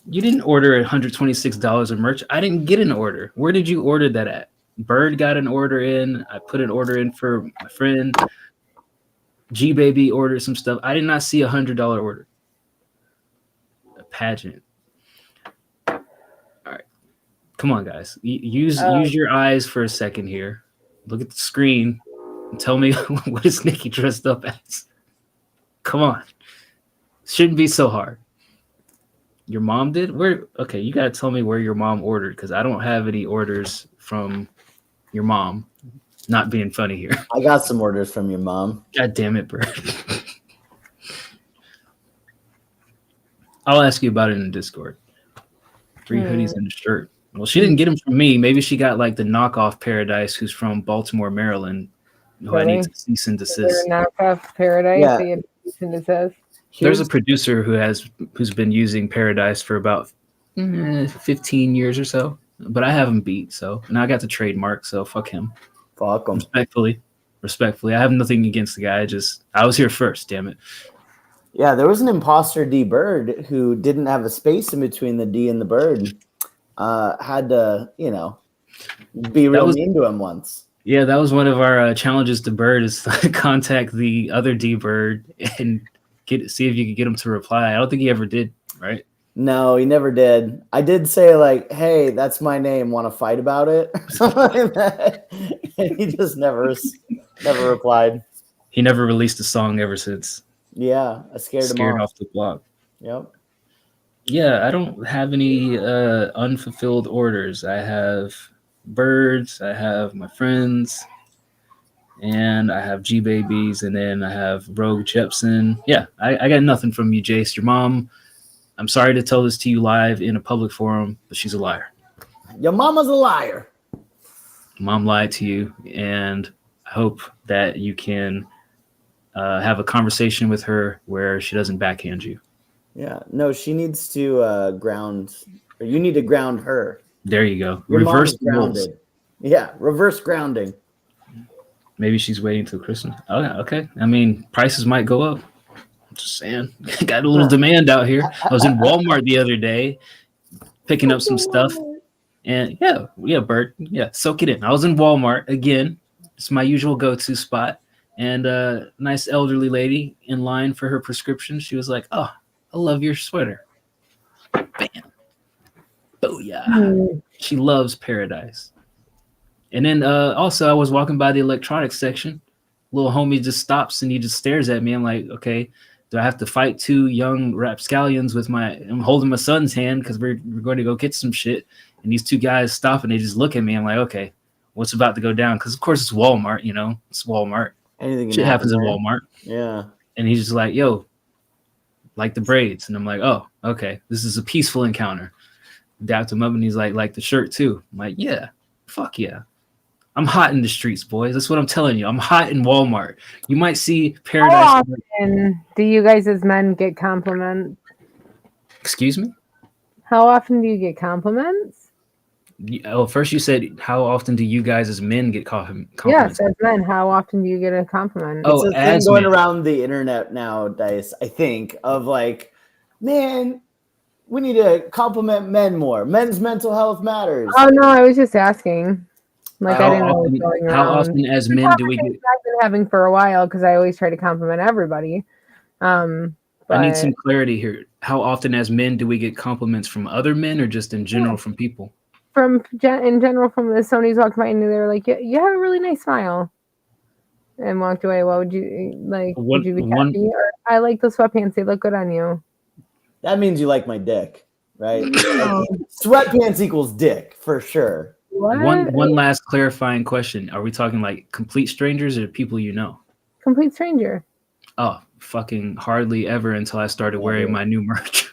You didn't order $126 of merch. I didn't get an order. Where did you order that at? Bird got an order in. I put an order in for my friend. G Baby ordered some stuff. I did not see $100 order. A pageant. All right. Come on, guys. Use your eyes for a second here. Look at the screen and tell me what is Nikki dressed up as. Come on. Shouldn't be so hard. Your mom did? Where? Okay, you gotta tell me where your mom ordered, because I don't have any orders from your mom. Not being funny here. I got some orders from your mom. God damn it, Bird. I'll ask you about it in Discord. 3 Hmm. hoodies and a shirt. Well, she didn't get them from me. Maybe she got like the knockoff Paradise, who's from Baltimore, Maryland, who I need Really? to cease and Is there desist. a knockoff Paradise? Yeah. So you had to cease and desist? There's a Here's- producer who's been using Paradise for about 15 years or so, but I haven't beat. So now I got the trademark. So fuck him. Fuck 'em. Respectfully, I have nothing against the guy. I was here first. Damn it. Yeah, there was an imposter D Bird who didn't have a space in between the D and the bird. Had to, be real was- mean to him once. Yeah, that was one of our challenges to Bird is to contact the other D Bird and see if you could get him to reply. I don't think he ever did. Right. No, he never did. I did say like, "Hey, that's my name. Want to fight about it?" Or something like that. And he just never replied. He never released a song ever since. Yeah, I scared him off. off the block. Yep. Yeah, I don't have any unfulfilled orders. I have birds, I have my friends, and I have G babies, and then I have Rogue Jepson. Yeah, I got nothing from you, Jace. Your mom, I'm sorry to tell this to you live in a public forum, but she's a liar. Your mama's a liar. Mom lied to you, and I hope that you can have a conversation with her where she doesn't backhand you. Yeah. No, she needs to ground. Or you need to ground her. There you go. Your Reverse mom's the roles. grounded. Yeah, reverse grounding. Maybe she's waiting till Christmas. Oh, yeah, okay. I mean, prices might go up. I'm just saying. Got a little demand out here. I was in Walmart the other day picking up some stuff. And yeah, Bert. Yeah, soak it in. I was in Walmart again. It's my usual go-to spot. And a nice elderly lady in line for her prescription. She was like, "Oh, I love your sweater." Bam. Booyah. She loves Paradise. And then also I was walking by the electronics section. Little homie just stops and he just stares at me. I'm like, okay, do I have to fight 2 young rapscallions I'm holding my son's hand because we're going to go get some shit. And these 2 guys stop and they just look at me. I'm like, okay, what's about to go down? Because of course it's Walmart, it's Walmart. Anything can Shit happens in there. Walmart. Yeah. And he's just like, yo, like the braids. And I'm like, oh, okay, this is a peaceful encounter. Dapped him up and he's like the shirt too. I'm like, yeah, fuck yeah. I'm hot in the streets, boys. That's what I'm telling you. I'm hot in Walmart. You might see Paradise. How often do you guys as men get compliments? Excuse me? How often do you get compliments? Oh, first you said, how often do you guys as men get compliments? Yes, as men, how often do you get a compliment? Oh, It's a thing as going men. around the internet nowadays, I think, of like, man, we need to compliment men more. Men's mental health matters. Oh no, I was just asking. Like I How didn't know what was often, going around. how often as men do we get? I've been having for a while because I always try to compliment everybody. I need But some clarity here. How often as men do we get compliments from other men or just in general from people? in general, from the Sony's walked by and they were like, you have a really nice smile, and walked away. What would you like? Would you be happy? Or, I like the sweatpants; they look good on you. That means you like my dick, right? Sweatpants equals dick for sure. What? One last clarifying question. Are we talking like complete strangers or people you know? Complete stranger. Oh, fucking hardly ever until I started wearing my new merch.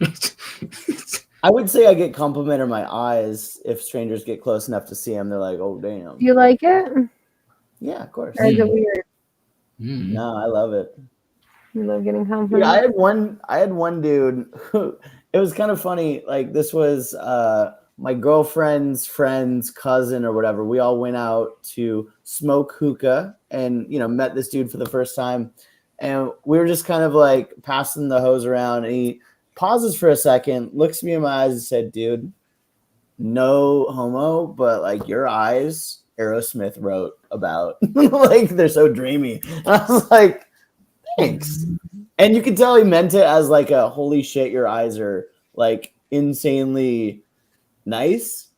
I would say I get compliment in my eyes if strangers get close enough to see them. They're like, "Oh, damn." Do you like it? Yeah, of course. Or is it weird? Mm. No, I love it. You love getting Dude, compliments. I had one dude who, it was kind of funny. Like, this was my girlfriend's friend's cousin or whatever. We all went out to smoke hookah and, met this dude for the first time. And we were just kind of like passing the hose around, and he pauses for a second, looks me in my eyes and said, "Dude, no homo, but like your eyes, Aerosmith wrote about." Like, they're so dreamy. I was like, thanks. And you could tell he meant it as like a holy shit, your eyes are like insanely nice.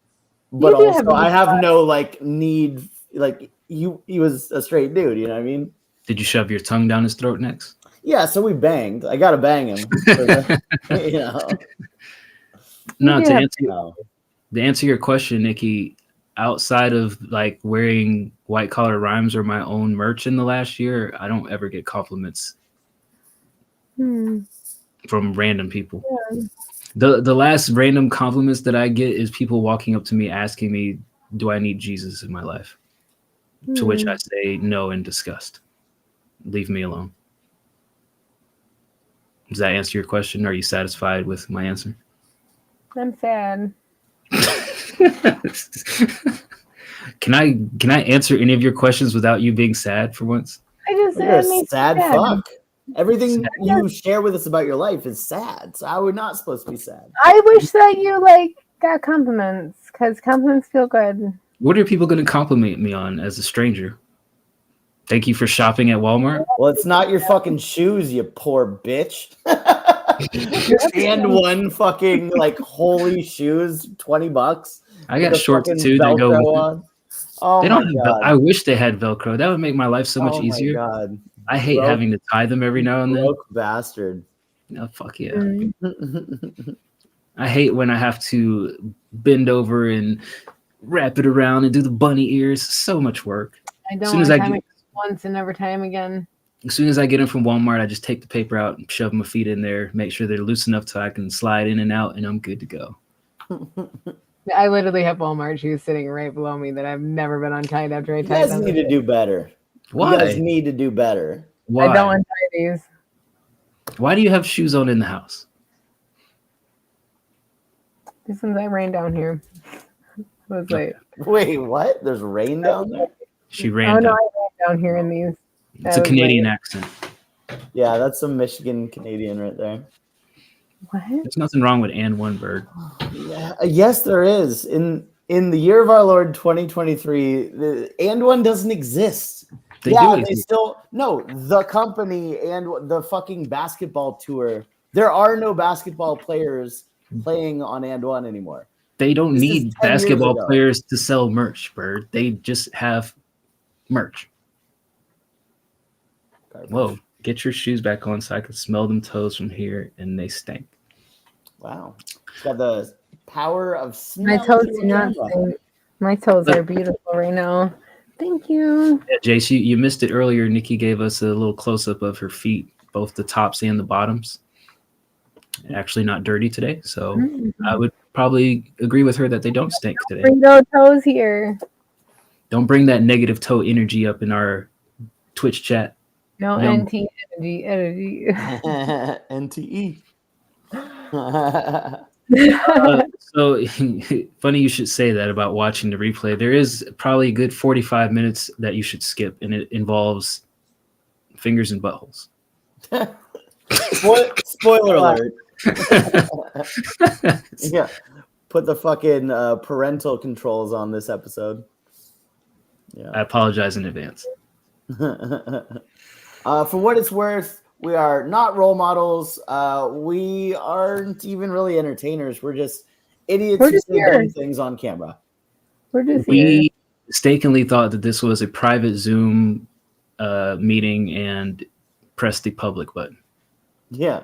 But You do have also a I have nice no like need, like he was a straight dude, you know what I mean? Did you shove your tongue down his throat next? Yeah, so we banged. I gotta bang him. You know. No, Yeah. to answer your question, Nikki, outside of like wearing White Collar Rhymes or my own merch in the last year, I don't ever get compliments. from random people. The last random compliments that I get is people walking up to me asking me, do I need Jesus in my life? To which I say no in disgust. Leave me alone. Does that answer your question? Are you satisfied with my answer? I'm sad. Can I answer any of your questions without you being sad for once? I just said You're it a makes me sad fuck. Everything Sad. you share with us about your life is sad. So how are we not supposed to be sad? I wish that you like got compliments because compliments feel good. What are people going to compliment me on as a stranger? Thank you for shopping at Walmart. Well, it's not your fucking shoes, you poor bitch. And one fucking like holy shoes, $20. I got With a shorts fucking too that go Velcro with it. on. Oh They my don't have god. I wish they had Velcro. That would make my life so much Oh my easier. god. I hate Broke- having to tie them every now and then. Broke bastard. Oh, fuck yeah. Mm. I hate when I have to bend over and wrap it around and do the bunny ears. So much work. I As don't soon as want I to get, once and never time again. as soon as I get them from Walmart, I just take the paper out and shove my feet in there, make sure they're loose enough so I can slide in and out, and I'm good to go. I literally have Walmart shoes sitting right below me that I've never been untied after I You tied guys them. need to do better. You Why? guys need to do better. Why? I don't untie these. Why do you have shoes on in the house? Just since I ran down here. I was like, Wait, what? There's rain down there? She oh ran no, down. I ran down here in these. It's a I was Canadian like, accent. Yeah, that's some Michigan Canadian right there. What? There's nothing wrong with and one bird. Yeah, yes, there is. In the year of our Lord 2023, the and one doesn't exist. They yeah, do they exist. still no the company and the fucking basketball tour. There are no basketball players playing on and one anymore. They don't This is need 10 years basketball ago. players to sell merch, Bird. They just have merch. Whoa, get your shoes back on so I can smell them toes from here, and they stink. Wow, it's got the power of My smell toes through do not camera. stink. My toes are beautiful right now. Thank you. Yeah, Jace, you missed it earlier. Nikki gave us a little close-up of her feet, both the tops and the bottoms. Actually not dirty today, so I would probably agree with her that they don't stink today. Bring those toes here. Don't bring that negative toe energy up in our Twitch chat. No No. NT energy. NTE. So funny you should say that about watching the replay. There is probably a good 45 minutes that you should skip, and it involves fingers and buttholes. Spoiler alert. Yeah. Put the fucking parental controls on this episode. Yeah. I apologize in advance. For what it's worth, we are not role models. We aren't even really entertainers. We're just idiots We're who just say here. dumb things on camera. We're just here. We mistakenly thought that this was a private Zoom meeting and pressed the public button. Yeah.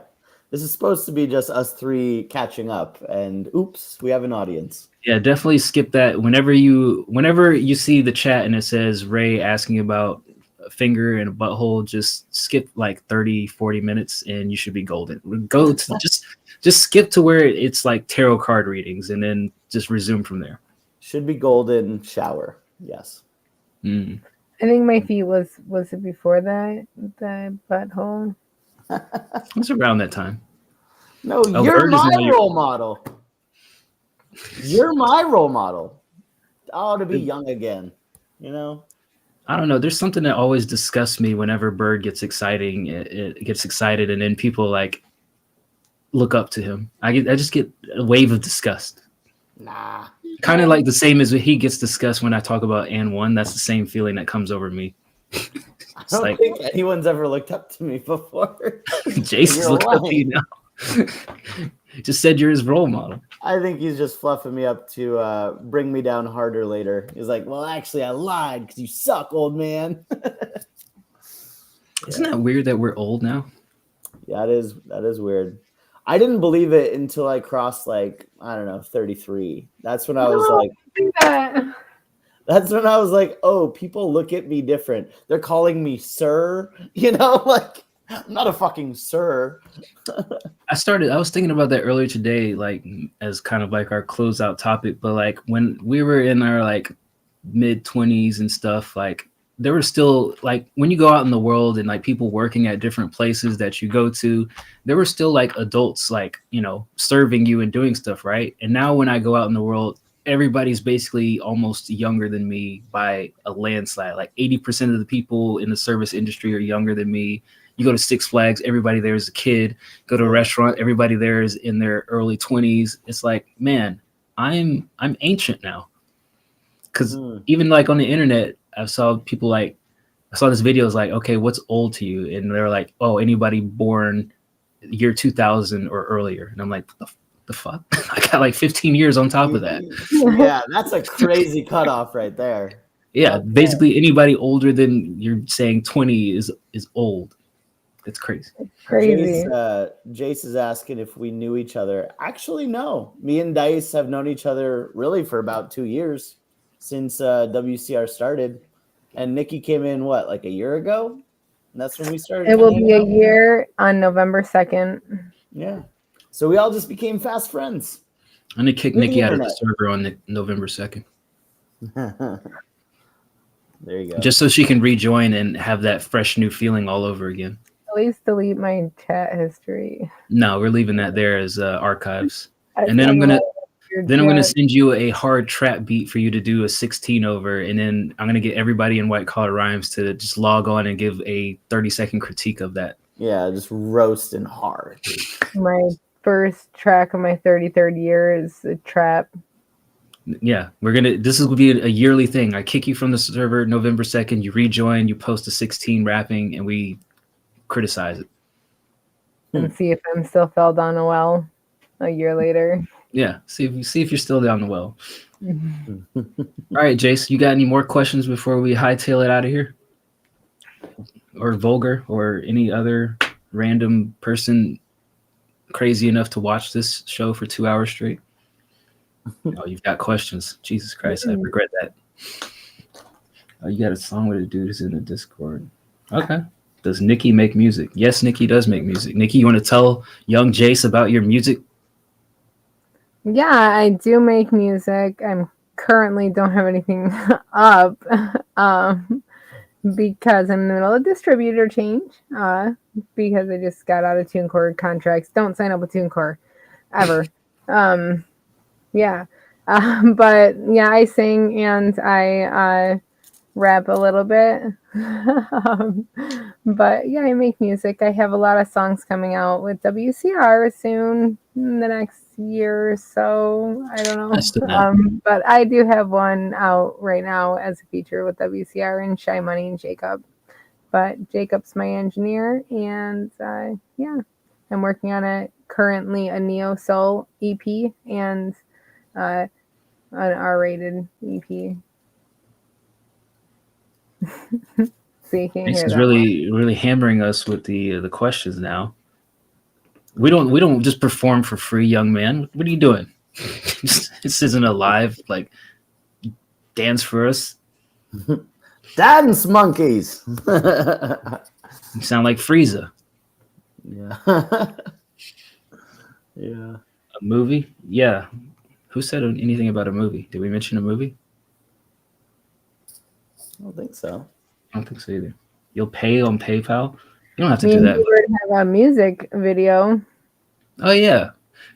This is supposed to be just us three catching up, and oops, we have an audience. Yeah, definitely skip that. Whenever you see the chat and it says Ray asking about a finger and a butthole, just skip like 30, 40 minutes and you should be golden. Go to just skip to where it's like tarot card readings and then just resume from there. Should be golden shower. Yes. Mm. I think my feet was it before that the butthole. Mm. It's around that time. No, Oh, you're Bird is my now your- role model. You're my role model. Oh, to be young again. You know? I don't know. There's something that always disgusts me whenever Bird gets exciting. It gets excited, and then people like look up to him. I just get a wave of disgust. Nah. Kind of like the same as he gets disgust when I talk about and one. That's the same feeling that comes over me. I It's don't like think anyone's ever looked up to me before. Jason's You're looking up to lying. you now. Just said you're his role model. I think he's just fluffing me up to bring me down harder later. He's like, well, actually, I lied because you suck, old man. Isn't that weird that we're old now? Yeah, that is weird. I didn't believe it until I crossed like, I don't know, 33. That's when I was No. like, Do that. that's when I was like, oh, people look at me different. They're calling me sir, you know, like I'm not a fucking sir. I was thinking about that earlier today, like as kind of like our closeout topic, but like when we were in our like mid-20s and stuff, like there were still like when you go out in the world and like people working at different places that you go to, there were still like adults like, you know, serving you and doing stuff, right? And now when I go out in the world, everybody's basically almost younger than me by a landslide. Like 80% of the people in the service industry are younger than me. You go to Six Flags, everybody there is a kid. Go to a restaurant, everybody there is in their early 20s. It's like, man, I'm ancient now. Because even like on the internet, I saw this video is like, okay, what's old to you? And they're like, oh, anybody born year 2000 or earlier. And I'm like, the fuck? I got like 15 years on top of that. Yeah, that's a crazy cutoff right there. Yeah, basically anybody older than you're saying 20 is old. It's crazy. Crazy. Jace is asking if we knew each other. Actually, no. Me and Dice have known each other really for about 2 years since WCR started. And Nikki came in, what, like a year ago? And that's when we started. It will be a year on November 2nd. Yeah. So we all just became fast friends. I'm going to kick Nikki out of the server on November 2nd. There you go. Just so she can rejoin and have that fresh new feeling all over again. At least delete my chat history. No, we're leaving that there as archives. And then I'm gonna send you a hard trap beat for you to do a 16 over, and then I'm gonna get everybody in White Collar Rhymes to just log on and give a 30-second critique of that. Yeah, just roasting hard. My first track of my 33rd year is a trap. Yeah, this will be a yearly thing. I kick you from the server November 2nd, you rejoin, you post a 16 rapping, and we criticize it. And see if I'm still fell down a well a year later. Yeah, see if you're still down the well. All right, Jace, you got any more questions before we hightail it out of here? Or Vulgar or any other random person crazy enough to watch this show for 2 hours straight? Oh, you've got questions. Jesus Christ, I regret that. Oh, you got a song with a dude who's in the Discord. Okay. Does Nikki make music? Yes, Nikki does make music. Nikki, you want to tell young Jace about your music? Yeah, I do make music. I'm currently don't have anything up because I'm in the middle of distributor change because I just got out of TuneCore contracts. Don't sign up with TuneCore ever. Yeah. But yeah, I sing and I rap a little bit. But yeah, I make music. I have a lot of songs coming out with WCR soon in the next year or so. I don't know. But I do have one out right now as a feature with WCR and Shy Money and Jacob. But Jacob's my engineer, and yeah, I'm working on currently a neo soul EP and an R-rated EP. So you can This hear is that really hammering us with the questions now. We don't just perform for free, young man. What are you doing? This isn't a live like dance for us. Dance monkeys. You sound like Frieza. Yeah. Yeah. A movie? Yeah. Who said anything about a movie? Did we mention a movie? I don't think so. I don't think so either. You'll pay on PayPal? You don't have to do that. We have a music video. Oh, yeah.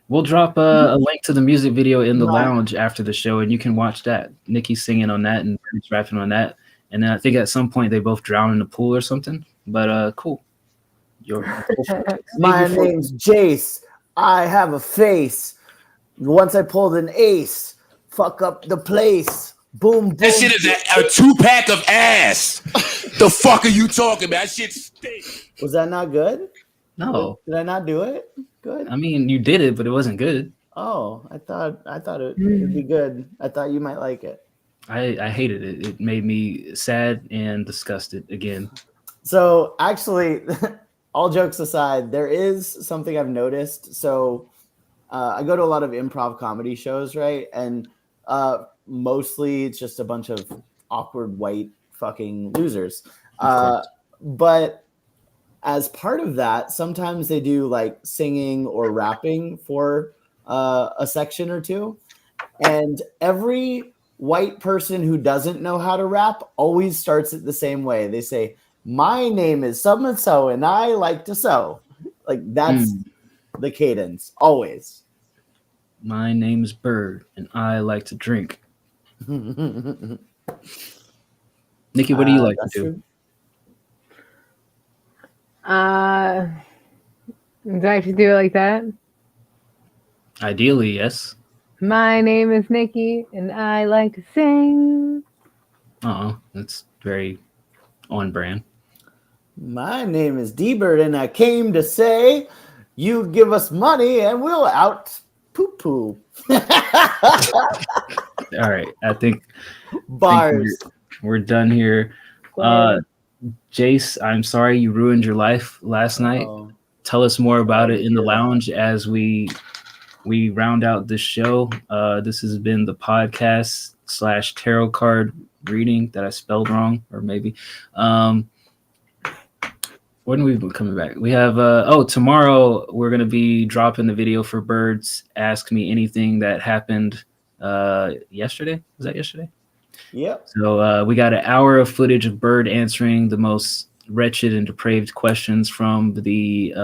We'll drop a link to the music video in the lounge after the show, and you can watch that. Nikki's singing on that and Bernie's rapping on that. And then I think at some point they both drown in the pool or something. But cool. My name's Jace. I have a face. Once I pulled an ace, fuck up the place. Boom, boom. That shit is a 2-pack of ass. The fuck are you talking about? That shit stinks. Was that not good? No. Did I not do it? Good. I mean, you did it, but it wasn't good. Oh, I thought it would be good. I thought you might like it. I hated it. It made me sad and disgusted again. So actually, all jokes aside, there is something I've noticed. So I go to a lot of improv comedy shows, right? And mostly it's just a bunch of awkward white fucking losers. But as part of that, sometimes they do like singing or rapping for a section or two. And every white person who doesn't know how to rap always starts it the same way. They say, "My name is so and so, and I like to sew." Like that's the cadence always. My name's Bird, and I like to drink. Nikki, what do you like to do? True. Do I have to do it like that? Ideally, yes. My name is Nikki, and I like to sing. That's very on brand. My name is D-Bird, and I came to say, you give us money, and we'll out poo-poo. All right, I think Bars. we're done here. Jace, I'm sorry you ruined your life last night. Tell us more about it in the lounge as we round out this show. This has been the podcast / tarot card reading that I spelled wrong, or maybe. When we've been coming back, we have tomorrow we're gonna be dropping the video for Bird's Ask Me Anything that happened yesterday. Was that yesterday? Yep. So we got an hour of footage of Bird answering the most wretched and depraved questions from the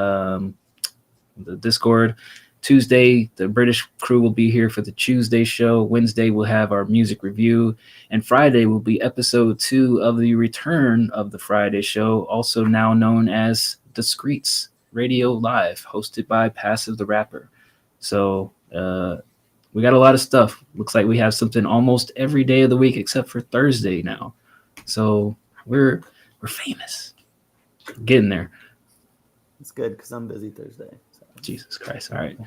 Discord. Tuesday, the British crew will be here for the Tuesday show. Wednesday, we'll have our music review. And Friday will be episode 2 of the return of the Friday show, also now known as Discreets Radio Live, hosted by Passive the Rapper. So we got a lot of stuff. Looks like we have something almost every day of the week except for Thursday now. So we're famous. We're getting there. It's good because I'm busy Thursday. So. Jesus Christ. All right.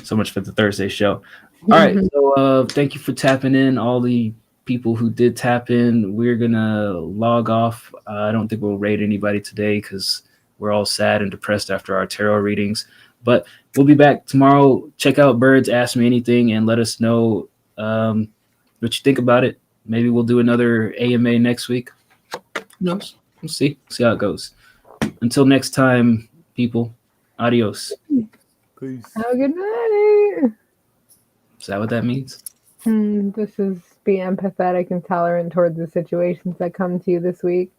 So much for the Thursday show. All right. So thank you for tapping in. All the people who did tap in, we're going to log off. I don't think we'll raid anybody today because we're all sad and depressed after our tarot readings. But we'll be back tomorrow. Check out Birds Ask Me Anything and let us know what you think about it. Maybe we'll do another AMA next week. Who knows? We'll see. See how it goes. Until next time, people. Adios. Peace. Have a good night. Is that what that means? This is be empathetic and tolerant towards the situations that come to you this week.